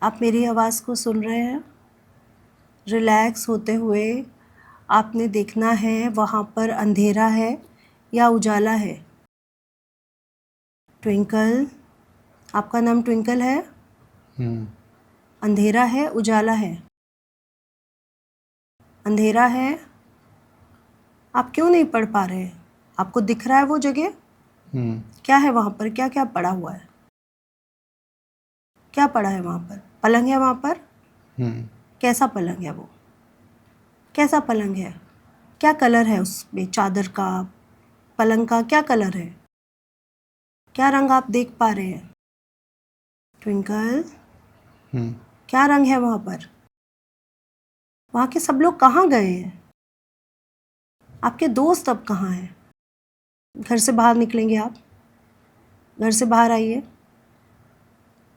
आप मेरी आवाज़ को सुन रहे हैं? रिलैक्स होते हुए आपने देखना है वहाँ पर अंधेरा है या उजाला है। ट्विंकल, आपका नाम ट्विंकल है? हम्म, अंधेरा है, उजाला है? अंधेरा है। आप क्यों नहीं पढ़ पा रहे हैं? आपको दिख रहा है वो जगह? हम्म, क्या है वहाँ पर? क्या क्या पड़ा हुआ है? क्या पड़ा है वहाँ पर? पलंग है वहाँ पर? हम्म, कैसा पलंग है वो? कैसा पलंग है? क्या कलर है उसमें? चादर का, पलंग का क्या कलर है? क्या रंग आप देख पा रहे हैं? ट्विंकल, हम्म, क्या रंग है वहाँ पर? वहाँ के सब लोग कहाँ गए हैं? आपके दोस्त अब कहाँ हैं? घर से बाहर निकलेंगे आप? घर से बाहर आइए।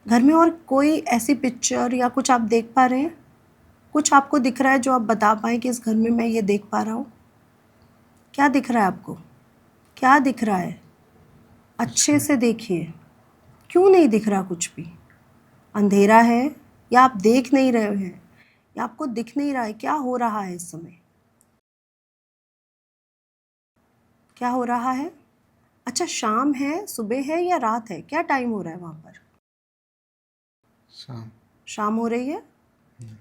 घर में और कोई ऐसी पिक्चर या कुछ आप देख पा रहे हैं? कुछ आपको दिख रहा है जो आप बता पाएँ कि इस घर में मैं ये देख पा रहा हूँ? क्या दिख रहा है आपको? क्या दिख रहा है? अच्छे से देखिए। क्यों नहीं दिख रहा कुछ भी? अंधेरा है या आप देख नहीं रहे हैं या आपको दिख नहीं रहा है? क्या हो रहा है इस समय? क्या हो रहा है? अच्छा, शाम है, सुबह है या रात है? क्या टाइम हो रहा है वहाँ पर? शाम। शाम हो रही है?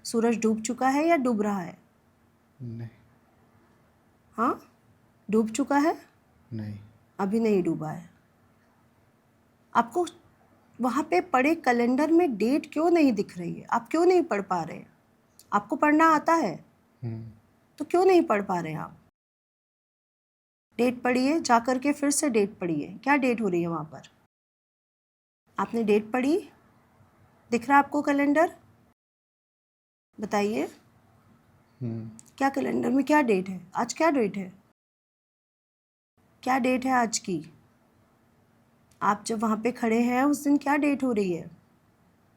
सूरज डूब चुका है या डूब रहा है? नहीं। हाँ, डूब चुका है? नहीं। अभी नहीं डूबा है। आपको वहाँ पे पड़े कैलेंडर में डेट क्यों नहीं दिख रही है? आप क्यों नहीं पढ़ पा रहे? आपको पढ़ना आता है तो क्यों नहीं पढ़ पा रहे आप? डेट पढ़िए, जा कर के फिर से डेट पढ़िए। क्या डेट हो रही है वहाँ पर? आपने डेट पढ़ी? दिख रहा है आपको कैलेंडर? बताइए, क्या कैलेंडर में क्या डेट है? आज क्या डेट है? क्या डेट है आज की? आप जब वहाँ पे खड़े हैं उस दिन क्या डेट हो रही है?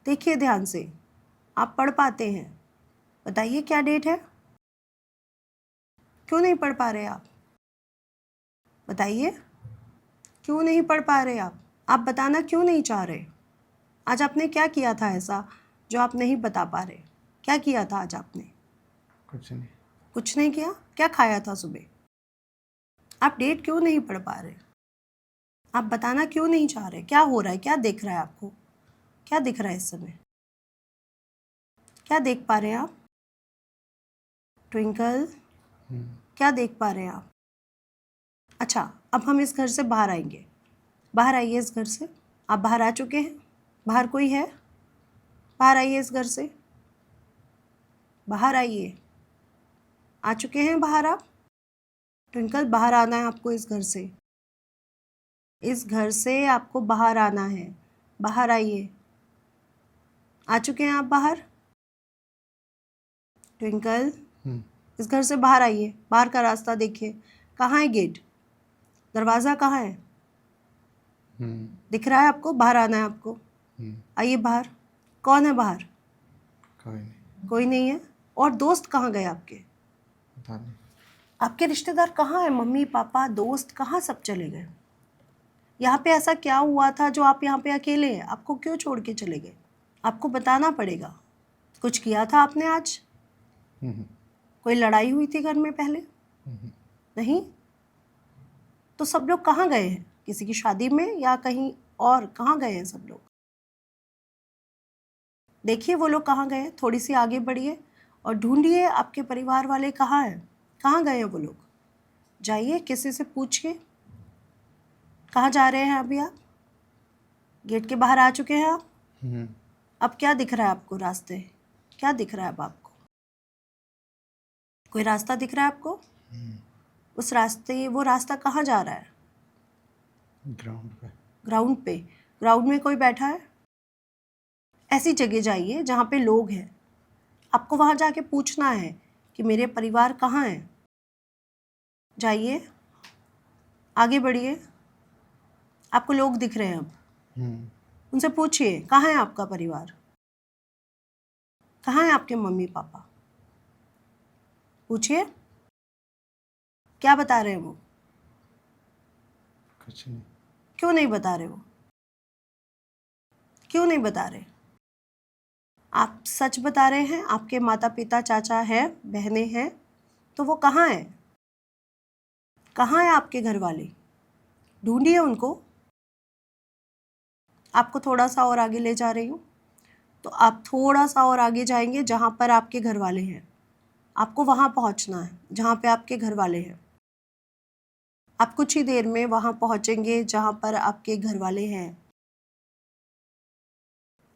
देखिए ध्यान से, आप पढ़ पाते हैं? बताइए क्या डेट है? क्यों नहीं पढ़ पा रहे आप? बताइए, क्यों नहीं पढ़ पा रहे आप? आप बताना क्यों नहीं चाह रहे? आज आपने क्या किया था ऐसा जो आप नहीं बता पा रहे? क्या किया था आज आपने? कुछ नहीं। कुछ नहीं किया? क्या खाया था सुबह? आप डेट क्यों नहीं पढ़ पा रहे? आप बताना क्यों नहीं चाह रहे? क्या हो रहा है? क्या दिख रहा है आपको? क्या दिख रहा है इस समय? क्या देख पा रहे हैं आप? ट्विंकल, क्या देख पा रहे हैं आप? अच्छा, अब हम इस घर से बाहर आएंगे। बाहर आइए इस घर से। आप बाहर आ चुके हैं? बाहर कोई है? बाहर आइए इस घर से। बाहर आइए। आ चुके हैं बाहर आप? ट्विंकल, बाहर आना है आपको इस घर से। इस घर से आपको बाहर आना है। बाहर आइए। आ चुके हैं आप बाहर? ट्विंकल, इस घर से बाहर आइए। बाहर का रास्ता देखिए। कहाँ है गेट? दरवाज़ा कहाँ है? दिख रहा है आपको? बाहर आना है आपको। आइए बाहर। कौन है बाहर? कोई नहीं। कोई नहीं है। और दोस्त कहाँ गए आपके? पता नहीं। आपके रिश्तेदार कहाँ हैं? मम्मी पापा दोस्त कहाँ सब चले गए? यहाँ पे ऐसा क्या हुआ था जो आप यहाँ पे अकेले हैं? आपको क्यों छोड़ के चले गए? आपको बताना पड़ेगा। कुछ किया था आपने आज? कोई लड़ाई हुई थी घर में पहले? नहीं? तो सब लोग कहाँ गए हैं? किसी की शादी में या कहीं और? कहाँ गए हैं सब लोग? देखिए वो लोग कहाँ गए हैं। थोड़ी सी आगे बढ़िए और ढूंढिए आपके परिवार वाले कहाँ हैं। कहाँ गए हैं वो लोग? जाइए किसी से पूछिए। कहाँ जा रहे हैं अभी आप? गेट के बाहर आ चुके हैं आप? अब क्या दिख रहा है आपको रास्ते? क्या दिख रहा है अब आपको? कोई रास्ता दिख रहा है आपको? उस रास्ते, वो रास्ता कहाँ जा रहा है? ग्राउंड पे। ग्राउंड पे। ग्राउंड में कोई बैठा है? ऐसी जगह जाइए जहाँ पे लोग हैं। आपको वहाँ जाके पूछना है कि मेरे परिवार कहाँ हैं। जाइए, आगे बढ़िए। आपको लोग दिख रहे हैं अब। उनसे पूछिए कहाँ है आपका परिवार? कहाँ है आपके मम्मी पापा? पूछिए। क्या बता रहे हैं वो? कुछ नहीं। क्यों नहीं बता रहे वो? क्यों नहीं बता रहे? आप सच बता रहे हैं? आपके माता पिता चाचा हैं, बहनें हैं, तो वो कहाँ हैं? कहाँ है आपके घर वाले? ढूंढिए उनको। आपको थोड़ा सा और आगे ले जा रही हूँ, तो आप थोड़ा सा और आगे जाएंगे जहाँ पर आपके घर वाले हैं। आपको वहाँ पहुँचना है जहाँ पे आपके घर वाले हैं। आप कुछ ही देर में वहाँ पहुँचेंगे जहाँ पर आपके घर वाले हैं।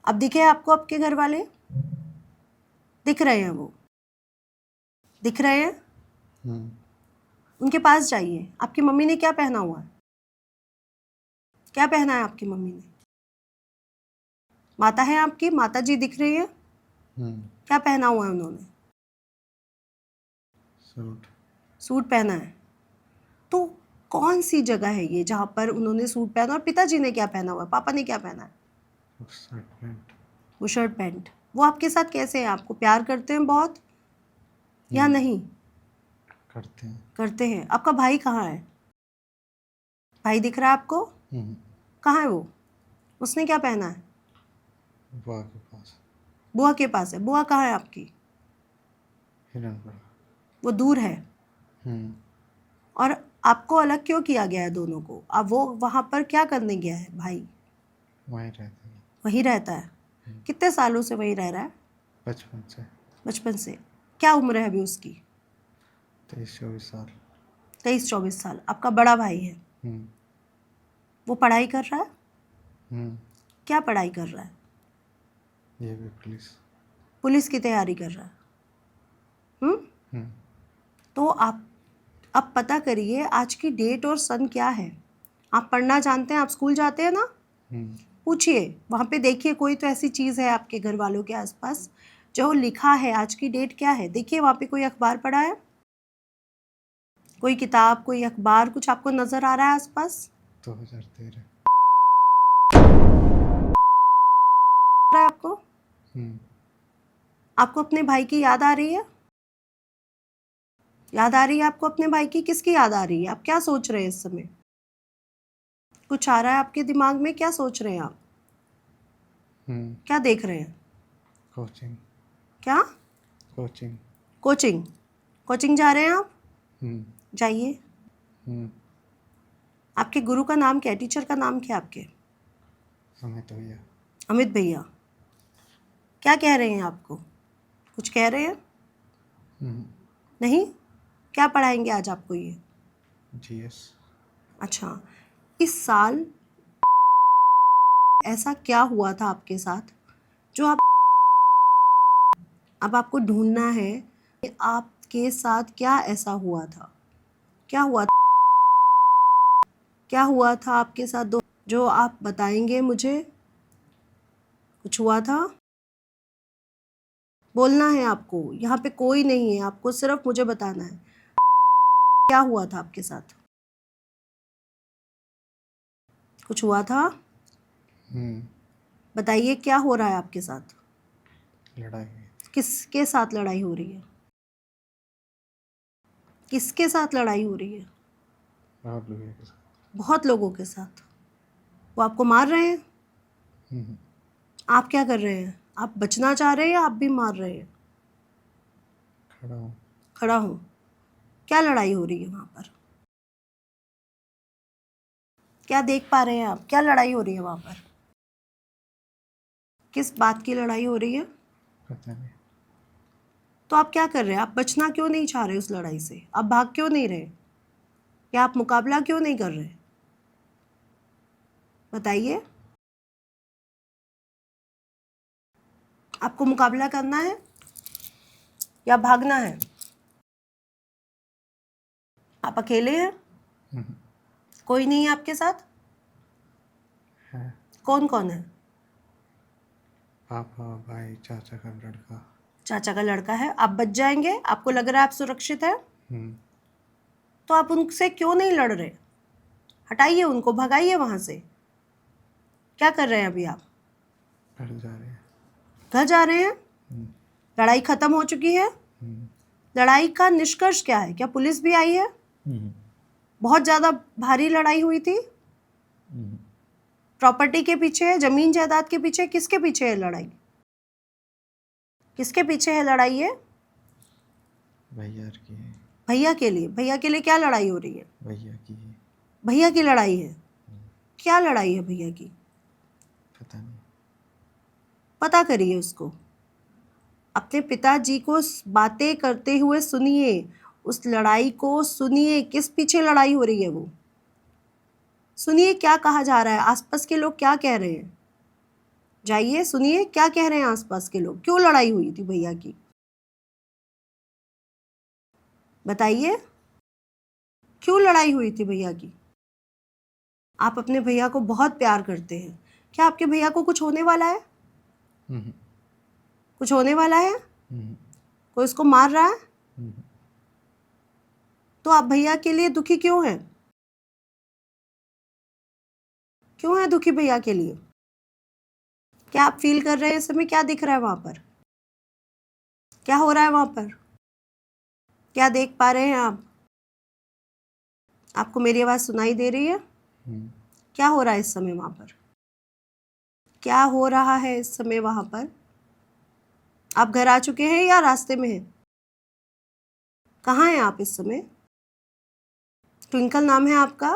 अब दिखे आपको आपके घर वाले? दिख रहे हैं वो? दिख रहे हैं? उनके पास जाइए। आपकी मम्मी ने क्या पहना हुआ है? क्या पहना है आपकी मम्मी ने? माता है आपकी? माता जी दिख रही है? क्या पहना हुआ है उन्होंने? सूट। सूट पहना है। तो कौन सी जगह है ये जहाँ पर उन्होंने सूट पहना और पिताजी ने क्या पहना हुआ है, पापा ने क्या पहना है? Shirt pant. वो शर्ट पैंट। वो आपके साथ कैसे हैं? आपको प्यार करते हैं बहुत या नहीं? करते हैं। करते हैं। आपका भाई कहाँ है? भाई दिख रहा है आपको? कहाँ है वो? उसने क्या पहना है? बुआ के पास। बुआ के पास है। बुआ कहाँ है आपकी? हिरनपुर। वो दूर है। हम्म। और आपको अलग क्यों किया गया है दोनों को? अब वो वहाँ पर क्या करने गया है भाई? वहीं रहते हैं। वहीं रहता है। कितने सालों से वहीं रह रहा है? बचपन से। बचपन से। क्या उम्र है अभी उसकी? 23-24 साल। 23-24 साल। आपका बड़ा भाई है। हम्म। वो पढ़ाई कर रहा है? हम्म। क्या पढ़ाई कर रहा है? ये भी पुलिस। पुलिस की तैयारी कर रहा है। हम्म। हम्म। तो आप अब पता करिए आज की डेट और सन क्या है। आप पढ़ना जानते हैं? आप स्कूल जाते हैं ना? हम्म। पूछिए, वहाँ पे देखिए कोई तो ऐसी चीज़ है आपके घर वालों के आसपास जो लिखा है आज की डेट क्या है। देखिए वहाँ पे कोई अखबार पड़ा है? कोई किताब, कोई अखबार, कुछ आपको नज़र आ रहा है आसपास? 2013। रहा है आपको? हम्म। आपको अपने भाई की याद आ रही है? याद आ रही है आपको अपने भाई की? किसकी याद आ रही है? आप क्या सोच रहे हैं इस समय? कुछ आ रहा है आपके दिमाग में? क्या सोच रहे हैं आप? क्या देख रहे हैं? कोचिंग। क्या? कोचिंग। कोचिंग। कोचिंग जा रहे हैं आप? हम्म। जाइए। हम्म। आपके गुरु का नाम क्या है? टीचर का नाम क्या है आपके? अमित भैया। अमित भैया। क्या कह रहे हैं आपको? कुछ कह रहे हैं? हम्म। नहीं? क्या पढ़ाएंगे आज आपको ये? जीएस। अच्छा, इस साल ऐसा क्या हुआ था आपके साथ जो आप अब आपको ढूंढना है कि आपके साथ क्या ऐसा हुआ था? क्या हुआ था? क्या हुआ था आपके साथ जो आप बताएंगे मुझे? कुछ हुआ था? बोलना है आपको। यहाँ पे कोई नहीं है, आपको सिर्फ मुझे बताना है क्या हुआ था आपके साथ। कुछ हुआ था? बताइए क्या हो रहा है आपके साथ? लड़ाई हुई। किसके साथ लड़ाई हो रही है? किसके साथ लड़ाई हो रही है? राहुल भैया के साथ। बहुत लोगों के साथ। वो आपको मार रहे हैं? आप क्या कर रहे हैं? आप बचना चाह रहे हैं या आप भी मार रहे हैं? खड़ा हूँ। खड़ा हूँ। क्या लड़ाई हो रही है वहाँ पर? क्या देख पा रहे हैं आप? क्या लड़ाई हो रही है वहाँ पर? किस बात की लड़ाई हो रही है? पता नहीं। तो आप क्या कर रहे हैं? आप बचना क्यों नहीं चाह रहे उस लड़ाई से? आप भाग क्यों नहीं रहे? या आप मुकाबला क्यों नहीं कर रहे? बताइए। आपको मुकाबला करना है या भागना है? आप अकेले हैं? कोई नहीं है आपके साथ? है। कौन कौन है? पापा, भाई, चाचा का लड़का। चाचा का लड़का है। आप बच जाएंगे? आपको लग रहा है आप सुरक्षित है? तो आप उनसे क्यों नहीं लड़ रहे? हटाइए उनको, भगाइए वहां से। क्या कर रहे हैं अभी आप? घर जा रहे हैं। घर जा रहे हैं? लड़ाई खत्म हो चुकी है? लड़ाई का निष्कर्ष क्या है? क्या पुलिस भी आई है? बहुत ज्यादा भारी लड़ाई हुई थी? प्रॉपर्टी के पीछे, जमीन जायदाद के पीछे? किसके पीछे है लड़ाई? किसके पीछे है लड़ाई ये? भैया की है। भैया के लिए? भैया के लिए क्या लड़ाई हो रही है? भैया की है। भैया की लड़ाई है? क्या लड़ाई है भैया की? पता नहीं। पता करिए उसको। अपने पिताजी को बातें करते हुए सुनिए, उस लड़ाई को सुनिए। किस पीछे लड़ाई हो रही है वो सुनिए। क्या कहा जा रहा है? आसपास के लोग क्या कह रहे हैं? जाइए सुनिए क्या कह रहे हैं आसपास के लोग। क्यों लड़ाई हुई थी भैया की? बताइए क्यों लड़ाई हुई थी भैया की? आप अपने भैया को बहुत प्यार करते हैं। क्या आपके भैया को कुछ होने वाला है? कुछ होने वाला है? कोई उसको मार रहा है? तो आप भैया के लिए दुखी क्यों हैं? क्यों है दुखी भैया के लिए? क्या आप फील कर रहे हैं इस समय? क्या दिख रहा है वहां पर? क्या हो रहा है वहां पर? क्या देख पा रहे हैं आप? आपको मेरी आवाज सुनाई दे रही है? क्या हो रहा है इस समय वहां पर? क्या हो रहा है इस समय वहां पर? आप घर आ चुके हैं या रास्ते में हैं? कहाँ हैं आप इस समय? ट्विंकल नाम है आपका?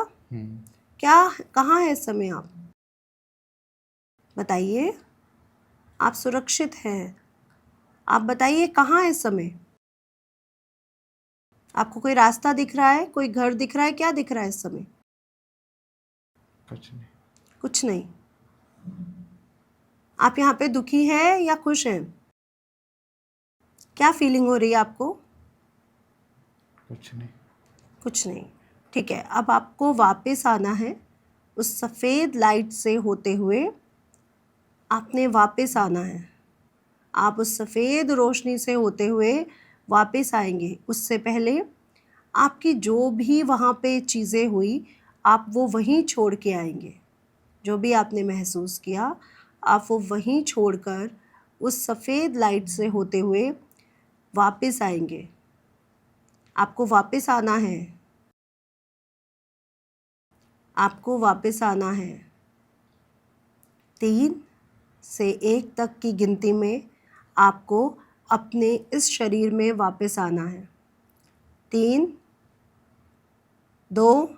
क्या कहाँ है इस समय आप? बताइए। आप सुरक्षित हैं। आप बताइए कहाँ है इस समय? आपको कोई रास्ता दिख रहा है? कोई घर दिख रहा है? क्या दिख रहा है इस समय? कुछ नहीं। कुछ नहीं। आप यहाँ पे दुखी हैं या खुश हैं? क्या फीलिंग हो रही है आपको? कुछ नहीं। कुछ नहीं। ठीक है, अब आपको वापस आना है उस सफ़ेद लाइट से होते हुए। आपने वापस आना है। आप उस सफ़ेद रोशनी से होते हुए वापस आएंगे। उससे पहले आपकी जो भी वहाँ पे चीज़ें हुई, आप वो वहीं छोड़ के आएंगे। जो भी आपने महसूस किया, आप वो वहीं छोड़कर उस सफ़ेद लाइट से होते हुए वापस आएंगे। आपको वापस आना है। आपको वापस आना है। 3 से 1 तक की गिनती में आपको अपने इस शरीर में वापस आना है। 3, 2,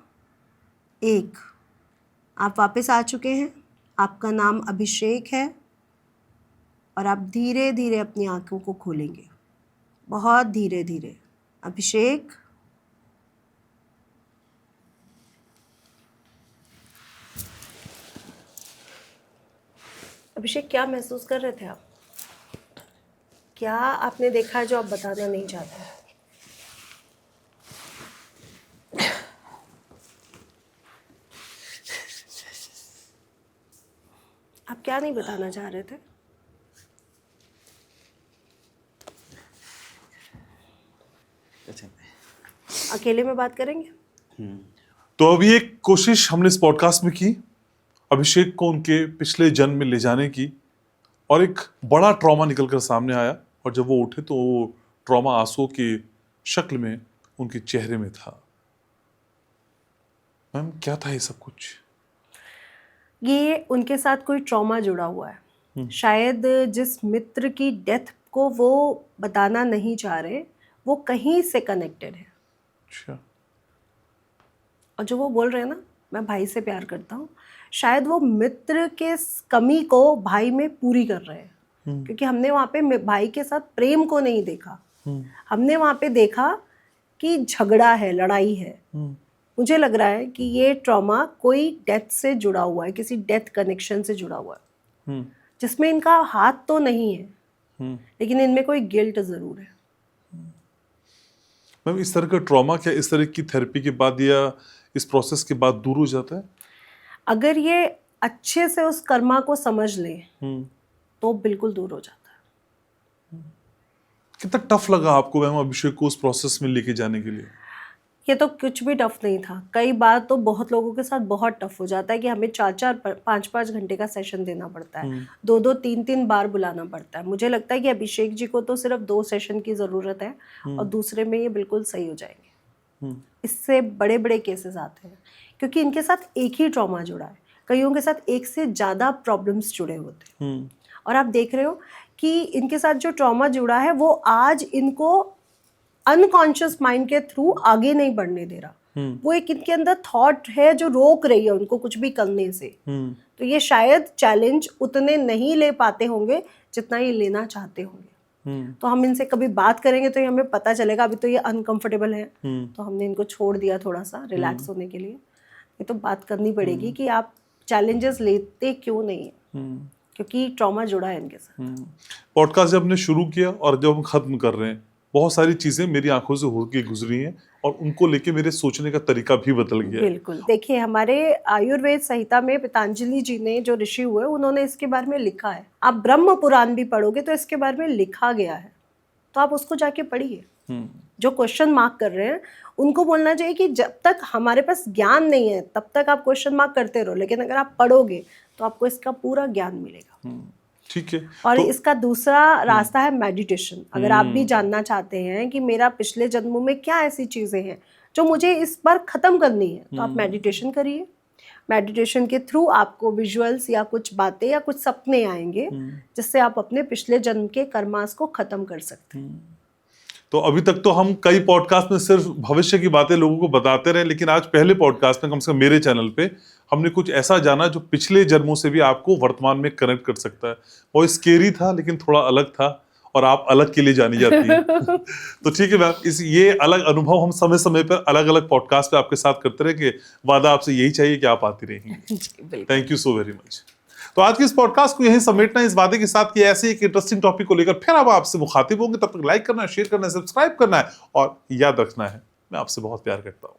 1। आप वापस आ चुके हैं। आपका नाम अभिषेक है और आप धीरे धीरे अपनी आंखों को खोलेंगे, बहुत धीरे धीरे। अभिषेक, अभिषेक क्या महसूस कर रहे थे आप? क्या आपने देखा है जो आप बताना नहीं चाहते? आप क्या नहीं बताना चाह रहे थे? अकेले में बात करेंगे? तो अभी एक कोशिश हमने इस पॉडकास्ट में की अभिषेक को उनके पिछले जन्म में ले जाने की, और एक बड़ा ट्रॉमा निकलकर सामने आया। और जब वो उठे तो वो ट्रॉमा आंसुओं की शक्ल में उनके चेहरे में था। मैम, क्या था ये सब कुछ? ये उनके साथ कोई ट्रॉमा जुड़ा हुआ है। शायद जिस मित्र की डेथ को वो बताना नहीं चाह रहे, वो कहीं से कनेक्टेड है। अच्छा। और जो वो बोल रहे हैं ना, मैं भाई से प्यार करता हूँ, शायद वो मित्र के कमी को भाई में पूरी कर रहे हैं। क्योंकि हमने वहाँ पे भाई के साथ प्रेम को नहीं देखा। हमने वहाँ पे देखा कि झगड़ा है, लड़ाई है। मुझे लग रहा है कि ये ट्रॉमा कोई डेथ से जुड़ा हुआ है, किसी डेथ कनेक्शन से जुड़ा हुआ है, जिसमें इनका हाथ तो नहीं है, लेकिन इनमें कोई गिल्ट जरूर है। मैम, इस तरह का ट्रॉमा क्या इस तरह की थेरेपी के बाद या इस प्रोसेस के बाद दूर हो जाता है? अगर ये अच्छे से उस कर्मा को समझ ले तो बिल्कुल दूर हो जाता है। कितना टफ लगा आपको मैम अभिषेक को उस प्रोसेस में लेके जाने के लिए? ये तो कुछ भी टफ नहीं था। कई बार तो बहुत लोगों के साथ बहुत टफ हो जाता है कि हमें 4-4 5-5 घंटे का सेशन देना पड़ता है, 2-2 3-3 बार बुलाना पड़ता है। मुझे लगता है कि अभिषेक जी को तो सिर्फ 2 सेशन की ज़रूरत है और दूसरे में ये बिल्कुल सही हो जाएंगे। इससे बड़े बड़े केसेस आते हैं क्योंकि इनके साथ एक ही ट्रॉमा जुड़ा है। कईयों के साथ एक से ज़्यादा प्रॉब्लम्स जुड़े होते हैं। और आप देख रहे हो कि इनके साथ जो ट्रॉमा जुड़ा है वो आज इनको अनकॉन्शियस माइंड के थ्रू आगे नहीं बढ़ने दे रहा। वो एक इनके अंदर थॉट है जो रोक रही है उनको कुछ भी करने से। तो ये शायद चैलेंज उतने नहीं ले पाते होंगे जितना ये लेना चाहते होंगे। तो हम इनसे कभी बात करेंगे तो ये हमें पता चलेगा। अभी तो ये अनकंफर्टेबल है, तो हमने इनको छोड़ दिया थोड़ा सा रिलैक्स होने के लिए। ये तो बात करनी पड़ेगी कि आप चैलेंजेस लेते क्यों नहीं है, क्योंकि ट्रॉमा जुड़ा है इनके साथ। पॉडकास्ट जब हमने शुरू किया और जब हम खत्म कर रहे हैं, बहुत सारी चीजें मेरी आंखों से होकर गुजरी हैं और उनको लेके मेरे सोचने का तरीका भी बदल गया है। बिल्कुल। देखिए, हमारे आयुर्वेद संहिता में पतंजलि जी ने जो ऋषि हुए उन्होंने इसके बारे में लिखा है। आप ब्रह्म पुराण भी पढ़ोगे तो इसके बारे में लिखा गया है, तो आप उसको जाके पढ़िए। जो क्वेश्चन मार्क कर रहे हैं उनको बोलना चाहिए कि जब तक हमारे पास ज्ञान नहीं है तब तक आप क्वेश्चन मार्क करते रहो, लेकिन अगर आप पढ़ोगे तो आपको इसका पूरा ज्ञान मिलेगा। ठीक है। और तो इसका दूसरा रास्ता है मेडिटेशन। अगर आप भी जानना चाहते हैं कि मेरा पिछले जन्मों में क्या ऐसी चीज़ें हैं जो मुझे इस बार ख़त्म करनी है, तो आप मेडिटेशन करिए। मेडिटेशन के थ्रू आपको विजुअल्स या कुछ बातें या कुछ सपने आएंगे जिससे आप अपने पिछले जन्म के कर्मास को ख़त्म कर सकते हैं। तो अभी तक तो हम कई पॉडकास्ट में सिर्फ भविष्य की बातें लोगों को बताते रहे, लेकिन आज पहले पॉडकास्ट में कम से कम मेरे चैनल पे हमने कुछ ऐसा जाना जो पिछले जन्मों से भी आपको वर्तमान में कनेक्ट कर सकता है। वो स्केरी था लेकिन थोड़ा अलग था, और आप अलग के लिए जानी जाती है। तो ठीक है मैम, ये अलग अनुभव हम समय समय पर अलग अलग पॉडकास्ट पे आपके साथ करते रहेंगे। वादा आपसे यही चाहिए कि आप आती रहेंगी। Thank you so very much. तो आज के इस पॉडकास्ट को यहीं समेटना इस वादे के साथ कि ऐसे एक इंटरेस्टिंग टॉपिक को लेकर फिर अब आपसे मुखातिब होंगे। तब तक लाइक करना है, शेयर करना है, सब्सक्राइब करना है, और याद रखना है मैं आपसे बहुत प्यार करता हूँ।